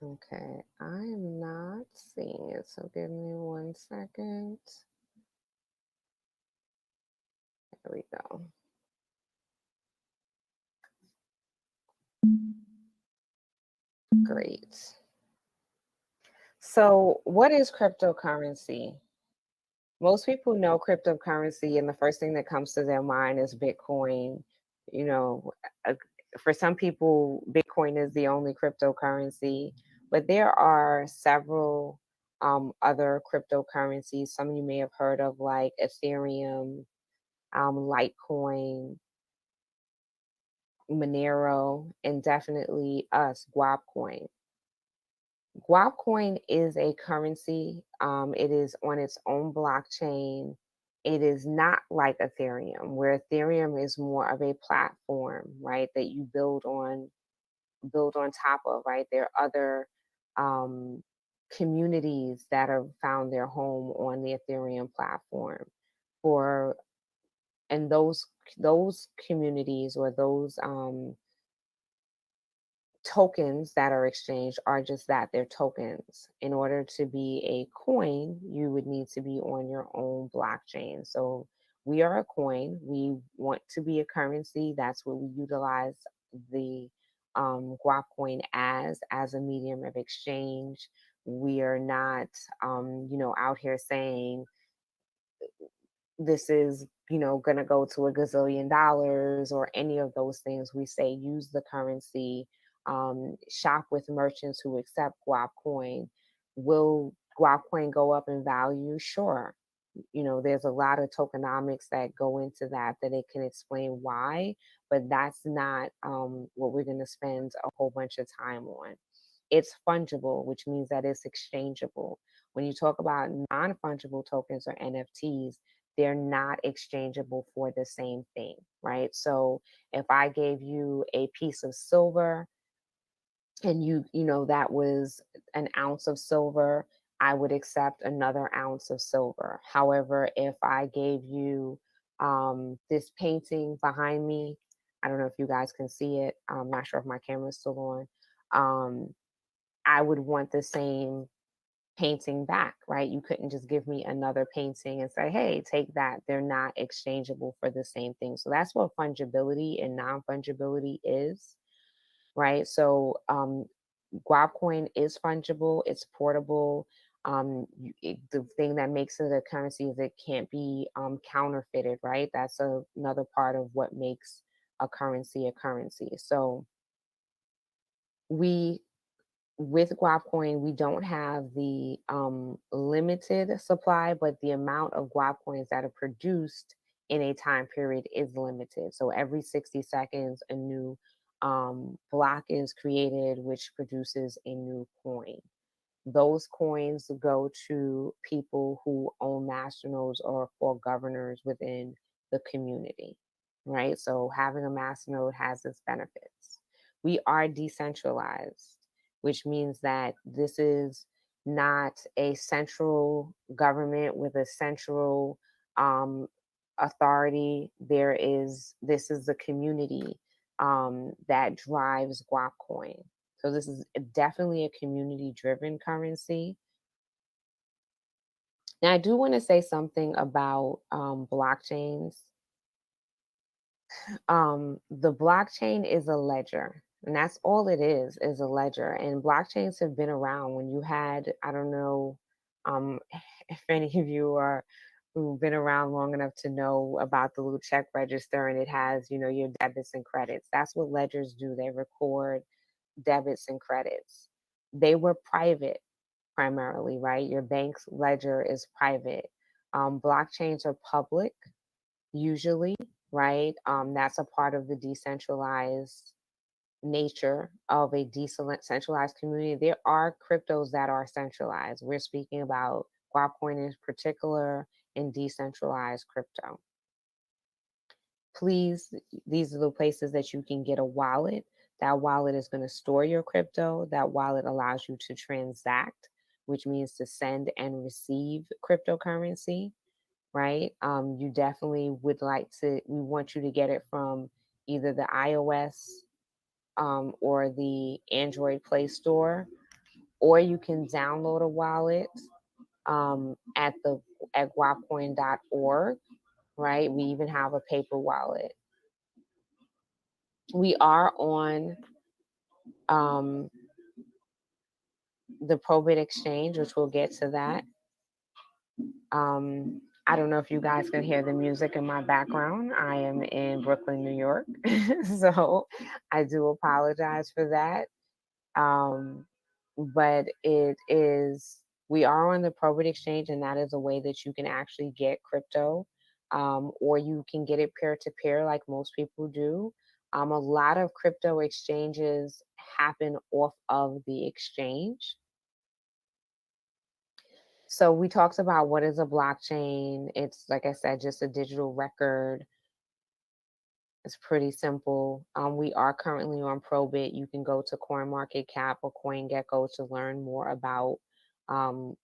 Okay, I am not seeing it, so give me 1 second. There we go. Great. So, what is cryptocurrency? Most people know cryptocurrency, and the first thing that comes to their mind is Bitcoin. You know, for some people, Bitcoin is the only cryptocurrency, but there are several other cryptocurrencies. Some of you may have heard of, like Ethereum, Litecoin, Monero, and definitely us, Guapcoin. Guapcoin is a currency. It is on its own blockchain. It is not like Ethereum, where Ethereum is more of a platform, right, that you build on top of, right? There are other communities that have found their home on the Ethereum platform. For and those communities, or those tokens that are exchanged, are just that, they're tokens. In order to be a coin, you would need to be on your own blockchain. So we are a coin. We want to be a currency. That's what we utilize the Guap coin as a medium of exchange. We are not out here saying this is going to go to a gazillion dollars or any of those things. We say use the currency, shop with merchants who accept Guap coin. Will Guap coin go up in value? Sure. There's a lot of tokenomics that go into that it can explain why, but that's not what we're going to spend a whole bunch of time on. It's fungible, which means that it's exchangeable. When you talk about non-fungible tokens or NFTs, they're not exchangeable for the same thing, right? So if I gave you a piece of silver and that was an ounce of silver, I would accept another ounce of silver. However, if I gave you this painting behind me, I don't know if you guys can see it. I'm not sure if my camera's still on. I would want the same painting back, right? You couldn't just give me another painting and say, hey, take that. They're not exchangeable for the same thing. So that's what fungibility and non-fungibility is, right? So Guapcoin is fungible, it's portable. The thing that makes it a currency is it can't be counterfeited, right? That's another part of what makes a currency a currency. So with Guapcoin, we don't have the limited supply, but the amount of Guapcoins that are produced in a time period is limited. So every 60 seconds, a new block is created, which produces a new coin. Those coins go to people who own masternodes or for governors within the community, right? So having a masternode has its benefits. We are decentralized, which means that this is not a central government with a central authority. This is the community that drives Guapcoin. So this is definitely a community-driven currency. Now, I do want to say something about blockchains. The blockchain is a ledger, and that's all it is a ledger. And blockchains have been around. When you had, I don't know if any of you are who've been around long enough to know about the little check register, and it has, your debits and credits. That's what ledgers do. They record debits and credits. They were private primarily, right? Your bank's ledger is private. Blockchains are public, usually, right? That's a part of the decentralized nature of a decentralized community. There are cryptos that are centralized. We're speaking about Guapcoin in particular and decentralized crypto. Please, these are the places that you can get a wallet. That wallet is going to store your crypto. That wallet allows you to transact, which means to send and receive cryptocurrency, right? You definitely we want you to get it from either the iOS or the Android Play Store, or you can download a wallet at guapcoin.org, right? We even have a paper wallet. We are on the Probit Exchange, which we'll get to that. I don't know if you guys can hear the music in my background. I am in Brooklyn, New York. So I do apologize for that. Um, but it is, we are on the Probit exchange, and that is a way that you can actually get crypto, or you can get it peer to peer like most people do. A lot of crypto exchanges happen off of the exchange. So we talked about what is a blockchain. It's, like I said, just a digital record. It's pretty simple. We are currently on Probit. You can go to CoinMarketCap or CoinGecko to learn more about um,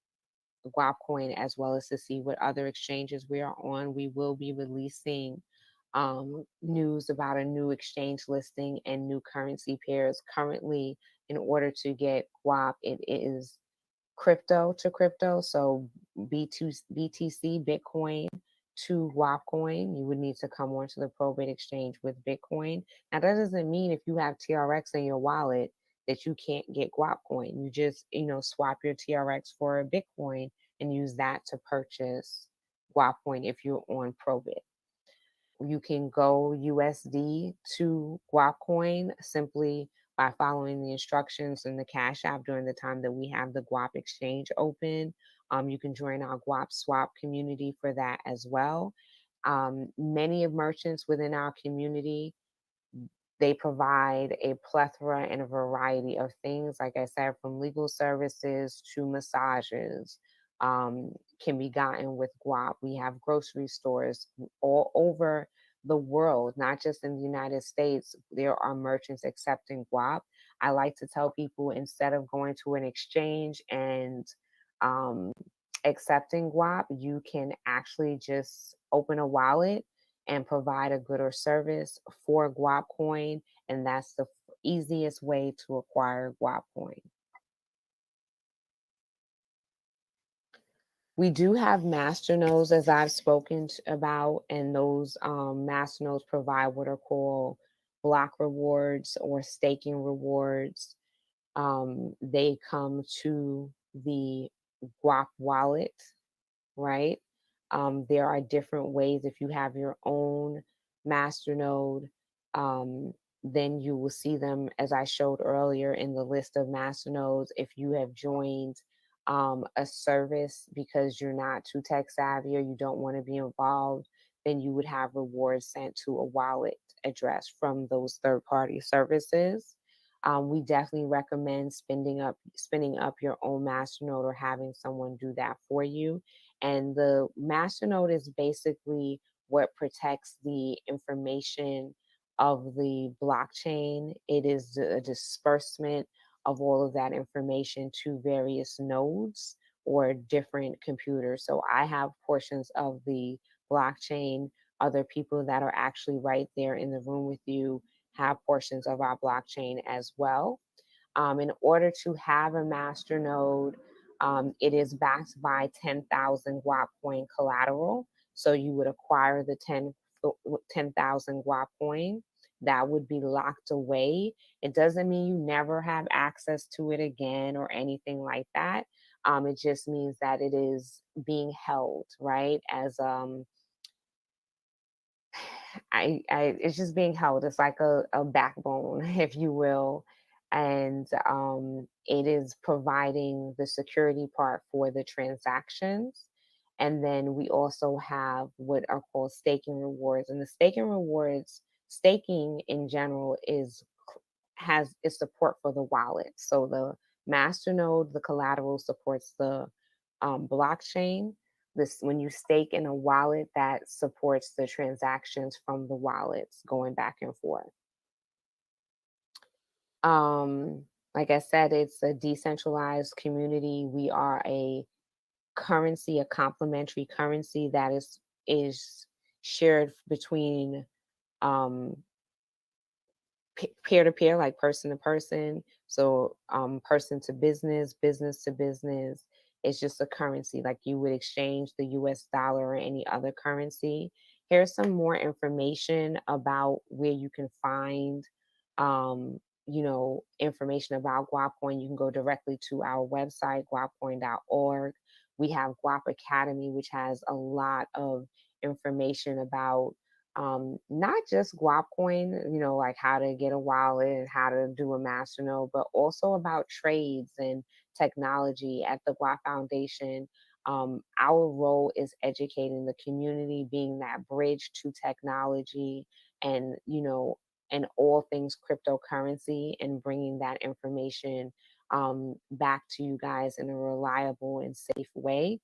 Guapcoin, as well as to see what other exchanges we are on. We will be releasing news about a new exchange listing and new currency pairs. Currently, in order to get Guap, it is crypto to crypto. So BTC, Bitcoin to Guapcoin, you would need to come onto the Probit exchange with Bitcoin. Now, that doesn't mean if you have TRX in your wallet that you can't get Guapcoin. You just, swap your TRX for a Bitcoin and use that to purchase Guapcoin if you're on Probit. You can go USD to Guapcoin simply by following the instructions in the Cash App during the time that we have the Guap exchange open. You can join our Guap Swap community for that as well. Many of merchants within our community, they provide a plethora and a variety of things, like I said, from legal services to massages, can be gotten with Guap. We have grocery stores all over the world, not just in the United States. There are merchants accepting Guap. I like to tell people, instead of going to an exchange and accepting Guap, you can actually just open a wallet and provide a good or service for Guap coin, and that's the easiest way to acquire Guap coin. We do have masternodes, as I've spoken about, and those masternodes provide what are called block rewards or staking rewards. They come to the Guap wallet, right? There are different ways. If you have your own masternode, then you will see them, as I showed earlier, in the list of masternodes. If you have joined a service because you're not too tech savvy or you don't want to be involved, then you would have rewards sent to a wallet address from those third-party services. We definitely recommend spinning up your own masternode or having someone do that for you. And the masternode is basically what protects the information of the blockchain. It is a disbursement of all of that information to various nodes or different computers. So I have portions of the blockchain. Other people that are actually right there in the room with you have portions of our blockchain as well. In order to have a masternode, it is backed by 10,000 Guap coin collateral. So you would acquire the 10,000 Guap coin. That would be locked away. It doesn't mean you never have access to it again or anything like that. It just means that it is being held, right? As it's just being held. It's like a backbone, if you will. And it is providing the security part for the transactions. And then we also have what are called staking rewards. And the staking rewards, staking in general has support for the wallet. So the masternode, the collateral supports the blockchain. This, when you stake in a wallet, that supports the transactions from the wallets going back and forth. Like I said, it's a decentralized community. We are a currency, a complementary currency that is shared between peer to peer, like person to person. So person to business, business to business. It's just a currency, like you would exchange the US dollar or any other currency. Here's some more information about where you can find information about Guapcoin. You can go directly to our website, guapcoin.org. We have Guap Academy, which has a lot of information about not just Guap Coin, like how to get a wallet and how to do a masternode, but also about trades and technology. At the Guap Foundation, our role is educating the community, being that bridge to technology and, and all things cryptocurrency, and bringing that information back to you guys in a reliable and safe way.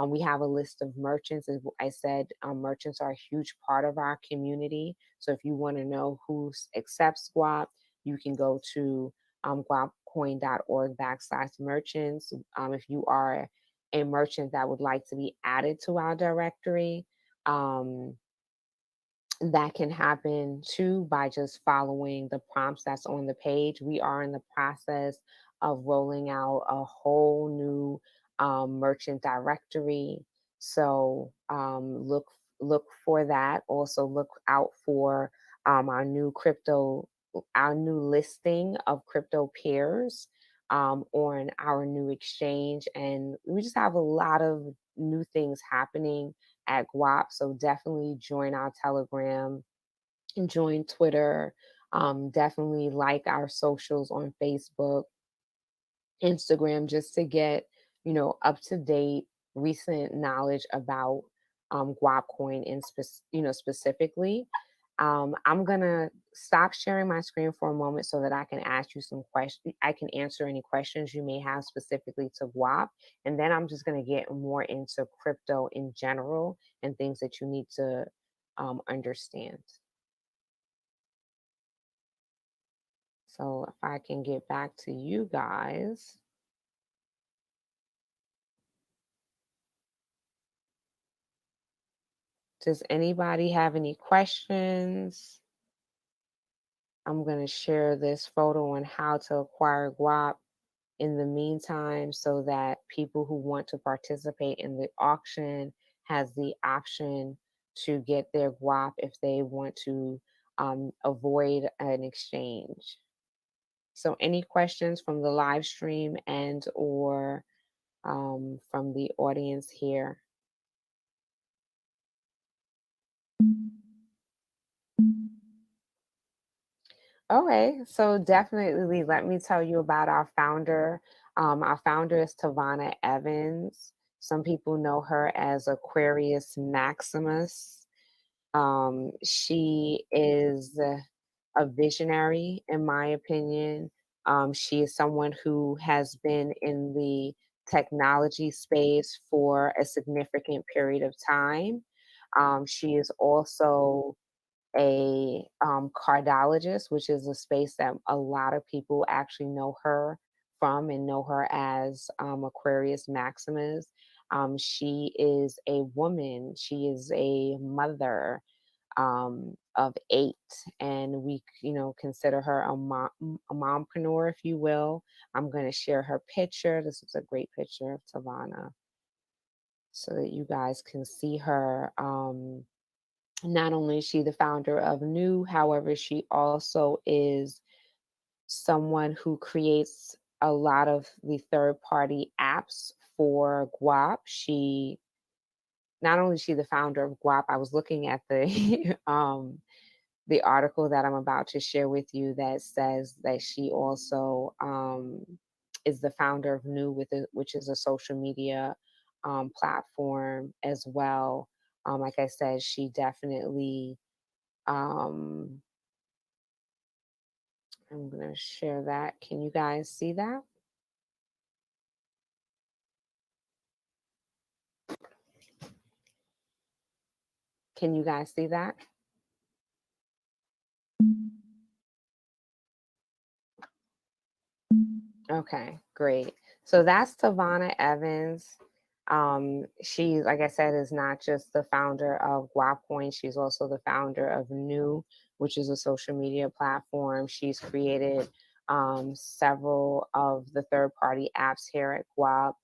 We have a list of merchants. As I said, merchants are a huge part of our community. So if you want to know who accepts Guap, you can go to guapcoin.org/merchants. If you are a merchant that would like to be added to our directory, that can happen too by just following the prompts that's on the page. We are in the process of rolling out a whole new merchant directory. So look for that. Also look out for our new listing of crypto peers on our new exchange. And we just have a lot of new things happening at Guap. So definitely join our Telegram and join Twitter. Definitely like our socials on Facebook, Instagram, just to get, up to date, recent knowledge about Guap Coin in specifically. I'm gonna stop sharing my screen for a moment so that I can ask you some questions. I can answer any questions you may have specifically to Guap, and then I'm just gonna get more into crypto in general and things that you need to understand. So if I can get back to you guys. Does anybody have any questions? I'm going to share this photo on how to acquire Guap in the meantime, so that people who want to participate in the auction has the option to get their Guap if they want to avoid an exchange. So any questions from the live stream and or from the audience here? Okay, so definitely let me tell you about our founder. Our founder is Tavana Evans. Some people know her as Aquarius Maximus. She is a visionary, in my opinion. She is someone who has been in the technology space for a significant period of time. She is also a cardologist, which is a space that a lot of people actually know her from and know her as Aquarius Maximus. She is a woman. She is a mother of 8, and we, consider her a mompreneur, if you will. I'm going to share her picture. This is a great picture of Tavana, so that you guys can see her. Not only is she the founder of New, however, she also is someone who creates a lot of the third-party apps for Guap. Not only is she the founder of Guap, I was looking at the the article that I'm about to share with you that says that she also is the founder of New, which is a social media platform as well. Like I said, she definitely, I'm going to share that. Can you guys see that? Can you guys see that? Okay, great. So that's Tavana Evans. She, like I said, is not just the founder of Guapcoin. She's also the founder of New, which is a social media platform. She's created several of the third-party apps here at Guap.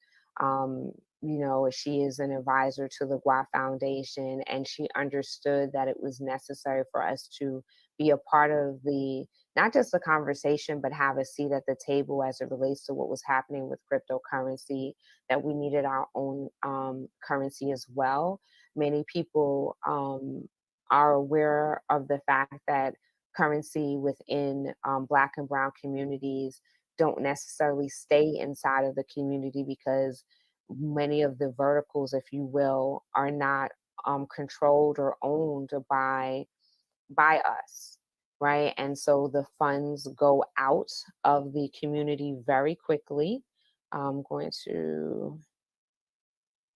She is an advisor to the Guap Foundation, and she understood that it was necessary for us to be a part of the, not just the conversation, but have a seat at the table as it relates to what was happening with cryptocurrency, that we needed our own currency as well. Many people are aware of the fact that currency within Black and Brown communities don't necessarily stay inside of the community, because many of the verticals, if you will, are not controlled or owned by us, right? And so the funds go out of the community very quickly. I'm going to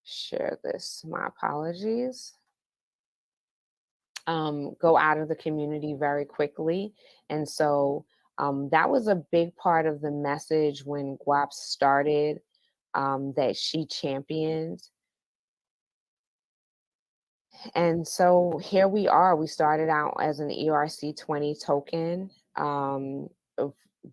share this. My apologies. Go out of the community very quickly. And so that was a big part of the message when GWAP started, that she championed. And so here we are. We started out as an ERC20 token.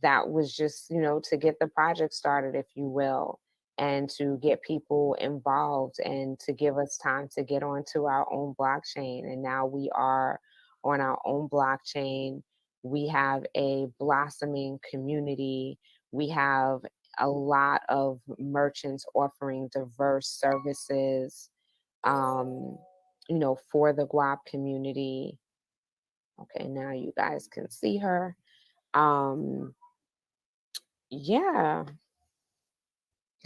That was just, to get the project started, if you will, and to get people involved and to give us time to get onto our own blockchain. And now we are on our own blockchain. We have a blossoming community. We have a lot of merchants offering diverse services, for the GWAP community. Okay, now you guys can see her. Yeah.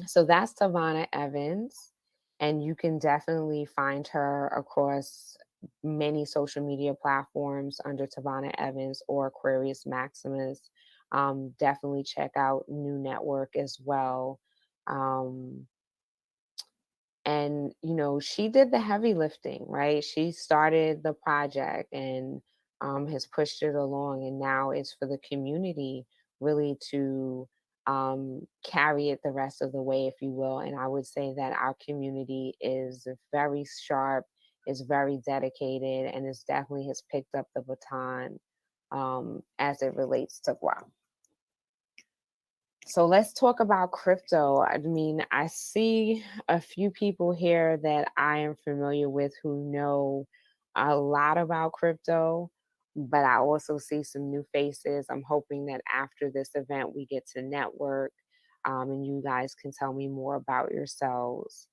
So that's Tavana Evans, and you can definitely find her across many social media platforms under Tavana Evans or Aquarius Maximus. Definitely check out New Network as well. And she did the heavy lifting, right? She started the project and has pushed it along, and now it's for the community really to carry it the rest of the way, if you will. And I would say that our community is very sharp, is very dedicated, and is definitely has picked up the baton as it relates to GWAP. So let's talk about crypto. I mean, I see a few people here that I am familiar with who know a lot about crypto, but I also see some new faces. I'm hoping that after this event, we get to network, and you guys can tell me more about yourselves.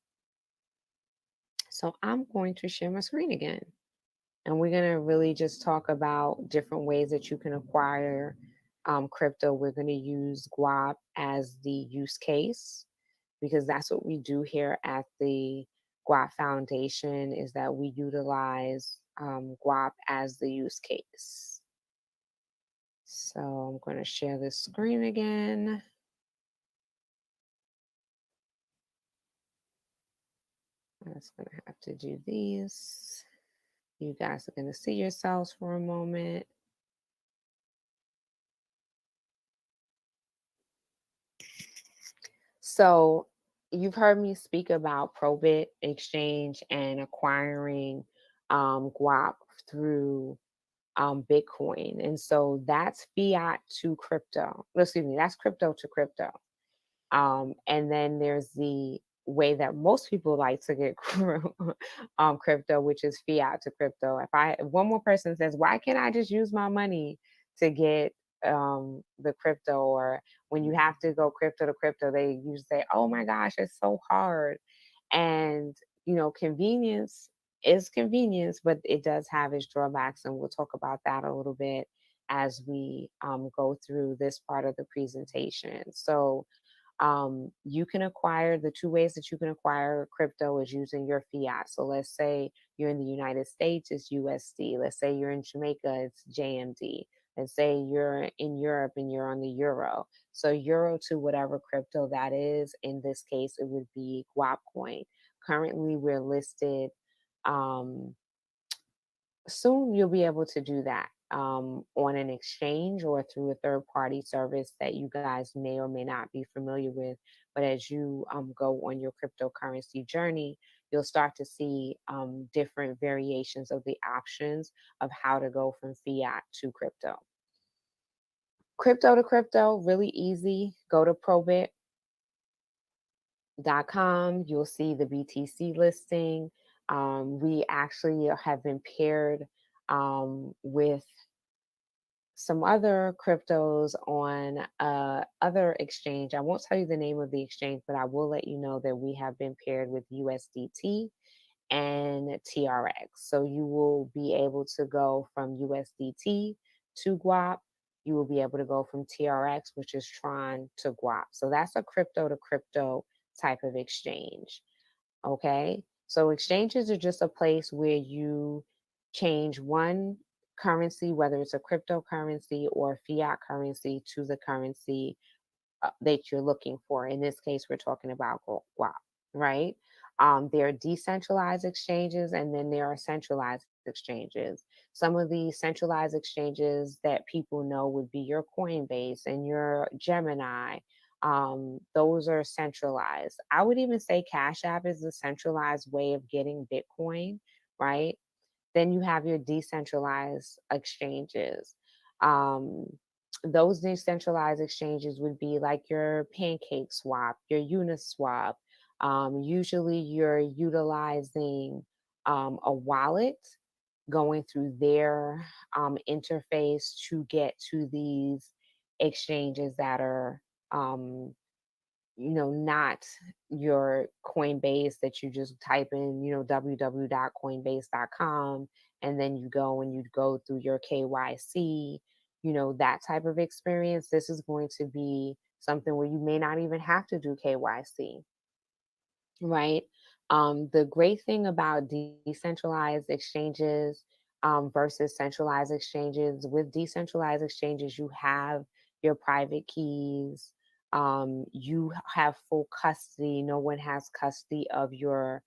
So I'm going to share my screen again, and we're going to really just talk about different ways that you can acquire crypto. We're going to use GWAP as the use case, because that's what we do here at the GWAP Foundation, is that we utilize GWAP as the use case. So I'm going to share this screen again. I'm just going to have to do these. You guys are going to see yourselves for a moment. So you've heard me speak about Probit Exchange and acquiring GWAP through Bitcoin. And so that's fiat to crypto. Excuse me, that's crypto to crypto. And then there's the way that most people like to get crypto, which is fiat to crypto. If one more person says, why can't I just use my money to get the crypto? Or when you have to go crypto to crypto, they usually say, oh my gosh, it's so hard. And convenience is convenience, but it does have its drawbacks, and we'll talk about that a little bit as we go through this part of the presentation. So you can acquire, the two ways that you can acquire crypto is using your fiat. So let's say you're in the United States, it's USD. Let's say you're in Jamaica, it's JMD. Let's say you're in Europe and you're on the euro. So euro to whatever crypto that is. In this case, it would be GWAP coin. Currently, we're listed. Soon you'll be able to do that on an exchange or through a third-party service that you guys may or may not be familiar with. But as you go on your cryptocurrency journey, you'll start to see different variations of the options of how to go from fiat to crypto. Crypto to crypto, really easy. Go to Probit.com. You'll see the BTC listing. We actually have been paired with some other cryptos on other exchange. I won't tell you the name of the exchange, but I will let you know that we have been paired with USDT and TRX. So you will be able to go from USDT to guap. You will be able to go from TRX, which is Tron, to guap. So that's a crypto to crypto type of exchange. Okay. So exchanges are just a place where you change one currency, whether it's a cryptocurrency or fiat currency, to the currency that you're looking for. In this case, we're talking about guap, right? There are decentralized exchanges, and then there are centralized exchanges. Some of the centralized exchanges that people know would be your Coinbase and your Gemini. Those are centralized. I would even say Cash App is a centralized way of getting Bitcoin, right? Then you have your decentralized exchanges. Um, those decentralized exchanges would be like your Pancake Swap, your Uniswap. Usually you're utilizing a wallet going through their interface to get to these exchanges that are not your Coinbase that you just type in, www.coinbase.com, and then you go and you go through your KYC, that type of experience. This is going to be something where you may not even have to do KYC, right? The great thing about decentralized exchanges versus centralized exchanges, with decentralized exchanges, you have your private keys. You have full custody. No one has custody of your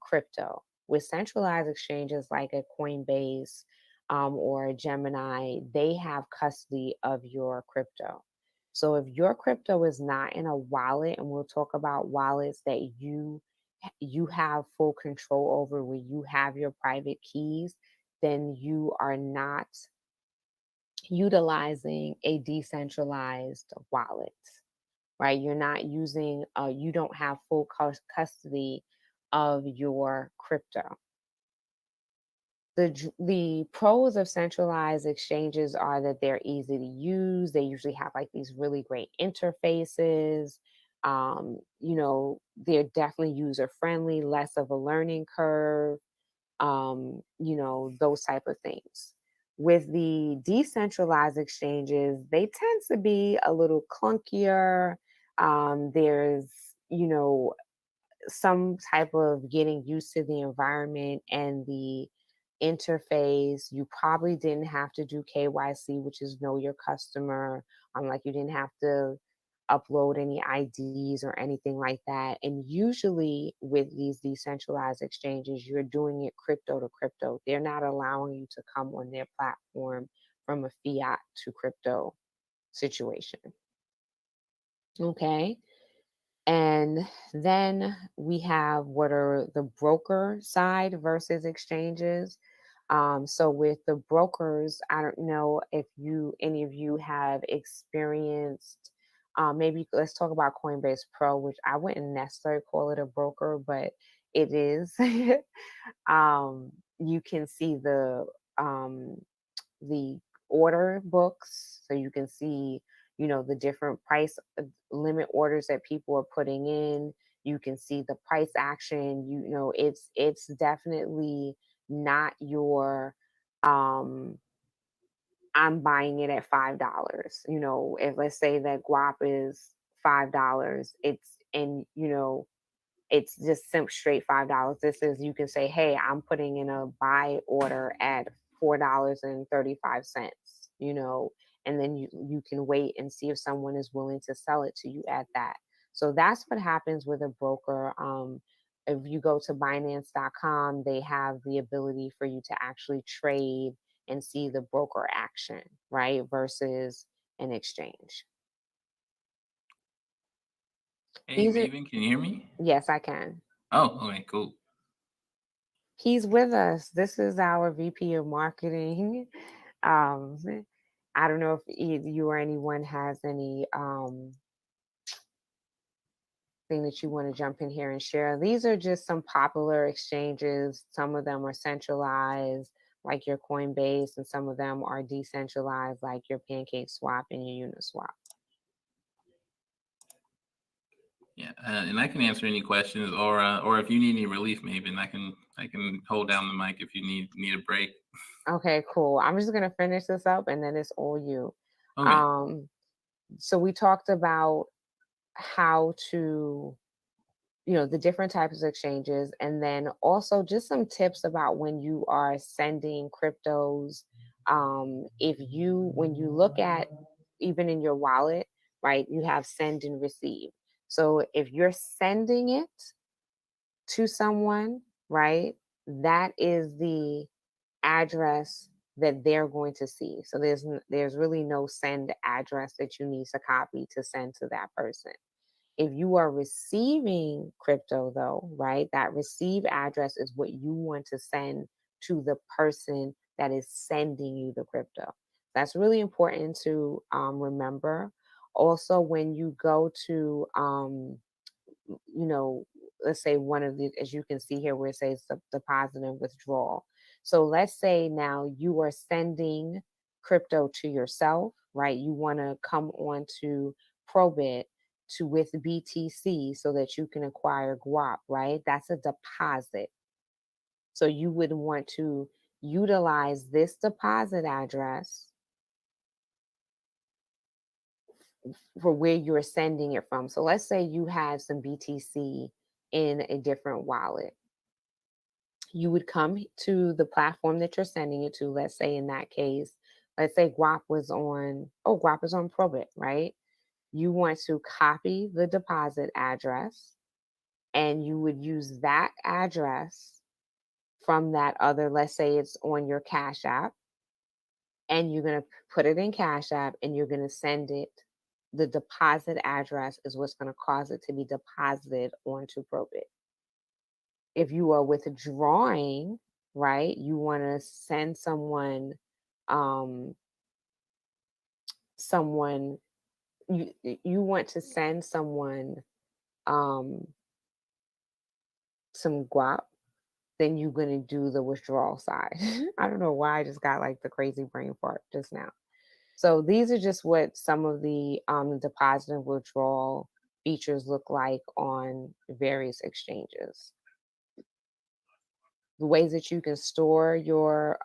crypto. With centralized exchanges like a Coinbase or a Gemini, they have custody of your crypto. So if your crypto is not in a wallet, and we'll talk about wallets that you have full control over, where you have your private keys, then you are not utilizing a decentralized wallet, right? You're not using, you don't have full custody of your crypto. The pros of centralized exchanges are that they're easy to use. They usually have like these really great interfaces. They're definitely user friendly, less of a learning curve. Those type of things. With the decentralized exchanges, they tend to be a little clunkier. There's, some type of getting used to the environment and the interface. You probably didn't have to do KYC, which is know your customer. Like you didn't have to upload any IDs or anything like that. And usually with these decentralized exchanges, you're doing it crypto to crypto. They're not allowing you to come on their platform from a fiat to crypto situation. Okay. And then we have what are the broker side versus exchanges. So with the brokers, I don't know if any of you have experienced, maybe let's talk about Coinbase Pro, which I wouldn't necessarily call it a broker, but it is. You can see the order books, so you can see the different price limit orders that people are putting in. You can see the price action. It's definitely not your I'm buying it at $5. If let's say that guap is $5, it's just straight $5. This is, you can say, hey, I'm putting in a buy order at $4.35, and then you can wait and see if someone is willing to sell it to you at that. So that's what happens with a broker. If you go to Binance.com, they have the ability for you to actually trade and see the broker action, right? Versus an exchange. Hey, Maven, can you hear me? Yes, I can. Oh, okay, cool. He's with us. This is our VP of marketing. I don't know if you or anyone has any thing that you want to jump in here and share. These are just some popular exchanges. Some of them are centralized, like your Coinbase, and some of them are decentralized, like your Pancake Swap and your Uniswap. Yeah, and I can answer any questions, or if you need any relief, maybe, and I can hold down the mic if you need a break. Okay, cool. I'm just gonna finish this up, and then it's all you. Okay. So we talked about how to, the different types of exchanges, and then also just some tips about when you are sending cryptos. When you look at, even in your wallet, right, you have send and receive. So if you're sending it to someone, right, that is the address that they're going to see. So there's really no send address that you need to copy to send to that person. If you are receiving crypto, though, right, that receive address is what you want to send to the person that is sending you the crypto. That's really important to remember. Also, when you go to, let's say one of the, as you can see here where it says deposit and withdrawal. So let's say now you are sending crypto to yourself, right? You want to come on to Probit with BTC so that you can acquire guap, right? That's a deposit. So you would want to utilize this deposit address for where you're sending it from. So let's say you have some BTC in a different wallet. You would come to the platform that you're sending it to. Let's say in that case, let's say guap is on Probit, right? You want to copy the deposit address, and you would use that address from that other, let's say it's on your Cash App, and you're going to put it in Cash App and you're going to send it. The deposit address is what's going to cause it to be deposited onto Probit. If you are withdrawing, right, you want to send someone, you want to send someone some guap, then you're going to do the withdrawal side. I don't know why I just got like the crazy brain fart just now. So these are just what some of the deposit and withdrawal features look like on various exchanges. The ways that you can store your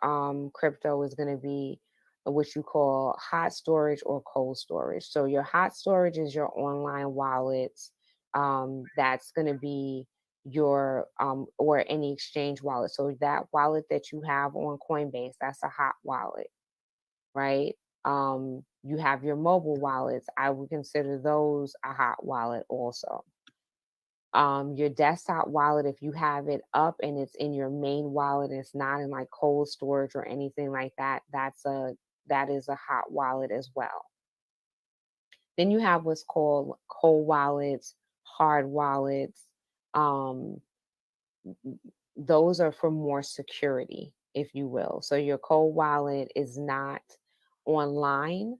crypto is going to be what you call hot storage or cold storage. So your hot storage is your online wallets. That's going to be your or any exchange wallet. So that wallet that you have on Coinbase, that's a hot wallet, right? You have your mobile wallets. I would consider those a hot wallet also. Your desktop wallet, if you have it up and it's in your main wallet, it's not in like cold storage or anything like that, that is a hot wallet as well. Then you have what's called cold wallets, hard wallets. Those are for more security, if you will. So your cold wallet is not online,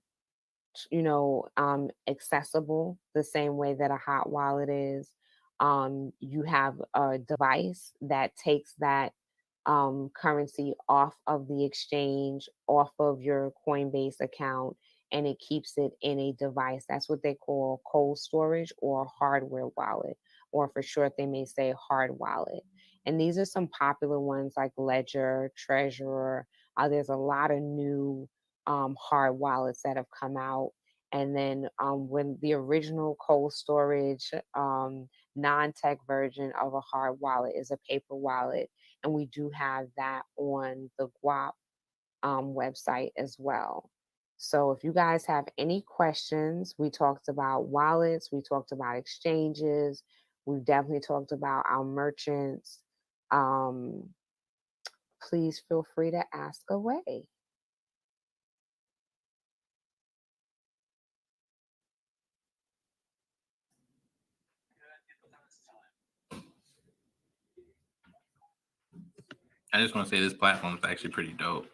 accessible the same way that a hot wallet is. You have a device that takes that currency off of the exchange, off of your Coinbase account, and it keeps it in a device. That's what they call cold storage or hardware wallet, or for short, they may say hard wallet. And these are some popular ones like Ledger, Treasurer. There's a lot of new hard wallets that have come out. And then when the original cold storage non-tech version of a hard wallet is a paper wallet, and we do have that on the guap website as well. So if you guys have any questions, we talked about wallets, we talked about exchanges, we've definitely talked about our merchants. Please feel free to ask away. I just want to say this platform is actually pretty dope.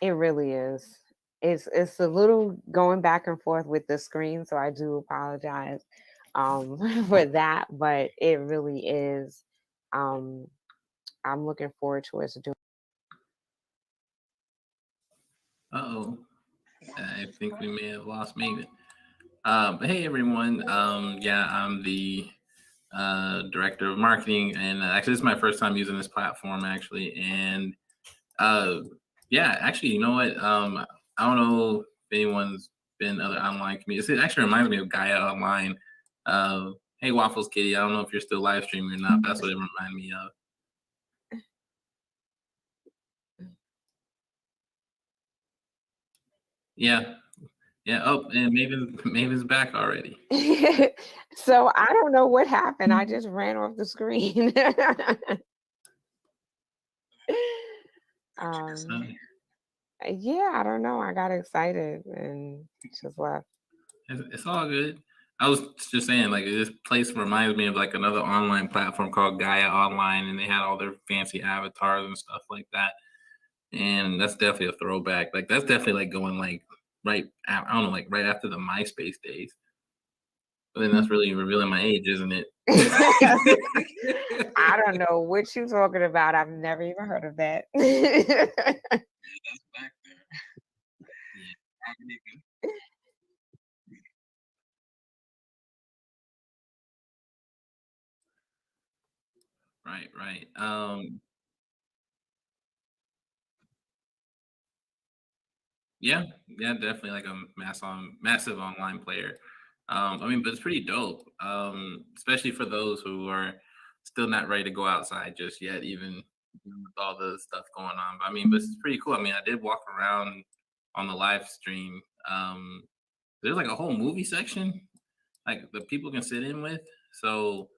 It really is. It's a little going back and forth with the screen, so I do apologize for that, but it really is. I'm looking forward to us doing Uh-oh. I think we may have lost Maven. But hey, everyone. Yeah, I'm the director of marketing, and actually, this is my first time using this platform, actually. And yeah, actually, you know what? I don't know if anyone's been other online communities. It actually reminds me of Gaia Online. Hey, Waffles Kitty. I don't know if you're still live streaming or not. But that's what it reminded me of. Yeah. Yeah. Oh, and Maven's back already. So I don't know what happened. I just ran off the screen. Yeah, I don't know. I got excited and just left. It's all good. I was just saying, like, this place reminds me of like another online platform called Gaia Online, and they had all their fancy avatars and stuff like that. And that's definitely a throwback. Like, that's definitely like going like I don't know, like right after the MySpace days. But then that's really revealing my age, isn't it? I don't know what you're talking about. I've never even heard of that. That's back there. Yeah. Right. Yeah, definitely like a massive online player. I mean, but it's pretty dope. Especially for those who are still not ready to go outside just yet, even with all the stuff going on. But I mean, but it's pretty cool. I mean, I did walk around on the live stream. There's like a whole movie section, like that people can sit in with. So,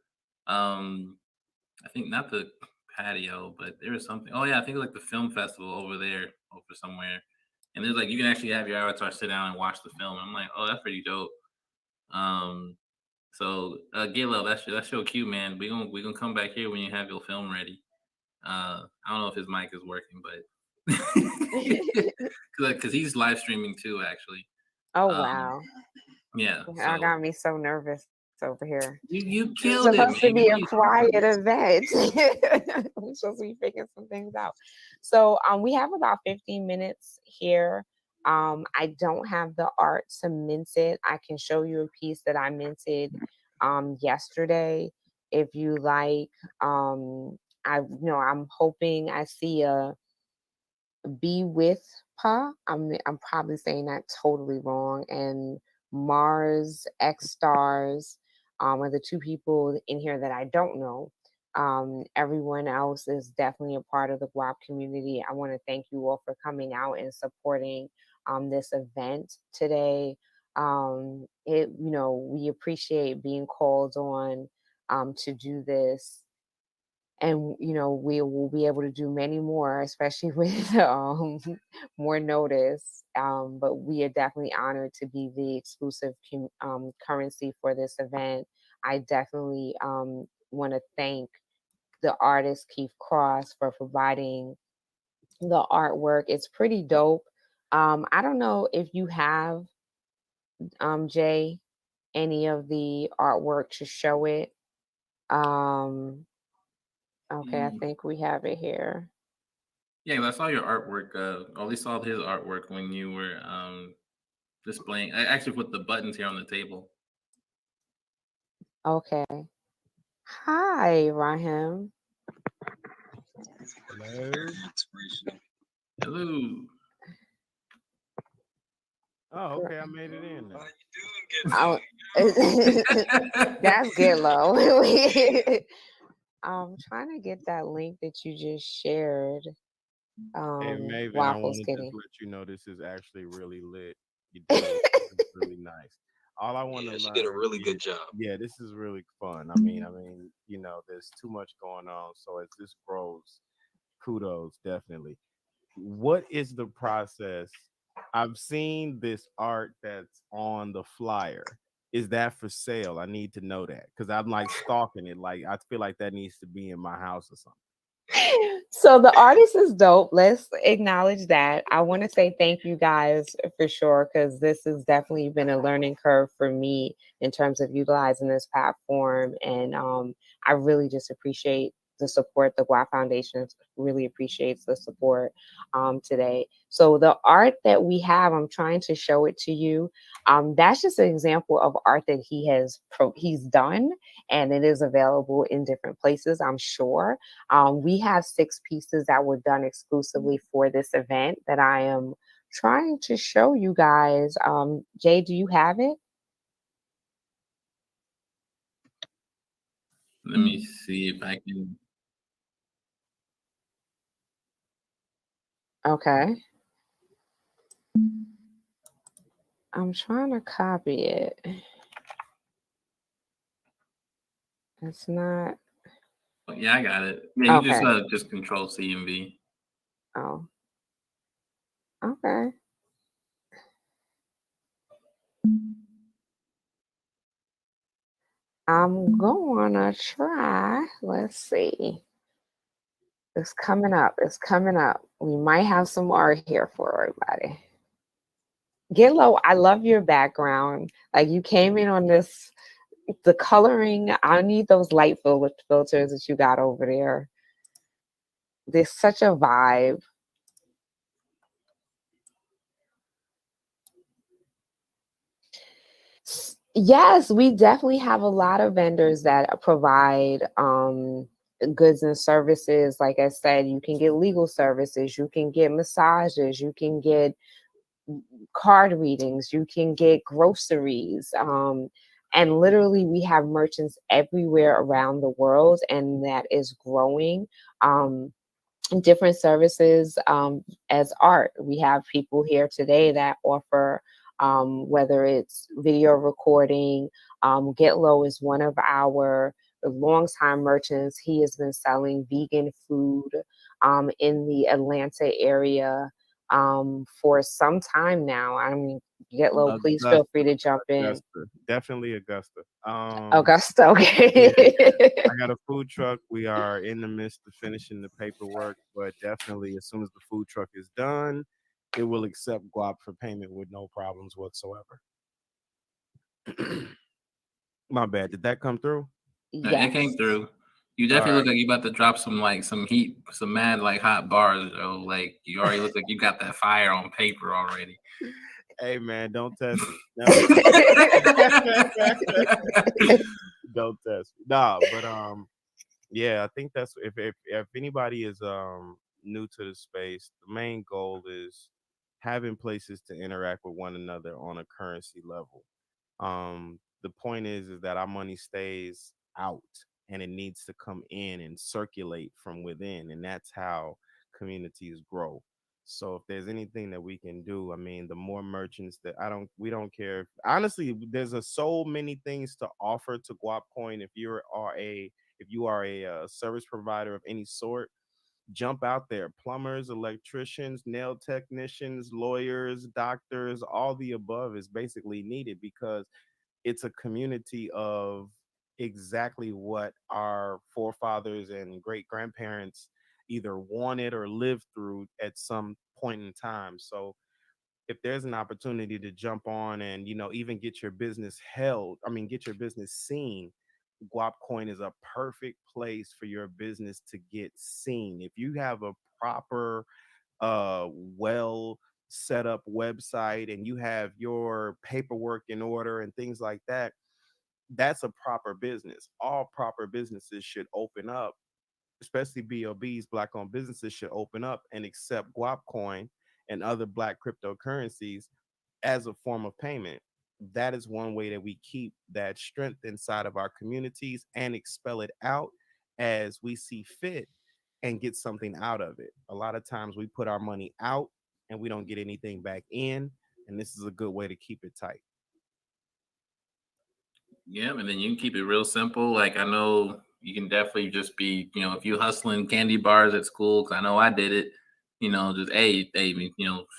I think not the patio, but there was something. Oh yeah, I think like the film festival over there, over somewhere. And there's like you can actually have your avatar sit down and watch the film. I'm like, oh, that's pretty dope. So Galo, that's your cue, man. We gonna come back here when you have your film ready. I don't know if his mic is working, but because he's live streaming too, actually. Oh wow. Yeah. That got me so nervous over here. You It's killed it. supposed to be a quiet event. We're supposed to be figuring some things out. So we have about 15 minutes here. I don't have the art to mint it. I can show you a piece that I minted yesterday if you like. I'm hoping I see a Be With Pa. I'm probably saying that totally wrong. And Mars X Stars are the two people in here that I don't know. Everyone else is definitely a part of the guap community. I want to thank you all for coming out and supporting this event today. We appreciate being called on to do this, and we will be able to do many more, especially with more notice. But we are definitely honored to be the exclusive currency for this event. I definitely want to thank the artist Keith Cross for providing the artwork. It's pretty dope. I don't know if you have, Jay, any of the artwork to show it. Okay, I think we have it here. Yeah, I saw your artwork. Or at least saw his artwork when you were displaying. I actually put the buttons here on the table. Okay. Hi, Rahim. Hello. Hello. Oh, okay. I made it in now. Oh, that's get low. I'm trying to get that link that you just shared. Hey, Maven, I Waffles wanted to Kitty. let you know this is actually really lit. You did it. It's really nice. All I want to learn. She did a really good job. Yeah, this is really fun. I mean, there's too much going on. So as this grows, kudos, definitely. What is the process? I've seen this art that's on the flyer. Is that for sale? I need to know that because I'm like stalking it. Like I feel like that needs to be in my house or something. So the artist is dope. Let's acknowledge that. I want to say thank you guys for sure, because this has definitely been a learning curve for me in terms of utilizing this platform. And I really just appreciate the support. The Guap Foundation really appreciates the support today. So the art that we have, I'm trying to show it to you. That's just an example of art that he's done, and it is available in different places, I'm sure. We have 6 pieces that were done exclusively for this event that I am trying to show you guys. Jay, do you have it? Let me see if I can. Okay. I'm trying to copy it. It's not. Yeah, I got it. Yeah, you just Okay. just Control C and V. Oh, okay. I'm gonna try. Let's see. It's coming up. It's coming up. We might have some art here for everybody. Get low. I love your background. Like you came in on this, the coloring. I need those light filters that you got over there. There's such a vibe. Yes, we definitely have a lot of vendors that provide goods and services. Like I said, you can get legal services, you can get massages, you can get card readings, you can get groceries. And literally, we have merchants everywhere around the world, and that is growing. Different services as art. We have people here today that offer whether it's video recording. Get Low is one of our longtime merchants. He has been selling vegan food in the Atlanta area for some time now. I mean, Get Low, please feel free to jump in. Augusta. Definitely Augusta. Augusta, okay. I got a food truck. We are in the midst of finishing the paperwork, but definitely as soon as the food truck is done, it will accept Guap for payment with no problems whatsoever. My bad. Did that come through? It came Yes. through. You definitely All look like you about to drop some heat, some mad hot bars, though. Like you already look like you got that fire on paper already. Hey man, don't test me. No. Don't test me. Nah, but yeah, I think that's if anybody is new to the space, the main goal is having places to interact with one another on a currency level. The point is that our money stays out and it needs to come in and circulate from within, and that's how communities grow. So if there's anything that we can do, I mean, the more merchants that we don't care. Honestly, there's so many things to offer to Guapcoin. If you are a service provider of any sort, jump out there. Plumbers, electricians, nail technicians, lawyers, doctors, all the above is basically needed because it's a community of exactly what our forefathers and great grandparents either wanted or lived through at some point in time. So if there's an opportunity to jump on and even get your business get your business seen, Guapcoin is a perfect place for your business to get seen. If you have a proper well set up website and you have your paperwork in order and things like that, that's a proper business. All proper businesses should open up, especially BOBs, black owned businesses should open up and accept Guapcoin and other black cryptocurrencies as a form of payment. That is one way that we keep that strength inside of our communities and expel it out as we see fit and get something out of it. A lot of times we put our money out and we don't get anything back in, and this is a good way to keep it tight. Yeah, and then you can keep it real simple. Like I know you can definitely just be, if you hustling candy bars at school, because I know I did it. Just hey,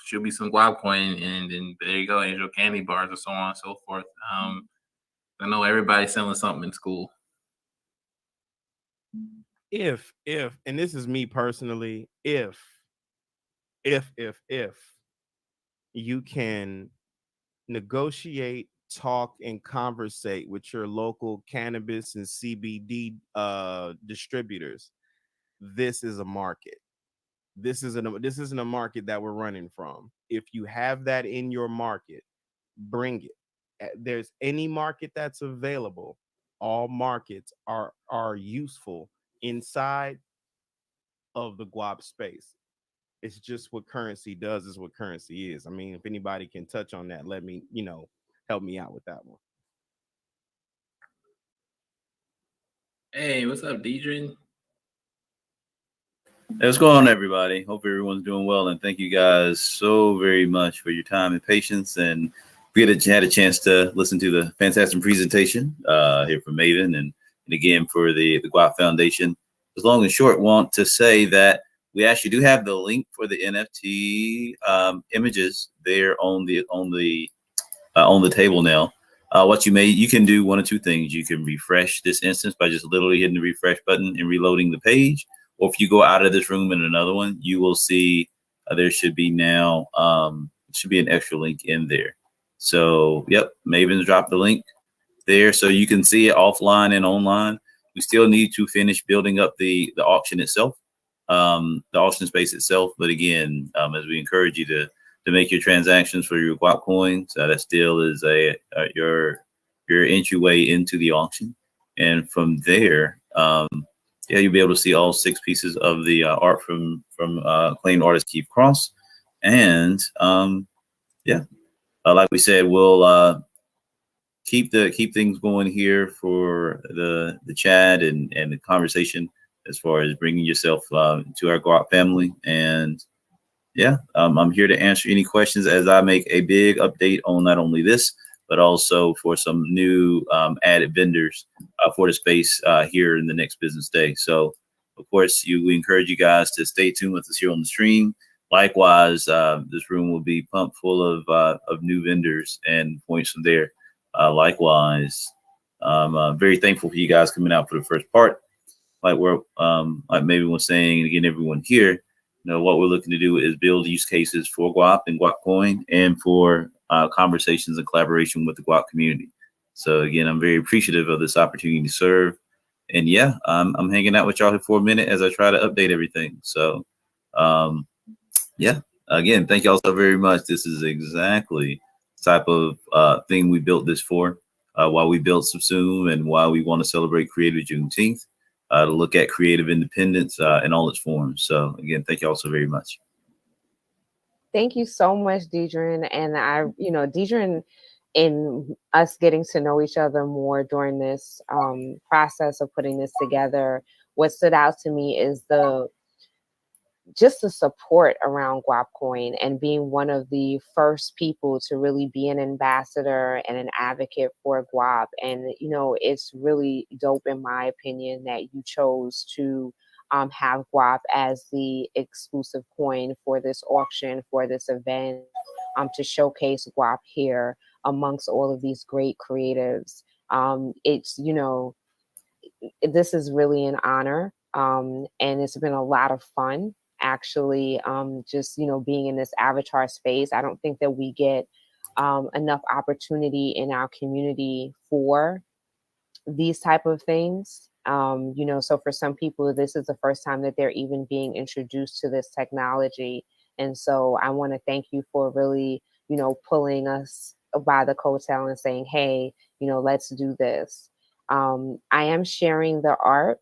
should be some guap coin, and then there you go, angel candy bars, and so on and so forth. I know everybody's selling something in school. If and this is me personally, if you can negotiate, talk, and conversate with your local cannabis and CBD distributors, this is a market. This isn't a market that we're running from. If you have that in your market, bring it. There's any market that's available. All markets are useful inside of the guap space. It's just what currency does is what currency is. I mean, if anybody can touch on that, let me, help me out with that one. Hey, what's up, Deidre? Hey, what's going on, everybody? Hope everyone's doing well, and thank you guys so very much for your time and patience. And we had a chance to listen to the fantastic presentation here from Maven, and again for the Guap Foundation. As long and short, want to say that we actually do have the link for the NFT images there on the table now. What you can do one of two things. You can refresh this instance by just literally hitting the refresh button and reloading the page. Or if you go out of this room in another one, you will see there should be now should be an extra link in there. So yep, Maven's dropped the link there, so you can see it offline and online. We still need to finish building up the auction itself, the auction space itself. But again, as we encourage you to make your transactions for your guap coins, that still is your entryway into the auction, and from there. Yeah, you'll be able to see all 6 pieces of the art from acclaimed artist Keith Cross, and yeah, like we said, we'll keep things going here for the chat and the conversation as far as bringing yourself to our Guap family. And yeah, I'm here to answer any questions as I make a big update on not only this, but also for some new added vendors for the space here in the next business day. So, of course, we encourage you guys to stay tuned with us here on the stream. Likewise, this room will be pumped full of new vendors and points from there. Likewise, I'm very thankful for you guys coming out for the first part. Like Maven was saying, and again, everyone here, what we're looking to do is build use cases for Guap and Guap Coin, and for conversations and collaboration with the Guap community. So again, I'm very appreciative of this opportunity to serve. And yeah, I'm hanging out with y'all here for a minute as I try to update everything. So yeah, again, thank y'all so very much. This is exactly the type of thing we built this for, why we built Subsume, and why we want to celebrate Creative Juneteenth. To look at creative independence in all its forms. So again, thank you all so very much. Thank you so much, Deidre. And Deidre, in us getting to know each other more during this process of putting this together, what stood out to me is just the support around GuapCoin, and being one of the first people to really be an ambassador and an advocate for Guap. And, it's really dope, in my opinion, that you chose to have Guap as the exclusive coin for this auction, for this event, to showcase Guap here amongst all of these great creatives. This is really an honor. And it's been a lot of fun, actually, just being in this avatar space. I don't think that we get enough opportunity in our community for these type of things. So for some people, this is the first time that they're even being introduced to this technology. And so I want to thank you for really, pulling us by the coattail and saying, hey, let's do this. I am sharing the art,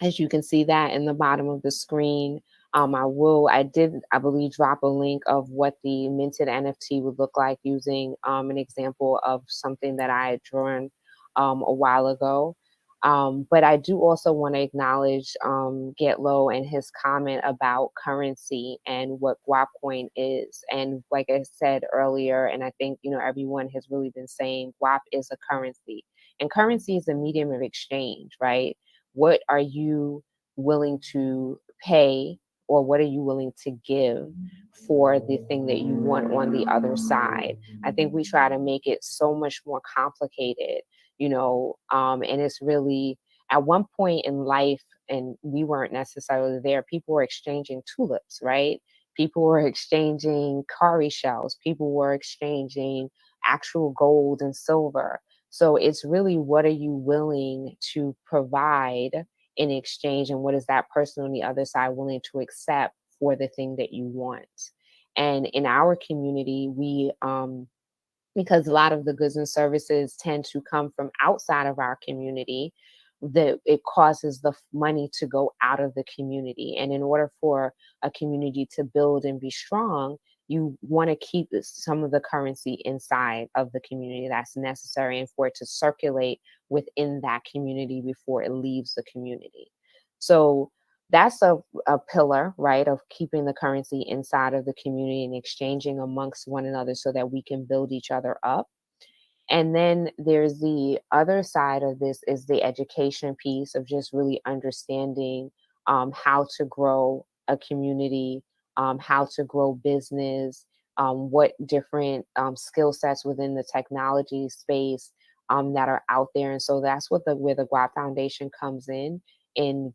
as you can see that in the bottom of the screen. I believe, drop a link of what the minted NFT would look like, using an example of something that I had drawn a while ago. But I do also want to acknowledge Get Low and his comment about currency and what GuapCoin is. And like I said earlier, and I think everyone has really been saying, Guap is a currency, and currency is a medium of exchange, right? What are you willing to pay, or what are you willing to give for the thing that you want on the other side? I think we try to make it so much more complicated, and it's really, at one point in life, and we weren't necessarily there, people were exchanging tulips, right? People were exchanging cowrie shells. People were exchanging actual gold and silver. So it's really, what are you willing to provide in exchange, and what is that person on the other side willing to accept for the thing that you want. And in our community, we because a lot of the goods and services tend to come from outside of our community, that it causes the money to go out of the community. And in order for a community to build and be strong, you want to keep some of the currency inside of the community that's necessary, and for it to circulate within that community before it leaves the community. So that's a pillar, right, of keeping the currency inside of the community and exchanging amongst one another so that we can build each other up. And then there's the other side of this is the education piece of just really understanding how to grow a community, how to grow business, what different skill sets within the technology space that are out there. And so that's what where the GWAP Foundation comes in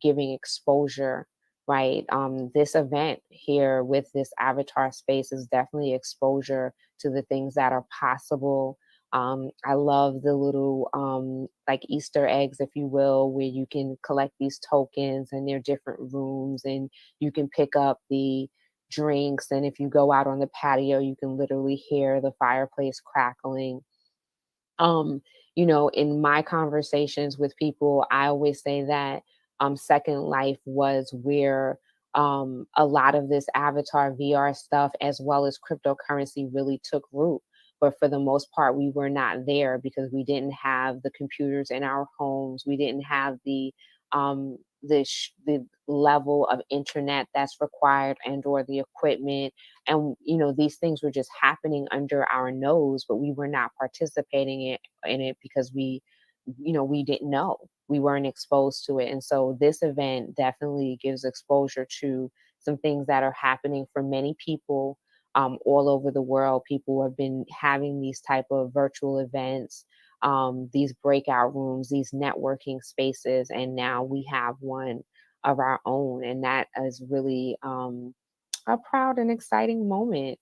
giving exposure, right? This event here with this avatar space is definitely exposure to the things that are possible. I love the little like Easter eggs, if you will, where you can collect these tokens and they're different rooms, and you can pick up the drinks. And if you go out on the patio, you can literally hear the fireplace crackling. um in my conversations with people, I always say that Second Life was where a lot of this avatar VR stuff as well as cryptocurrency really took root. But for the most part, we were not there because we didn't have the computers in our homes. We didn't have the level of internet that's required, and or the equipment. And these things were just happening under our nose, but we were not participating in it because we didn't know, we weren't exposed to it. And so this event definitely gives exposure to some things that are happening for many people all over the world. People have been having these type of virtual events, these breakout rooms, these networking spaces, and now we have one of our own, and that is really a proud and exciting moment.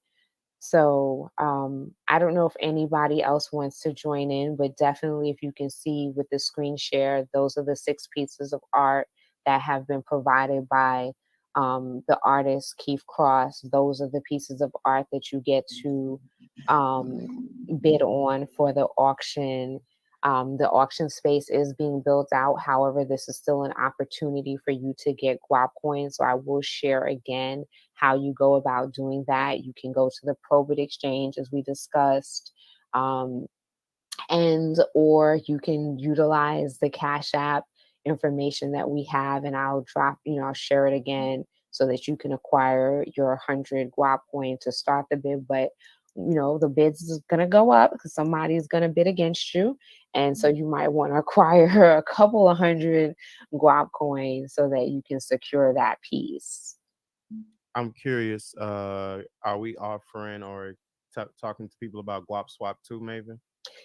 So I don't know if anybody else wants to join in, but definitely if you can see with the screen share, those are the 6 pieces of art that have been provided by the artist Keith Cross. Those are the pieces of art that you get to bid on for the auction. The auction space is being built out. However, this is still an opportunity for you to get GWAP coins. So I will share again how you go about doing that. You can go to the Probit exchange as we discussed, and or you can utilize the Cash App information that we have, and I'll share it again so that you can acquire your 100 GWAP coin to start the bid. But the bids is going to go up because somebody's going to bid against you, and so you might want to acquire a couple of 100 GWAP coins so that you can secure that piece. I'm curious, are we offering or talking to people about GWAP Swap too, Maven?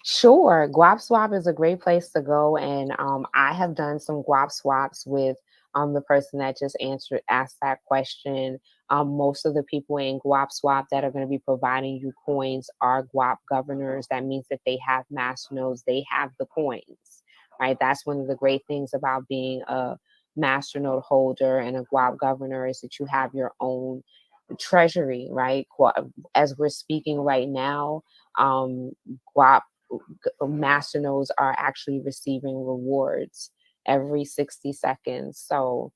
Sure. GWAP Swap is a great place to go. And I have done some GWAP swaps with the person that just asked that question. Most of the people in GWAP Swap that are going to be providing you coins are GWAP governors. That means that they have masternodes, they have the coins, right? That's one of the great things about being a masternode holder and a GWAP governor, is that you have your own treasury, right? As we're speaking right now, GWAP masternodes are actually receiving rewards every 60 seconds. So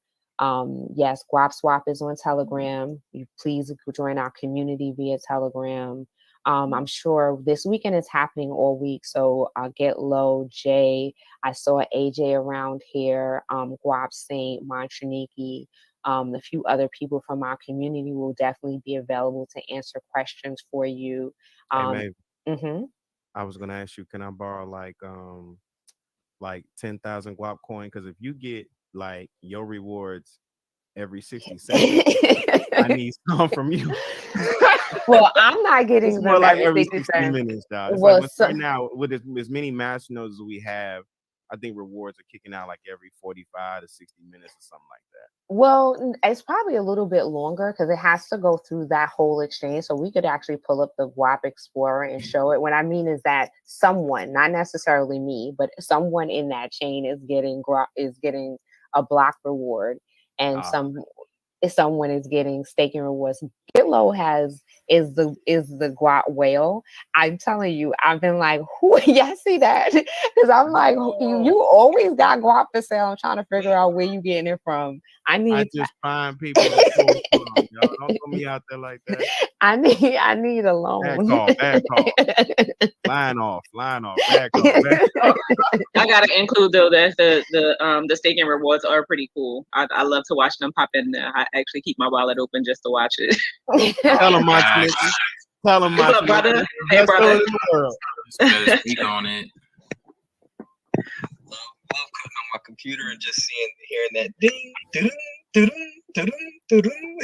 yes, GWAP Swap is on Telegram. You please join our community via Telegram. I'm sure this weekend is happening all week. So Get Low, Jay, I saw AJ around here, GWAP Saint, Montraniki, a few other people from our community will definitely be available to answer questions for you. Hey, mm-hmm. I was gonna ask you, can I borrow like 10,000 GWAP coin? Because if you get like your rewards every 60 seconds, I need some from you. Well, I'm not getting It's them more like every every 60 60 seconds. minutes, dog. It's Well, like right now with as many masternodes as we have, I think rewards are kicking out like every 45 to 60 minutes or something like that. Well, it's probably a little bit longer because it has to go through that whole exchange. So we could actually pull up the GWAP Explorer and show it. What I mean is that someone, not necessarily me, but someone in that chain is getting a block reward, and Ah. someone is getting staking rewards. Gitlow is the guap whale. I'm telling you, I've been like, who? Yeah, I see that, because I'm like, you always got guap for sale. I'm trying to figure out where you getting it from. I just find people to pull from, y'all. Don't throw me out there like that. I need a loan. Bad call. Line off. Bad call. I gotta include though that the staking rewards are pretty cool. I love to watch them pop in there. I actually keep my wallet open just to watch it. Tell them my Smithy. Tell them my What's up, brother? Smithy. Hey, Best brother. feeling in the world. Just gotta speak on it. Love clicking on my computer and just hearing that ding, ding, ding, ding, ding, ding.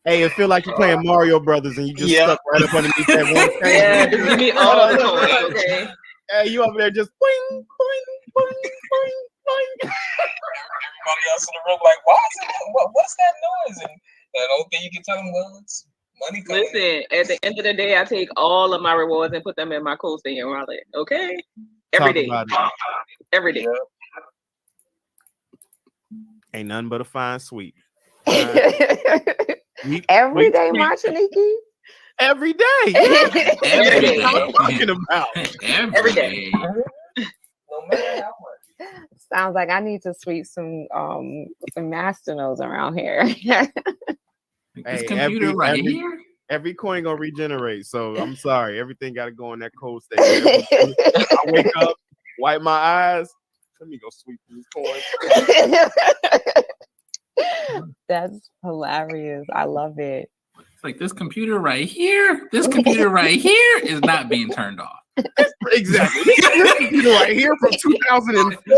Hey, it feel like you're playing Mario Brothers and you just Yeah. stuck right up underneath that one thing. Yeah, just give me all of the coins, okay? Hey, you over there just boing, boing, boing, boing, boing. Everybody else in the room like, why is it? What's that noise? And the only thing you can tell them, well, it's money coming. Listen, at the end of the day, I take all of my rewards and put them in my cold staking wallet. Okay, every Talk day, about it. every day. Ain't nothing but a fine sweep. Every day, Martiniki. Every day. Every day. What I'm talking about. Every day. No matter how much. Sounds like I need to sweep some masternodes around here. This computer right here. Every coin gonna regenerate. So I'm sorry. Everything gotta go in that cold state. I wake up, wipe my eyes. Let me go sweep these coins. That's hilarious. I love it. It's like this computer right here. This computer right here is not being turned off. Exactly. This computer right here from 2004.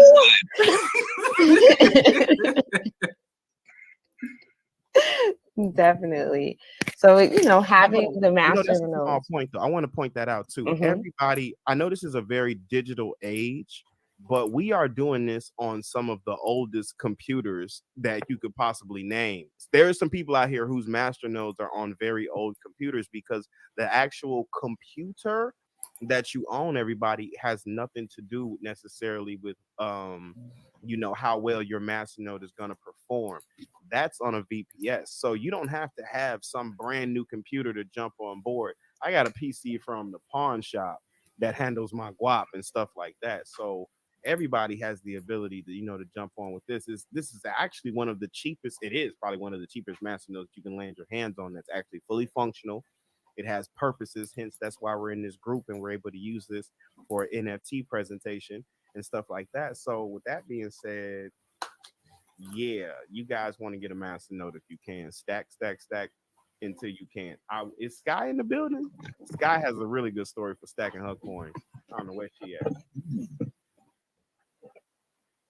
Definitely. So, having the master That's a small nodes. point, though. I want to point that out too. Mhm. Everybody, I know this is a very digital age, but we are doing this on some of the oldest computers that you could possibly name. There are some people out here whose master nodes are on very old computers because the actual computer that you own, everybody, has nothing to do necessarily with how well your master node is going to perform. That's on a VPS, so you don't have to have some brand new computer to jump on board. I got a PC from the pawn shop that handles my guap and stuff like that, so everybody has the ability to to jump on with this. This is actually one of the cheapest. It is probably one of the cheapest master nodes you can land your hands on that's actually fully functional. It has purposes, hence that's why we're in this group and we're able to use this for NFT presentation and stuff like that. So with that being said, yeah, you guys want to get a master node if you can. Stack until you can't. Is Sky in the building? Sky has a really good story for stacking her coin. I don't know where she at.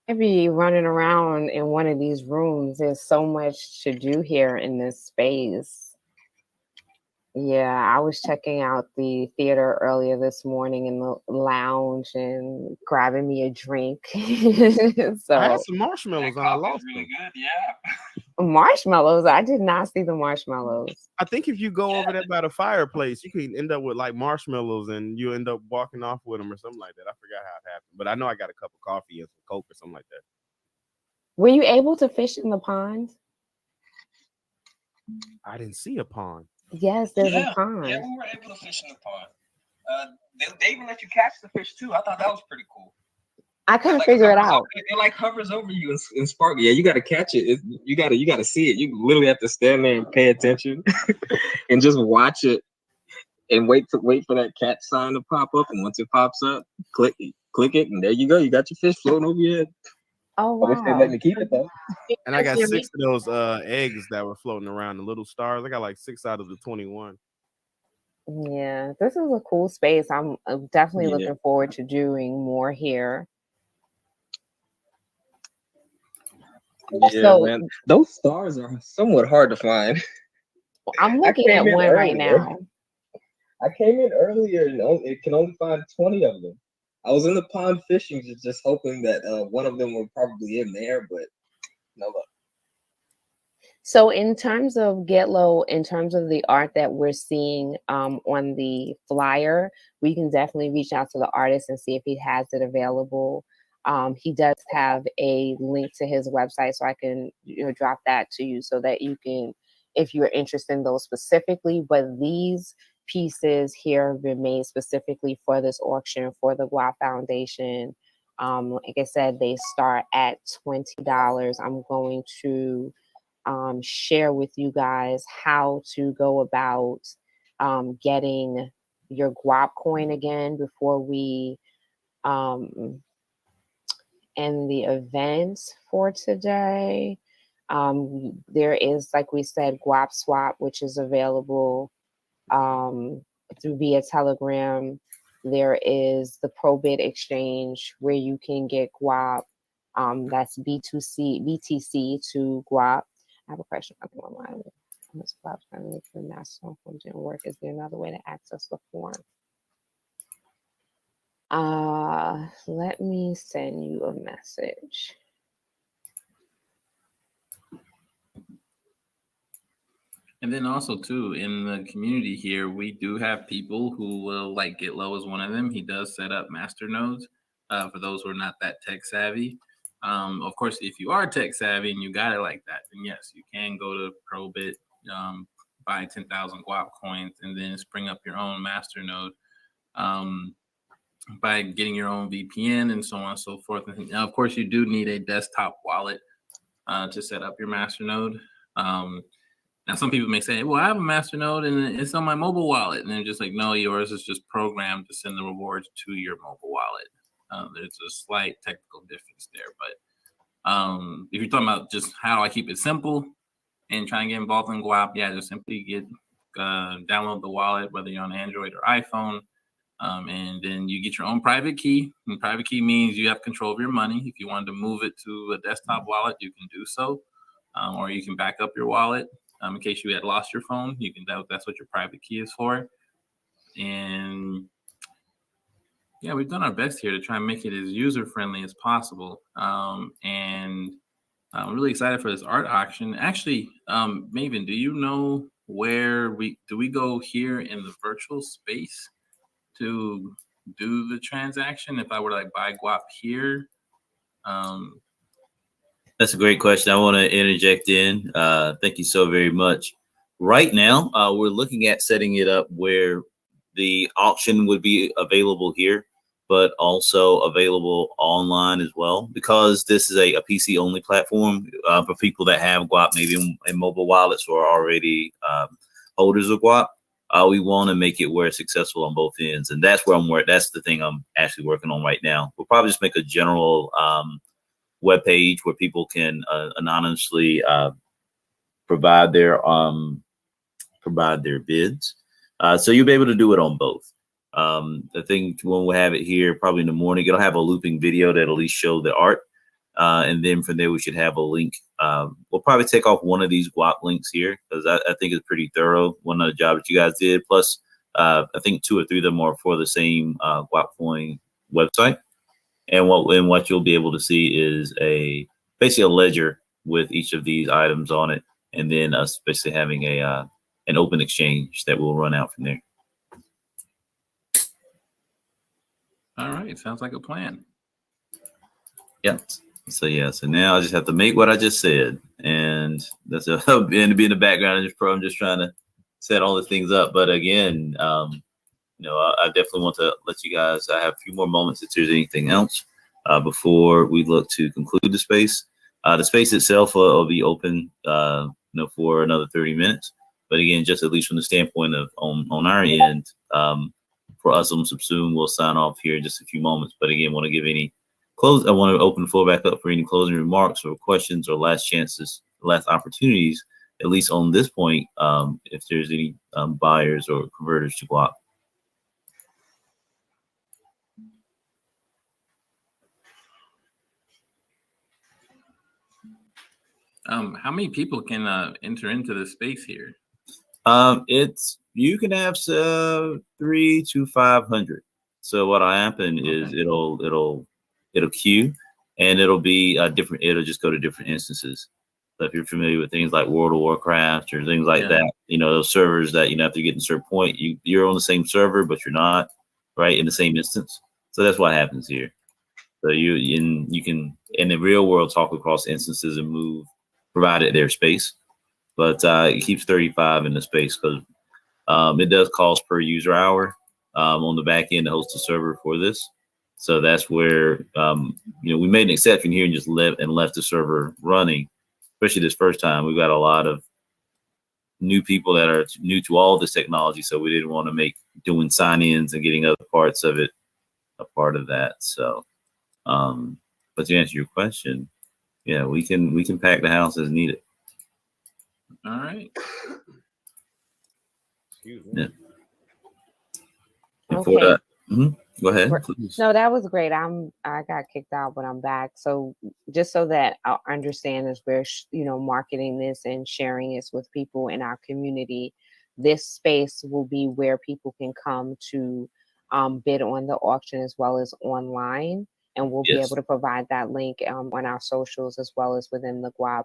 I be running around in one of these rooms. There's so much to do here in this space. Yeah, I was checking out the theater earlier this morning in the lounge and grabbing me a drink. So I had some marshmallows and I lost them. Good, yeah. Marshmallows. I did not see the marshmallows. I think if you go over there by the fireplace, you can end up with like marshmallows and you end up walking off with them or something like that. I forgot how it happened, but I know I got a cup of coffee and some Coke or something like that. Were you able to fish in the pond? I didn't see a pond. Yes, there's a pond. Yeah, we were able to fish in the pond. They even let you catch the fish too. I thought that was pretty cool. I couldn't figure it out. It like hovers over you and sparkles. Yeah, you got to catch it. You got to see it. You literally have to stand there and pay attention and just watch it and wait for that catch sign to pop up. And once it pops up, click it, and there you go. You got your fish floating over your head. Oh wow! I wish they let me keep it though. And I got 6 of those eggs that were floating around, the little stars. I got like 6 out of the 21. Yeah, this is a cool space. I'm definitely looking forward to doing more here. Yeah, so, man. Those stars are somewhat hard to find. I'm looking at one right now. I came in earlier and it can only find 20 of them. I was in the pond fishing, just hoping that one of them were probably in there, but no luck. So in terms of Gitlow, in terms of the art that we're seeing on the flyer, we can definitely reach out to the artist and see if he has it available He does have a link to his website, so I can drop that to you so that you can, if you're interested in those specifically. But these pieces here have been made specifically for this auction for the GWAP Foundation. Like I said, they start at $20. I'm going to share with you guys how to go about getting your GWAP coin again before we end the event for today. There is, like we said, GWAP Swap, which is available through via Telegram. There is the ProBit exchange where you can get GWAP. That's BTC to GWAP. I have a question. I think my mind was trying to make the national form didn't work. Is there another way to access the form? Let me send you a message. And then also too, in the community here, we do have people who will, like Gitlow is one of them. He does set up master nodes for those who are not that tech savvy. Of course, if you are tech savvy and you got it like that, then yes, you can go to ProBit, buy 10,000 GWAP coins, and then spring up your own master node by getting your own VPN and so on and so forth. And now, of course, you do need a desktop wallet to set up your master node. Now, some people may say, well, I have a master node and it's on my mobile wallet. And they're just like, no, yours is just programmed to send the rewards to your mobile wallet. There's a slight technical difference there. But if you're talking about just how I keep it simple and trying to get involved in GWAP, yeah, just simply download the wallet, whether you're on Android or iPhone. And then you get your own private key. And private key means you have control of your money. If you wanted to move it to a desktop wallet, you can do so. Or you can back up your wallet. In case you had lost your phone, you can. That's what your private key is for. And yeah, we've done our best here to try and make it as user friendly as possible. And I'm really excited for this art auction. Actually, Maven, do you know where we go here in the virtual space to do the transaction? If I were to like buy GWAP here. That's a great question. I want to interject in. Thank you so very much. Right now, we're looking at setting it up where the auction would be available here, but also available online as well, because this is a PC only platform for people that have GWAP maybe in mobile wallets or are already holders of GWAP. We want to make it where it's successful on both ends. And that's where that's the thing I'm actually working on right now. We'll probably just make a general web page where people can anonymously provide their bids. So you'll be able to do it on both. I think when we have it here, probably in the morning, it'll have a looping video that'll at least show the art. And then from there, we should have a link. We'll probably take off one of these GWAP links here because I think it's pretty thorough. One of the jobs that you guys did. Plus, I think 2 or 3 of them are for the same GWAP coin website. And what you'll be able to see is basically a ledger with each of these items on it, and then us basically having an open exchange that will run out from there. All right, sounds like a plan. Yep. So yeah, so now I just have to make what I just said, and that's and to be in the background. I'm just trying to set all the things up. But again, I definitely want to let you guys. I have a few more moments if there's anything else before we look to conclude the space. The space itself will be open, for another 30 minutes. But again, just at least from the standpoint of on our end, for us on Subsume, we'll sign off here in just a few moments. But again, want to give any close. I want to open the floor back up for any closing remarks or questions or last chances, last opportunities, at least on this point, if there's any buyers or converters to GWAP. How many people can enter into the space here? You can have 300 to 500. So what'll happen is it'll queue, and it'll be different. It'll just go to different instances. So if you're familiar with things like World of Warcraft or things like that, those servers that after you get to a certain point, you're on the same server, but you're not right in the same instance. So that's what happens here. So you can in the real world talk across instances and move, provided their space. But it keeps 35 in the space because it does cost per user hour on the back end to host a server for this. So that's where we made an exception here and just left the server running, especially this first time. We've got a lot of new people that are new to all this technology, so we didn't want to make doing sign-ins and getting other parts of it a part of that. So, but to answer your question, yeah, we can pack the house as needed. All right. Excuse me. Yeah. And for that, go ahead. Please. No, that was great. I got kicked out, but I'm back. So just so that I'll understand as we're marketing this and sharing this with people in our community, this space will be where people can come to bid on the auction as well as online, and we'll be able to provide that link on our socials as well as within the GWAP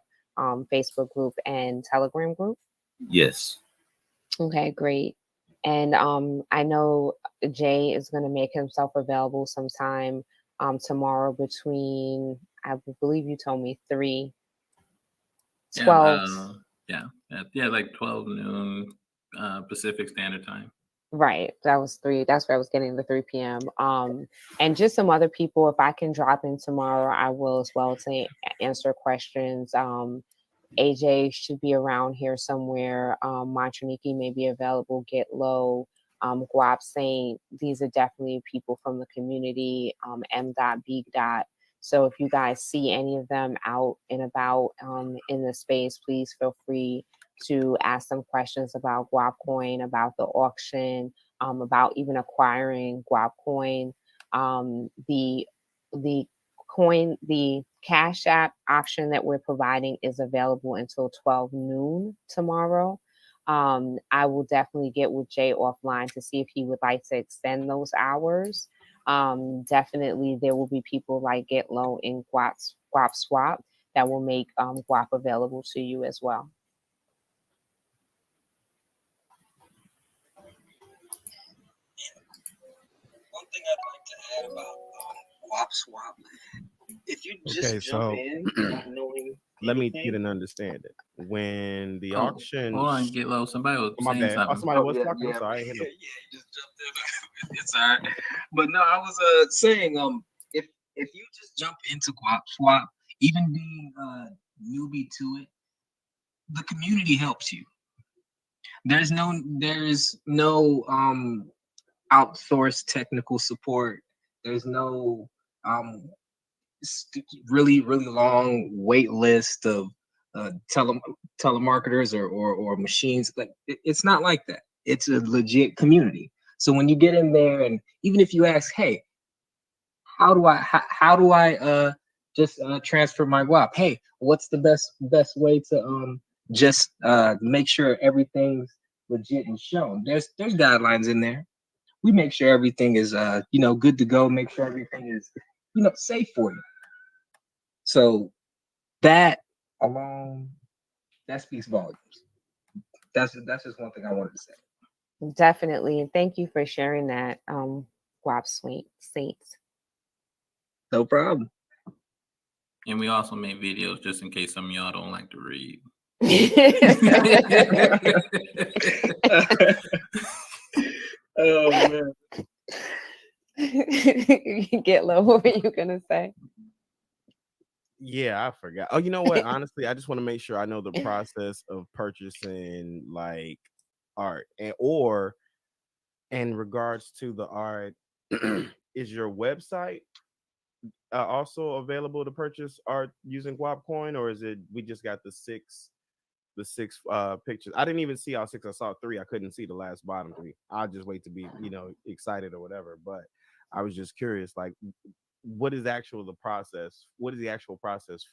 Facebook group and Telegram group. Yes. Okay, great. And I know Jay is going to make himself available sometime tomorrow between, I believe you told me 12. Yeah, like 12 noon Pacific Standard Time. Right, that was 3. That's where I was getting the 3 p.m. And just some other people, if I can drop in tomorrow, I will as well to answer questions. AJ should be around here somewhere. Montraniki may be available. Get Low, Guap Saint. These are definitely people from the community. M. B. So if you guys see any of them out and about in the space, please feel free to ask them questions about Guap Coin, about the auction, about even acquiring Guap Coin. The Cash App option that we're providing is available until 12 noon tomorrow. I will definitely get with Jay offline to see if he would like to extend those hours. Definitely there will be people like Get Low and Guap Swap that will make Guap available to you as well. One thing I'd like to add about Guap Swap, if you just jump in not knowing let me get an understanding. When the auction, hold on, Get Low. Somebody was saying something. Somebody was talking. I'm sorry. Yeah, just jumped in. It's all right. But no, I was saying if you just jump into Guap Swap, even being newbie to it, the community helps you. There's no outsourced technical support. There's no really long wait list of telemarketers or machines. Like it's not like that. It's a legit community. So when you get in there, and even if you ask, hey, how do I just transfer my Guap? Hey, what's the best way to just make sure everything's legit and shown? There's guidelines in there. We make sure everything is good to go. Make sure everything is safe for you. So that alone, that speaks volumes. That's just one thing I wanted to say. Definitely, and thank you for sharing that, Guap Saints. No problem. And we also make videos just in case some of y'all don't like to read. Oh man. Get Low. What were you gonna say? Yeah, I forgot. Oh, you know what? Honestly, I just want to make sure I know the process of purchasing like art, and or in regards to the art, is your website also available to purchase art using Guap Coin, or is it we just got the six pictures? I didn't even see all 6. I saw 3. I couldn't see the last bottom 3. I'll just wait to be excited or whatever. But I was just curious, like, what is the actual process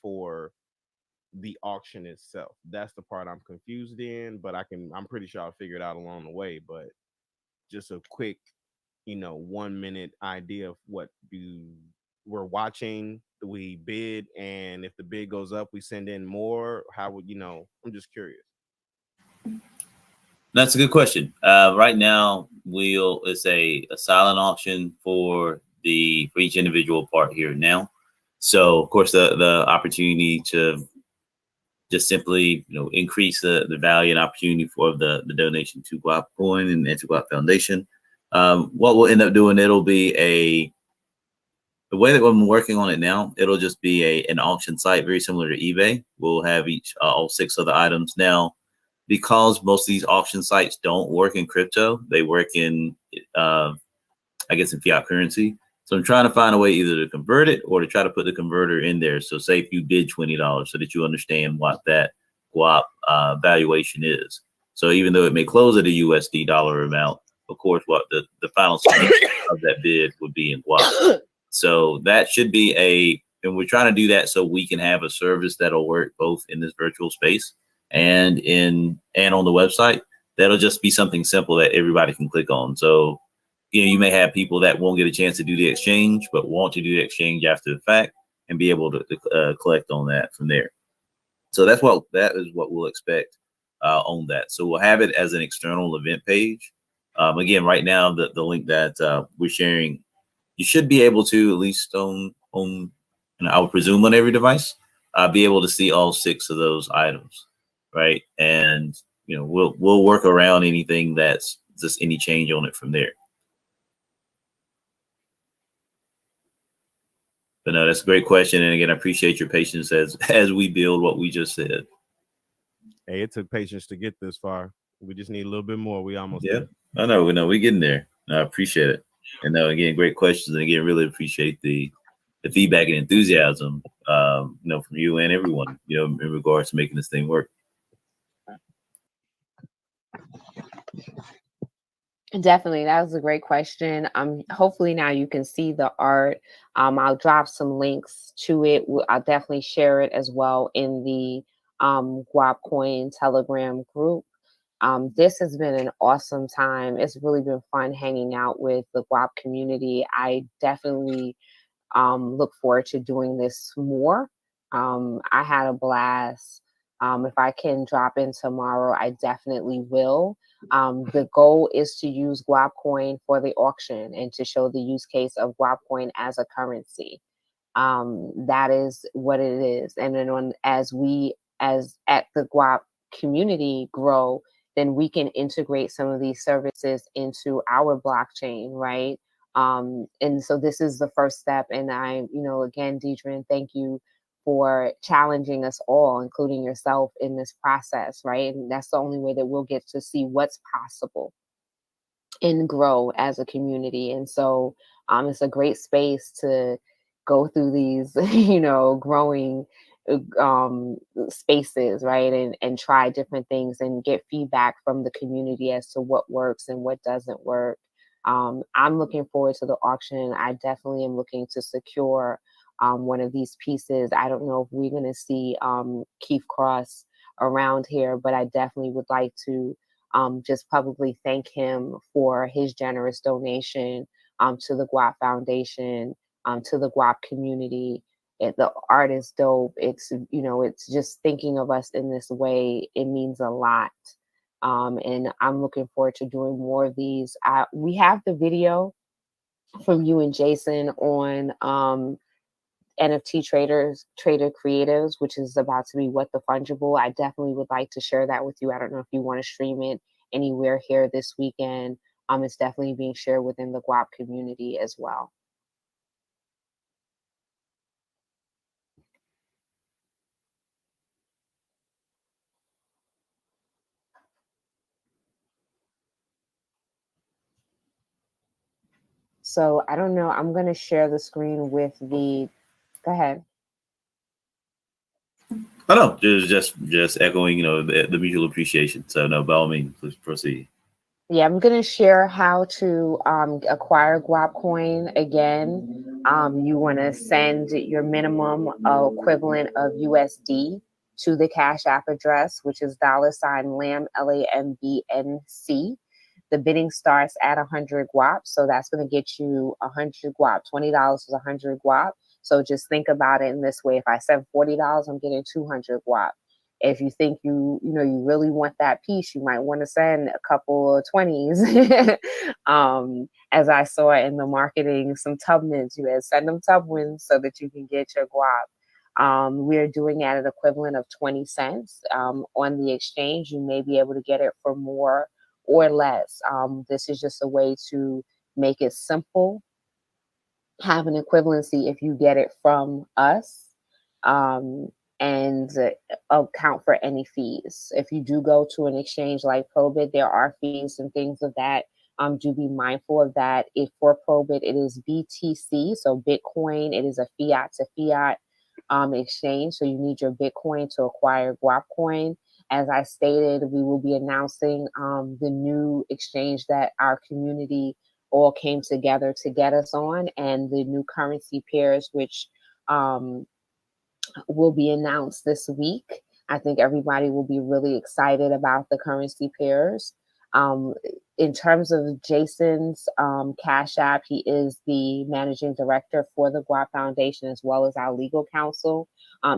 for the auction itself? That's the part I'm confused in, but I'm pretty sure I'll figure it out along the way. But just a quick 1 minute idea of what we're watching, we bid, and if the bid goes up, we send in more. How would I'm just curious. That's a good question. Right now, it's a silent auction for for each individual part here now. So of course the opportunity to just simply increase the value and opportunity for the donation to Guap Coin and to Guap Foundation. What we'll end up doing, it'll be the way that I'm working on it now, it'll just be an auction site very similar to eBay. We'll have all 6 of the items now. Because most of these auction sites don't work in crypto, they work in I guess in fiat currency. So I'm trying to find a way either to convert it or to try to put the converter in there. So say if you bid $20 so that you understand what that Guap valuation is. So even though it may close at a USD dollar amount, of course, what the final sum of that bid would be in Guap. So that should be and we're trying to do that so we can have a service that'll work both in this virtual space and on the website. That'll just be something simple that everybody can click on. So you may have people that won't get a chance to do the exchange, but want to do the exchange after the fact and be able to collect on that from there. So that is what we'll expect on that. So we'll have it as an external event page. Again, right now, the link that we're sharing, you should be able to, at least on I would presume on every device, be able to see all 6 of those items, right? And we'll work around anything that's just any change on it from there. But no, that's a great question. And again, I appreciate your patience as we build what we just said. Hey, it took patience to get this far. We just need a little bit more. We almost there. I know. We're getting there. No, I appreciate it. And no, again, great questions. And again, really appreciate the feedback and enthusiasm, from you and everyone, in regards to making this thing work. Definitely. That was a great question. Hopefully now you can see the art. I'll drop some links to it. I'll definitely share it as well in the Guap Coin Telegram group. This has been an awesome time. It's really been fun hanging out with the Guap community. I definitely look forward to doing this more. I had a blast. If I can drop in tomorrow, I definitely will. The goal is to use Guap Coin for the auction and to show the use case of Guap Coin as a currency. That is what it is. And then as at the Guap community grow, then we can integrate some of these services into our blockchain, right? And so this is the first step. And again, Deidre, thank you for challenging us all, including yourself, in this process, right? And that's the only way that we'll get to see what's possible and grow as a community. And so it's a great space to go through these, growing spaces, right? And try different things and get feedback from the community as to what works and what doesn't work. I'm looking forward to the auction. I definitely am looking to secure one of these pieces. I don't know if we're going to see Keith Cross around here, but I definitely would like to just publicly thank him for his generous donation to the Guap Foundation, to the Guap community. The art is dope. It's just thinking of us in this way. It means a lot. And I'm looking forward to doing more of these. We have the video from you and Jason on NFT Trader Creatives, which is about to be What the Fungible. I definitely would like to share that with you. I don't know if you want to stream it anywhere here this weekend. It's definitely being shared within the Guap community as well. So I don't know. I'm going to share the screen with the. Go ahead. I know, just echoing, the mutual appreciation. So no, by all means, please proceed. Yeah, I'm going to share how to acquire Guap Coin. Again, you want to send your minimum equivalent of USD to the Cash App address, which is $LAMB, LAMBNC. The bidding starts at 100 Guap. So that's going to get you 100 Guap. $20 is 100 Guap. So just think about it in this way. If I send $40, I'm getting 200 Guap. If you think you really want that piece, you might want to send a couple of 20s. As I saw in the marketing, some Tubmans, you had send them Tubmans so that you can get your guap. We're doing at an equivalent of 20 cents. On the exchange, you may be able to get it for more or less. This is just a way to make it simple, have an equivalency if you get it from us, and account for any fees. If you do go to an exchange like Probit, there are fees and things of that. Do be mindful of that. If for Probit, it is BTC, so Bitcoin. It is a fiat to fiat exchange, so you need your Bitcoin to acquire Guap Coin. As I stated, we will be announcing the new exchange that our community all came together to get us on, and the new currency pairs, which will be announced this week. I think everybody will be really excited about the currency pairs. In terms of Jason's Cash App, he is the managing director for the Guap Foundation as well as our legal counsel.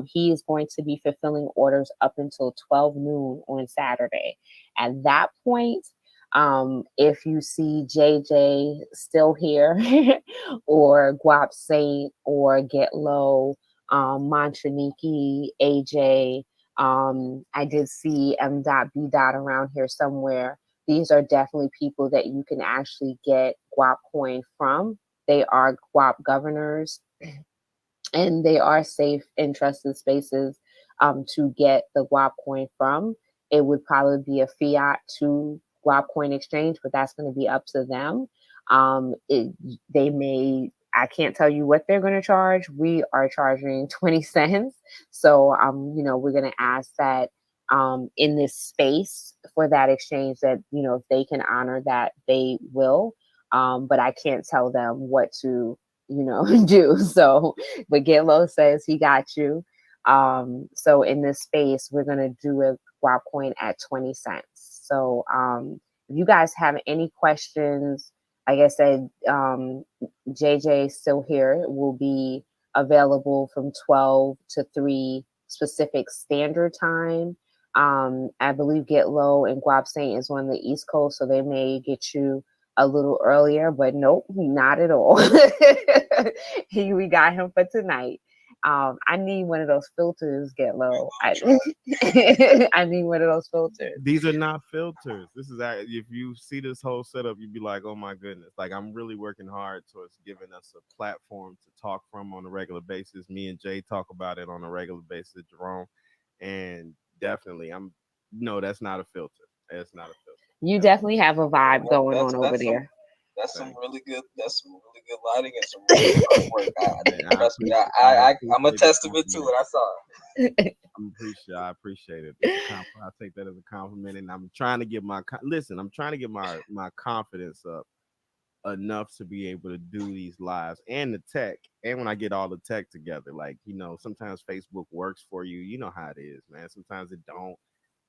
He is going to be fulfilling orders up until 12 noon on Saturday. At that point, if you see JJ still here or Guap Saint or Get Low, Montraniki, AJ, I did see M.B. around here somewhere. These are definitely people that you can actually get Guap coin from. They are Guap governors, and they are safe and trusted spaces to get the Guap coin from. It would probably be a fiat to Guap coin exchange, but that's going to be up to them. I can't tell you what they're going to charge. We are charging 20 cents. So, we're going to ask that in this space for that exchange that, if they can honor that, they will. But I can't tell them what to, do. So, but Get Low says he got you. So in this space, we're going to do a Guap coin at 20 cents. So if you guys have any questions, like I said, JJ still here, will be available from 12 to 3 specific standard time. I believe Get Low and Guap Saint is on the East Coast, so they may get you a little earlier, but nope, not at all. We got him for tonight. I need one of those filters, Get Low. I need one of those filters. These are not filters. This is if you see this whole setup, you'd be like, oh my goodness. Like, I'm really working hard towards giving us a platform to talk from on a regular basis. Me and Jay talk about it on a regular basis, Jerome. And definitely, that's not a filter. It's not a filter. You definitely have a vibe going on over there. That's some really good lighting and some really good artwork. Trust me, I'm a testament to it. I saw it. I appreciate it. I take that as a compliment, and I'm trying to get my confidence up enough to be able to do these lives and the tech. And when I get all the tech together, like, sometimes Facebook works for you. You know how it is, man. Sometimes it don't.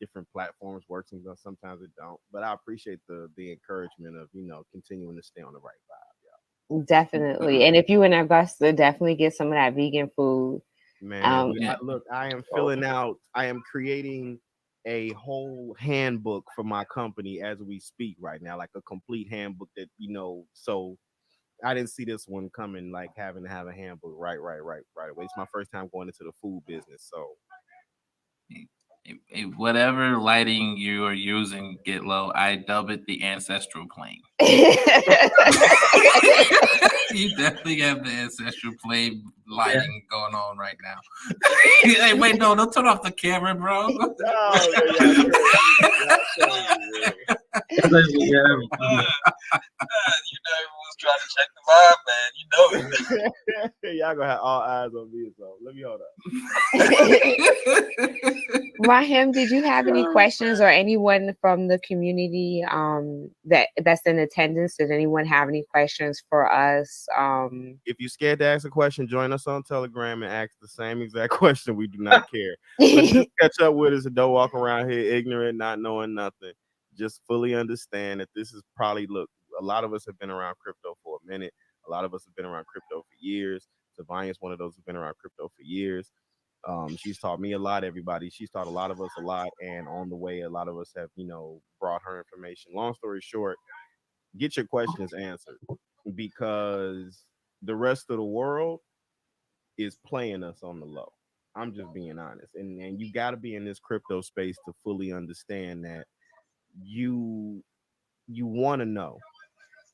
Different platforms work, sometimes it don't. But I appreciate the encouragement of continuing to stay on the right vibe, y'all. Definitely. And if you in Augusta, definitely get some of that vegan food. Man, I am filling out. I am creating a whole handbook for my company as we speak right now, like a complete handbook that So I didn't see this one coming, like having to have a handbook right away. It's my first time going into the food business, so. Whatever lighting you are using, Get Low, I dub it the ancestral plane. You definitely have the ancestral plane lighting going on right now. Hey, wait, no, don't turn off the camera, bro. Everyone's trying to check the vibe, man. Y'all gonna have all eyes on me, so let me hold up. Rahim, did you have any questions, or anyone from the community that's in attendance? Did anyone have any questions for us? If you're scared to ask a question, join us on Telegram and ask the same exact question. We do not care. But just catch up with us and don't walk around here ignorant, not knowing nothing. Just fully understand that this is probably, a lot of us have been around crypto for a minute. A lot of us have been around crypto for years. Savannah is one of those who've been around crypto for years. She's taught me a lot, everybody. She's taught a lot of us a lot. And on the way, a lot of us have, brought her information. Long story short, get your questions answered because the rest of the world is playing us on the low. I'm just being honest. And you got to be in this crypto space to fully understand that you want to know.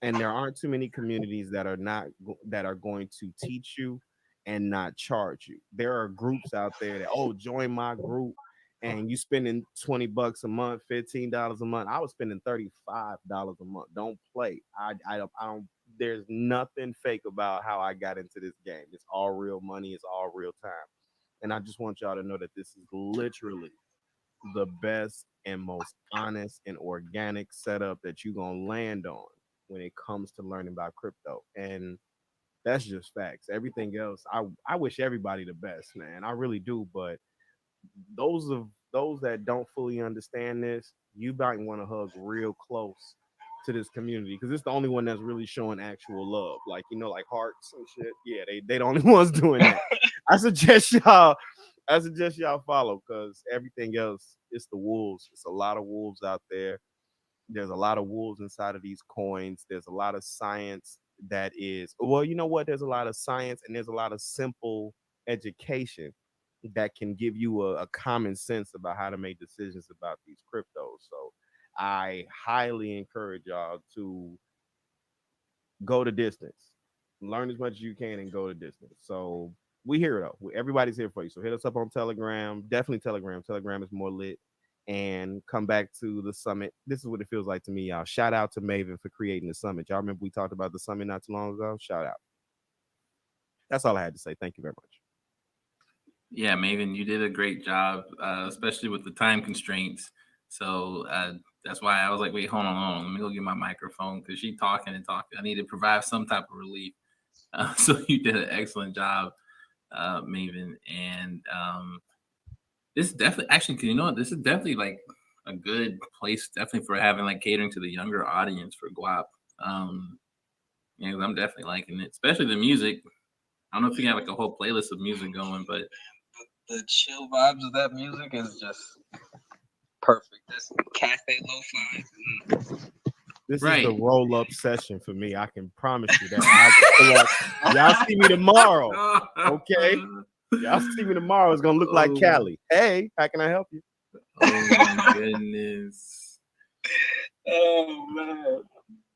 And there aren't too many communities that are going to teach you and not charge you. There are groups out there that, join my group and you spending $20 a month, $15 a month. I was spending $35 a month. Don't play. I don't. There's nothing fake about how I got into this game. It's all real money. It's all real time. And I just want y'all to know that this is literally the best and most honest and organic setup that you're gonna land on when it comes to learning about crypto. And that's just facts. Everything else, I wish everybody the best, man. I really do. But those that don't fully understand this, you might want to hug real close to this community because it's the only one that's really showing actual love. Like, like hearts and shit. Yeah, they the only ones doing that. I suggest y'all follow because everything else, it's the wolves. It's a lot of wolves out there. There's a lot of wolves inside of these coins. There's a lot of science that is, well, you know what? There's a lot of science and there's a lot of simple education that can give you a common sense about how to make decisions about these cryptos. So I highly encourage y'all to go the distance, learn as much as you can and go the distance. So we here though. Everybody's here for you. So hit us up on Telegram. Definitely Telegram. Telegram is more lit. And come back to the summit. This is what it feels like to me, y'all. Shout out to Maven for creating the summit. Y'all remember we talked about the summit not too long ago? Shout out. That's all I had to say. Thank you very much. Yeah, Maven, you did a great job, especially with the time constraints. So that's why I was like, wait, hold on. Let me go get my microphone because she's talking and talking. I need to provide some type of relief. So you did an excellent job, Maven. And this is definitely, actually, because this is definitely like a good place, definitely for having like catering to the younger audience for Guap. I'm definitely liking it, especially the music. I don't know if you have like a whole playlist of music going, but the chill vibes of that music is just perfect. That's cafe lo-fi. This is the roll-up session for me. I can promise you that. Y'all see me tomorrow, okay? Y'all see me tomorrow. It's gonna look like Cali. Hey, how can I help you? Oh my goodness. Oh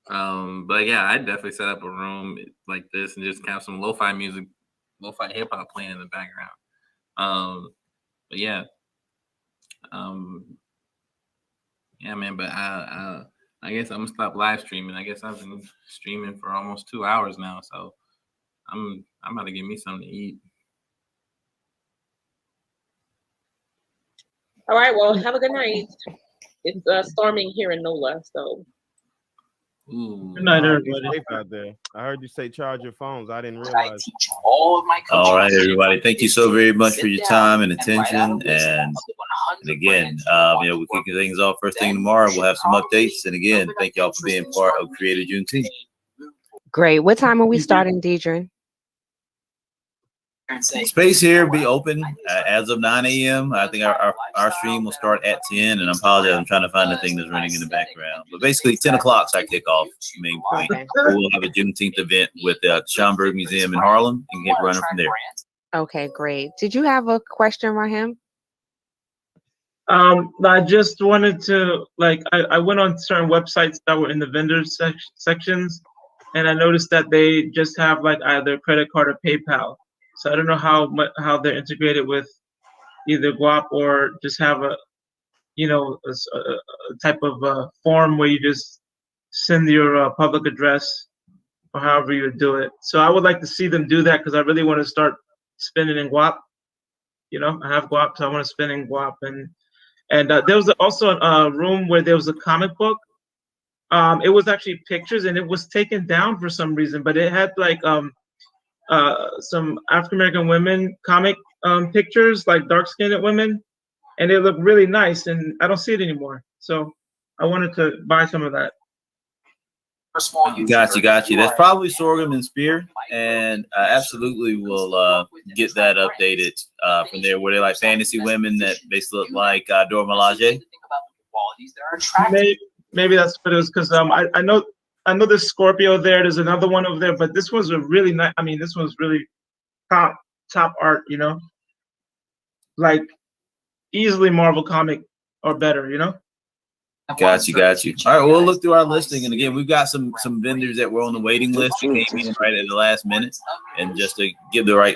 man. But yeah, I'd definitely set up a room like this and just have some lo-fi music, lo-fi hip hop playing in the background. But yeah. Yeah, man, but I guess I'm gonna stop live streaming. I guess I've been streaming for almost 2 hours now, so I'm about to get me something to eat. All right, well, have a good night. It's storming here in NOLA, so. Ooh. Good night, everybody. Safe out there. I heard you say charge your phones. I didn't realize. All right, everybody. Thank you so very much for your time and attention. And again, we're kicking things off first thing tomorrow. We'll have some updates. And again, thank y'all for being part of Creator Juneteenth. Great. What time are we starting, Deidre? Space here be open as of 9 a.m. I think our stream will start at 10, and I apologize. I'm trying to find the thing that's running in the background. But basically, 10 o'clock is our kickoff main point. We'll have a Juneteenth event with the Schomburg Museum in Harlem and get running from there. Okay, great. Did you have a question, Raheem? I just wanted to, I went on certain websites that were in the vendors sections, and I noticed that they just have like either credit card or PayPal. So I don't know how they're integrated with either Guap or just have a type of form where you just send your public address or however you would do it. So I would like to see them do that because I really want to start spending in Guap. I have Guap, so I want to spend in Guap. And there was also a room where there was a comic book. It was actually pictures, and it was taken down for some reason, but it had like some African-American women comic pictures, like dark-skinned women, and they look really nice, and I don't see it anymore. So I wanted to buy some of that. Got you. That's probably sorghum and spear, and absolutely will get that updated from there. Were they like fantasy women that basically look like Dora Milaje? Maybe that's what it is, because I know there's Scorpio there. There's another one over there, but this was a really nice. I mean, this one's really top art. You know, like easily Marvel comic or better. You know. Got you. All right, we'll look through our listing, and again, we've got some vendors that were on the waiting list that came in right at the last minute, and just to give the right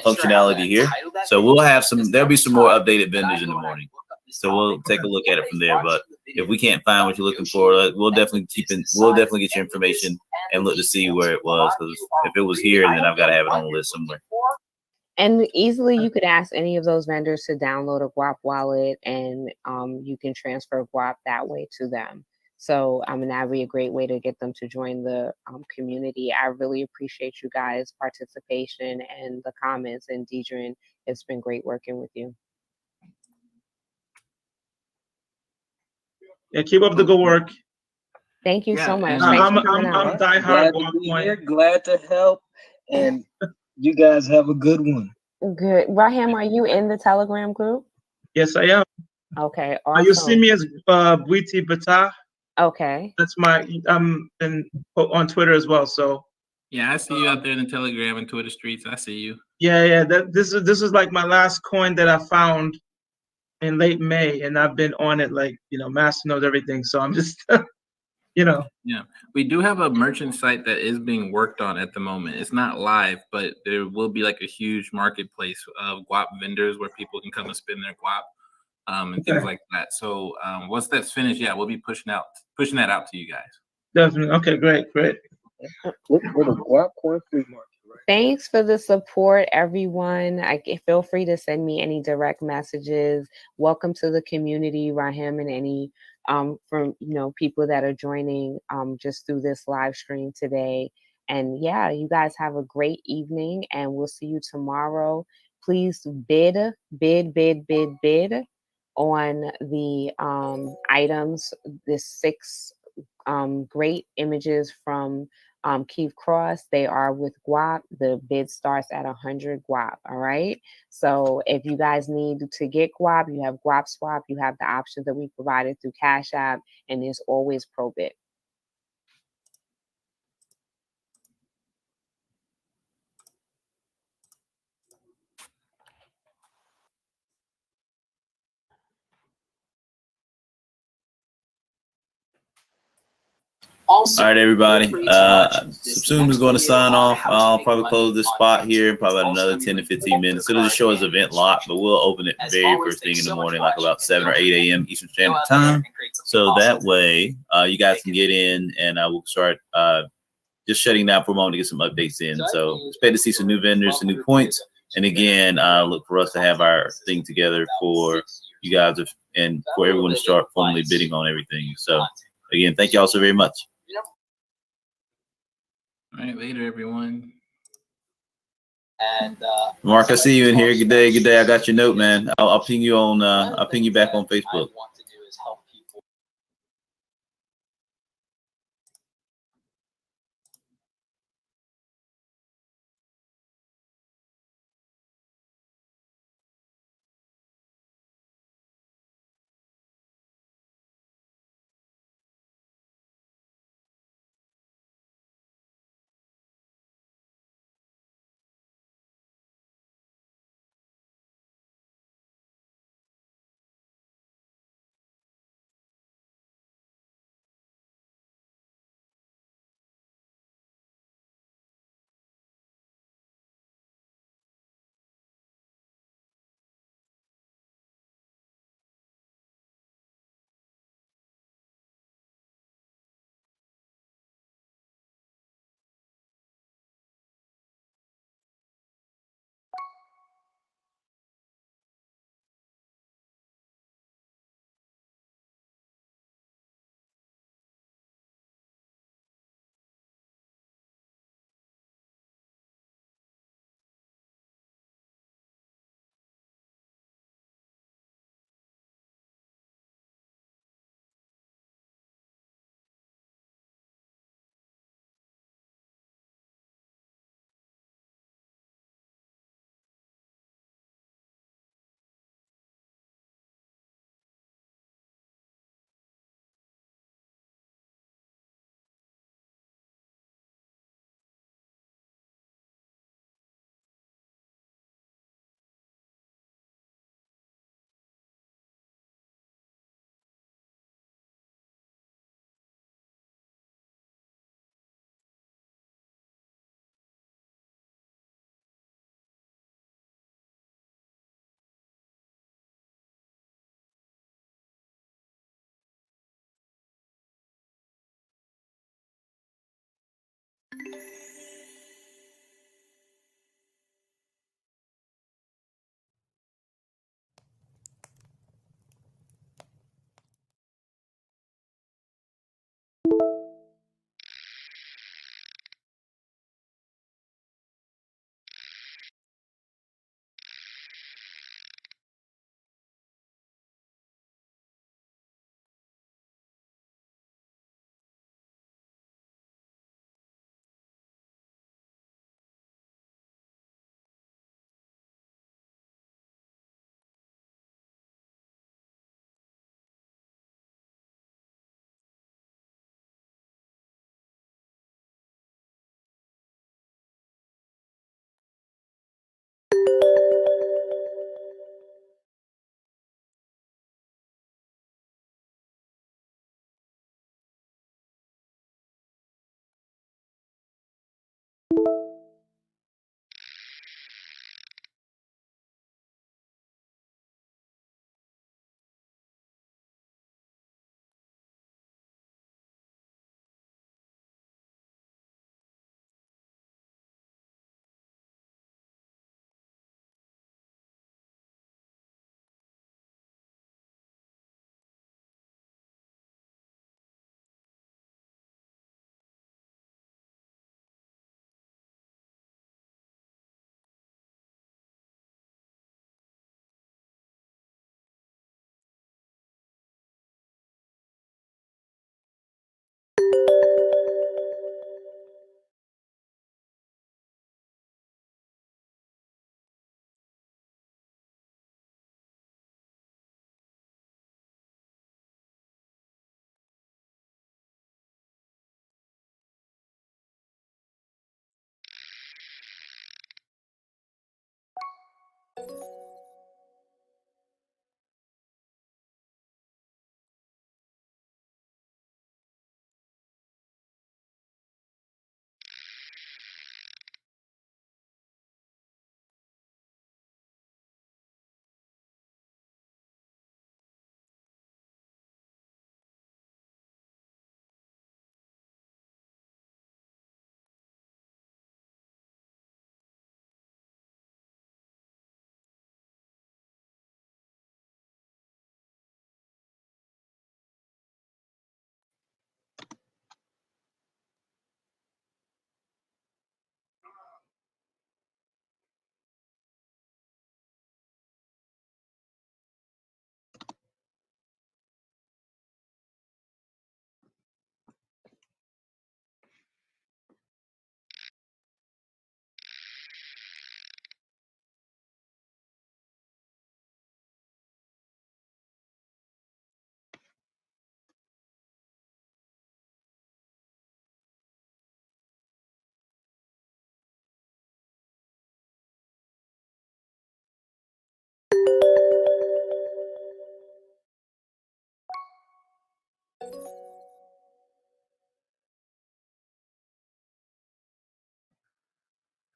functionality here. So we'll have there'll be some more updated vendors in the morning. So we'll take a look at it from there. But if we can't find what you're looking for, we'll definitely get your information and look to see where it was. Because if it was here, then I've got to have it on the list somewhere. And easily you could ask any of those vendors to download a Guap wallet, and you can transfer Guap that way to them. So that'd be a great way to get them to join the community. I really appreciate you guys' participation and the comments. And Deidre, it's been great working with you. Yeah, keep up the good work. Thank you so much. I'm diehard. Glad to help, and you guys have a good one. Good. Rahim, are you in the Telegram group? Yes, I am. Okay, awesome. You see me as Bwiti Bata. Okay. That's my and on Twitter as well. So yeah, I see you out there in the Telegram and Twitter streets. I see you. Yeah. This is like my last coin that I found in late May, and I've been on it, like, Masternode, everything. So I'm just Yeah, we do have a merchant site that is being worked on at the moment. It's not live, but there will be like a huge marketplace of Guap vendors where people can come and spend their Guap and things like that. So once that's finished, yeah, we'll be pushing that out to you guys. Definitely. Okay, great. Look for the Guap Coin Flea Market. Thanks for the support, everyone. Feel free to send me any direct messages. Welcome to the community, Rahim, and any from people that are joining just through this live stream today. And yeah, you guys have a great evening, and we'll see you tomorrow. Please bid on the items. The 6 great images from Keith Cross. They are with Guap. The bid starts at 100 Guap. All right. So if you guys need to get Guap, you have Guap Swap. You have the options that we provided through Cash App, and there's always ProBit. All right, everybody. Subsume is going to sign off. I'll probably close this spot here, probably about another 10 to 15 minutes. It'll just show us event lock, but we'll open it very first thing in the morning, like about 7 or 8 a.m. Eastern Standard Time. So that way, you guys can get in, and I will start just shutting down for a moment to get some updates in. So expect to see some new vendors, some new points. And again, look for us to have our thing together for you guys and for everyone to start formally bidding on everything. So again, thank you all so very much. All right, later, everyone. And Mark, I see you in here. Good day. I got your note, man. I'll ping you on. I'll ping you back on Facebook.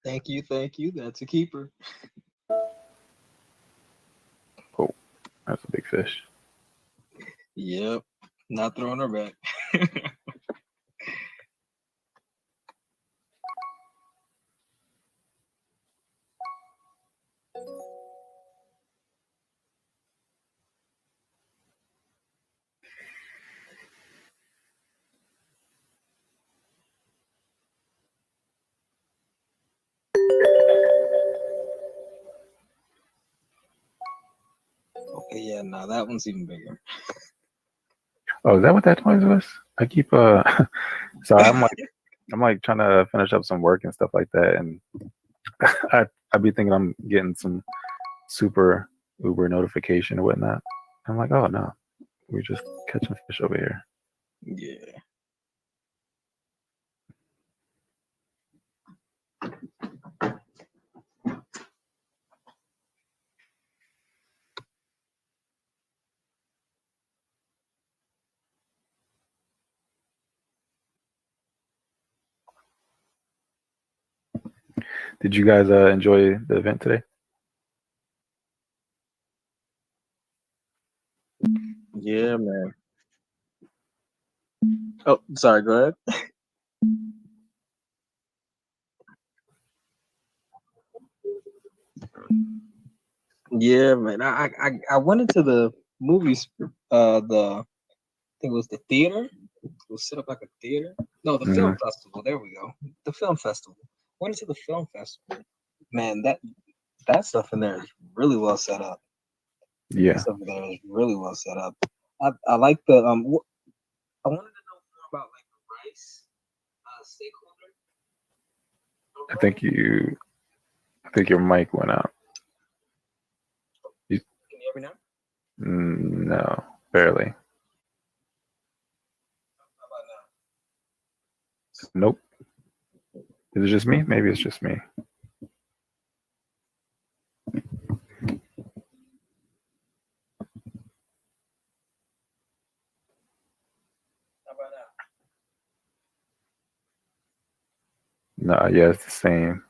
Thank you, thank you. That's a keeper. Oh, that's a big fish. Yep, not throwing her back. Okay, yeah, no, that one's even bigger. Oh, is that what that noise was? I keep sorry, I'm like trying to finish up some work and stuff like that, and I be thinking I'm getting some super Uber notification or whatnot. I'm like, oh no, we're just catching fish over here. Yeah. Did you guys enjoy the event today? Yeah, man. Oh, sorry, go ahead. Yeah, man. I went into the movies, I think it was the theater We'll set up like a theater. No, the film festival. There we go. The film festival. Went to the film festival. Man, that stuff in there is really well set up. Yeah. That stuff in there is really well set up. I like the I wanted to know more about like the rice stakeholder. I think your mic went out. Can you hear me now? No, barely. How about now? Nope. Is it just me? Maybe it's just me. How about now? No, yeah, it's the same.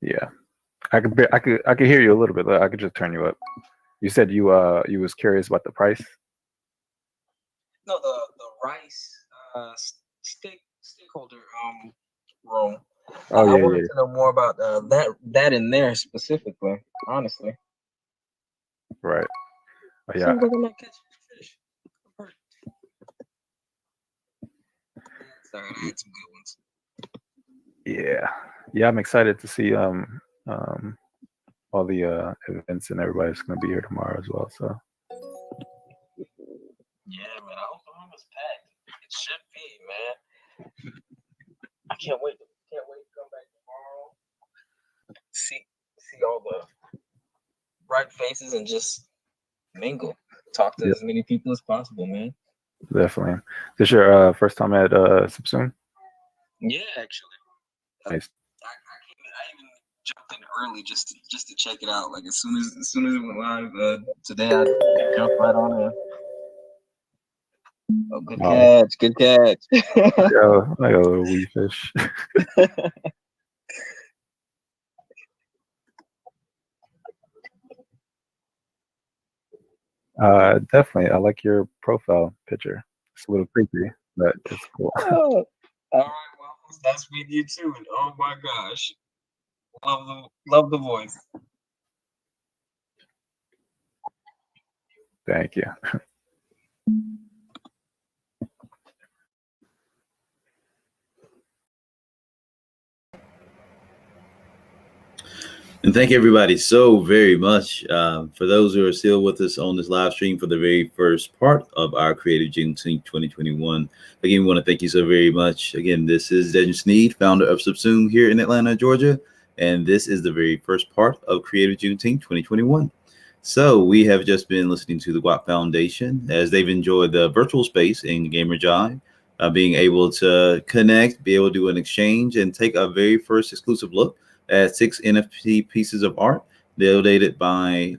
Yeah, I could hear you a little bit. I could just turn you up. You said you was curious about the price. No, the rice stakeholder room. Oh I yeah, wanted yeah. to know more about that in there specifically. Honestly, Right. Oh, yeah. seems like I'm not catching fish. Sorry, I had some good ones. Yeah. I'm excited to see all the events, and everybody's gonna be here tomorrow as well. So. Yeah, man. I hope the room is packed. It should be, man. I can't wait. Can't wait to come back tomorrow. See all the bright faces and just mingle. Talk to as many people as possible, man. Definitely. This your first time at Subsume? Yeah, actually. Nice. I even jumped in early just to check it out. Like as soon as it went live today, I jumped right on in. Oh, good catch. Good catch. Yo, like a little wee fish. Definitely. I like your profile picture. It's a little creepy, but it's cool. Oh, all right, well, that's with you too. And oh my gosh, love the voice. Thank you. And thank everybody so very much. For those who are still with us on this live stream for the very first part of our Creative Juneteenth 2021. Again, we want to thank you so very much. Again, this is Dejan Sneed, founder of Subsume here in Atlanta, Georgia. And this is the very first part of Creative Juneteenth 2021. So we have just been listening to the GWAP Foundation as they've enjoyed the virtual space in Gamer Jive, being able to connect, be able to do an exchange, and take a very first exclusive look at 6 NFT pieces of art donated by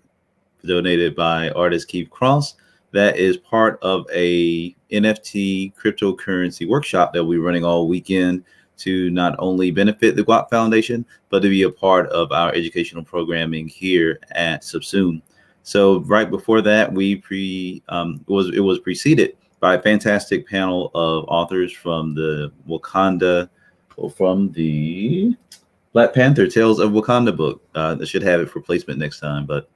artist Keith Cross. That is part of a NFT cryptocurrency workshop that we're running all weekend to not only benefit the GWAP Foundation, but to be a part of our educational programming here at Subsume. So right before that, it was preceded by a fantastic panel of authors from the Black Panther Tales of Wakanda book. I should have it for placement next time. But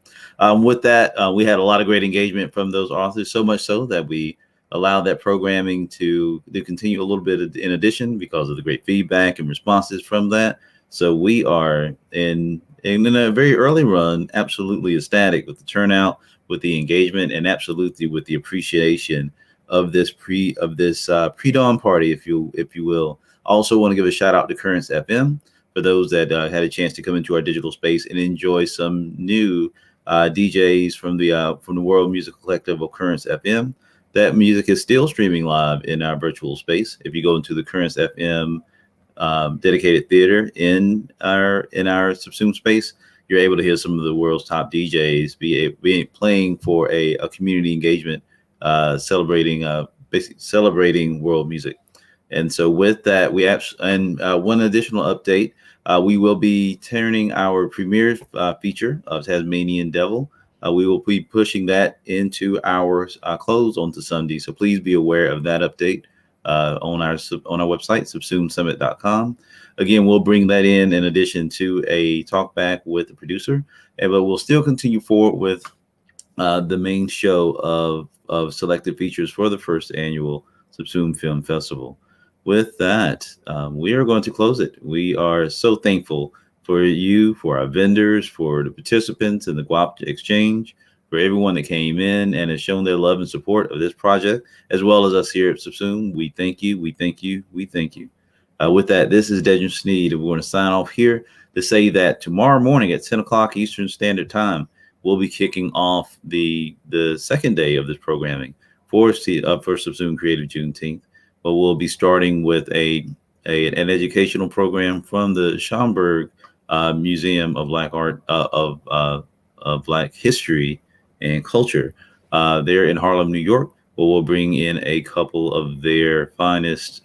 with that, we had a lot of great engagement from those authors, so much so that we allowed that programming to continue a little bit in addition because of the great feedback and responses from that. So we are in a very early run, absolutely ecstatic with the turnout, with the engagement, and absolutely with the appreciation of this pre-dawn party, if you will. I also want to give a shout out to Currents FM for those that had a chance to come into our digital space and enjoy some new DJs from the World Music Collective of Currents FM. That music is still streaming live in our virtual space. If you go into the Currents FM dedicated theater in our Subsume space, you're able to hear some of the world's top DJs playing for a community engagement, celebrating world music. And so with that, one additional update, we will be turning our premiere feature of Tasmanian Devil. We will be pushing that into our close onto Sunday. So please be aware of that update on our website, subsumesummit.com. Again, we'll bring that in addition to a talk back with the producer, but we'll still continue forward with the main show of of selected features for the first annual Subsume Film Festival. With that, we are going to close it. We are so thankful for you, for our vendors, for the participants in the GWAP exchange, for everyone that came in and has shown their love and support of this project, as well as us here at Subsume. We thank you, we thank you, we thank you. With that, this is Dejan Sneed, and we're going to sign off here to say that tomorrow morning at 10 o'clock Eastern Standard Time, we'll be kicking off the second day of this programming for Subsume Creative Juneteenth. But we'll be starting with an educational program from the Schomburg Museum of Black Art of Black History and Culture there in Harlem, New York. Where we'll bring in a couple of their finest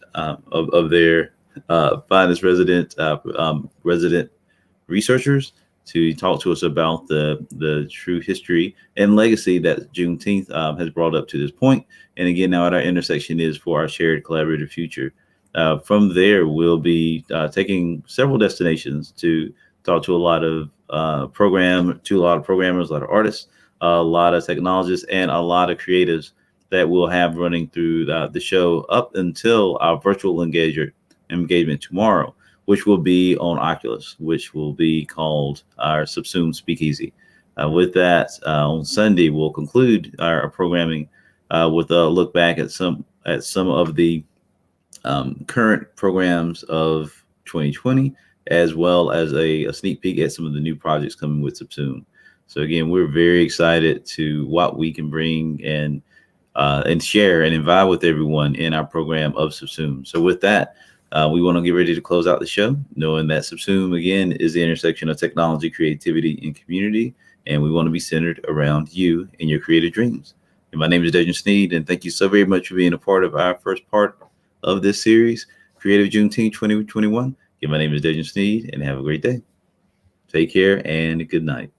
finest resident researchers to talk to us about the true history and legacy that Juneteenth has brought up to this point. And again, now at our intersection is for our shared collaborative future. From there, we'll be taking several destinations to talk to a lot of programmers, a lot of artists, a lot of technologists, and a lot of creatives that we'll have running through the show up until our virtual engagement tomorrow, which will be on Oculus, which will be called our Subsume Speakeasy. With that, on Sunday, we'll conclude our programming with a look back at some of the current programs of 2020, as well as a sneak peek at some of the new projects coming with Subsume. So again, we're very excited to what we can bring and share and invite with everyone in our program of Subsume. So with that, we want to get ready to close out the show, knowing that Subsume, again, is the intersection of technology, creativity, and community. And we want to be centered around you and your creative dreams. And my name is Dejan Sneed, and thank you so very much for being a part of our first part of this series, Creative Juneteenth 2021. Again, my name is Dejan Sneed, and have a great day. Take care and good night.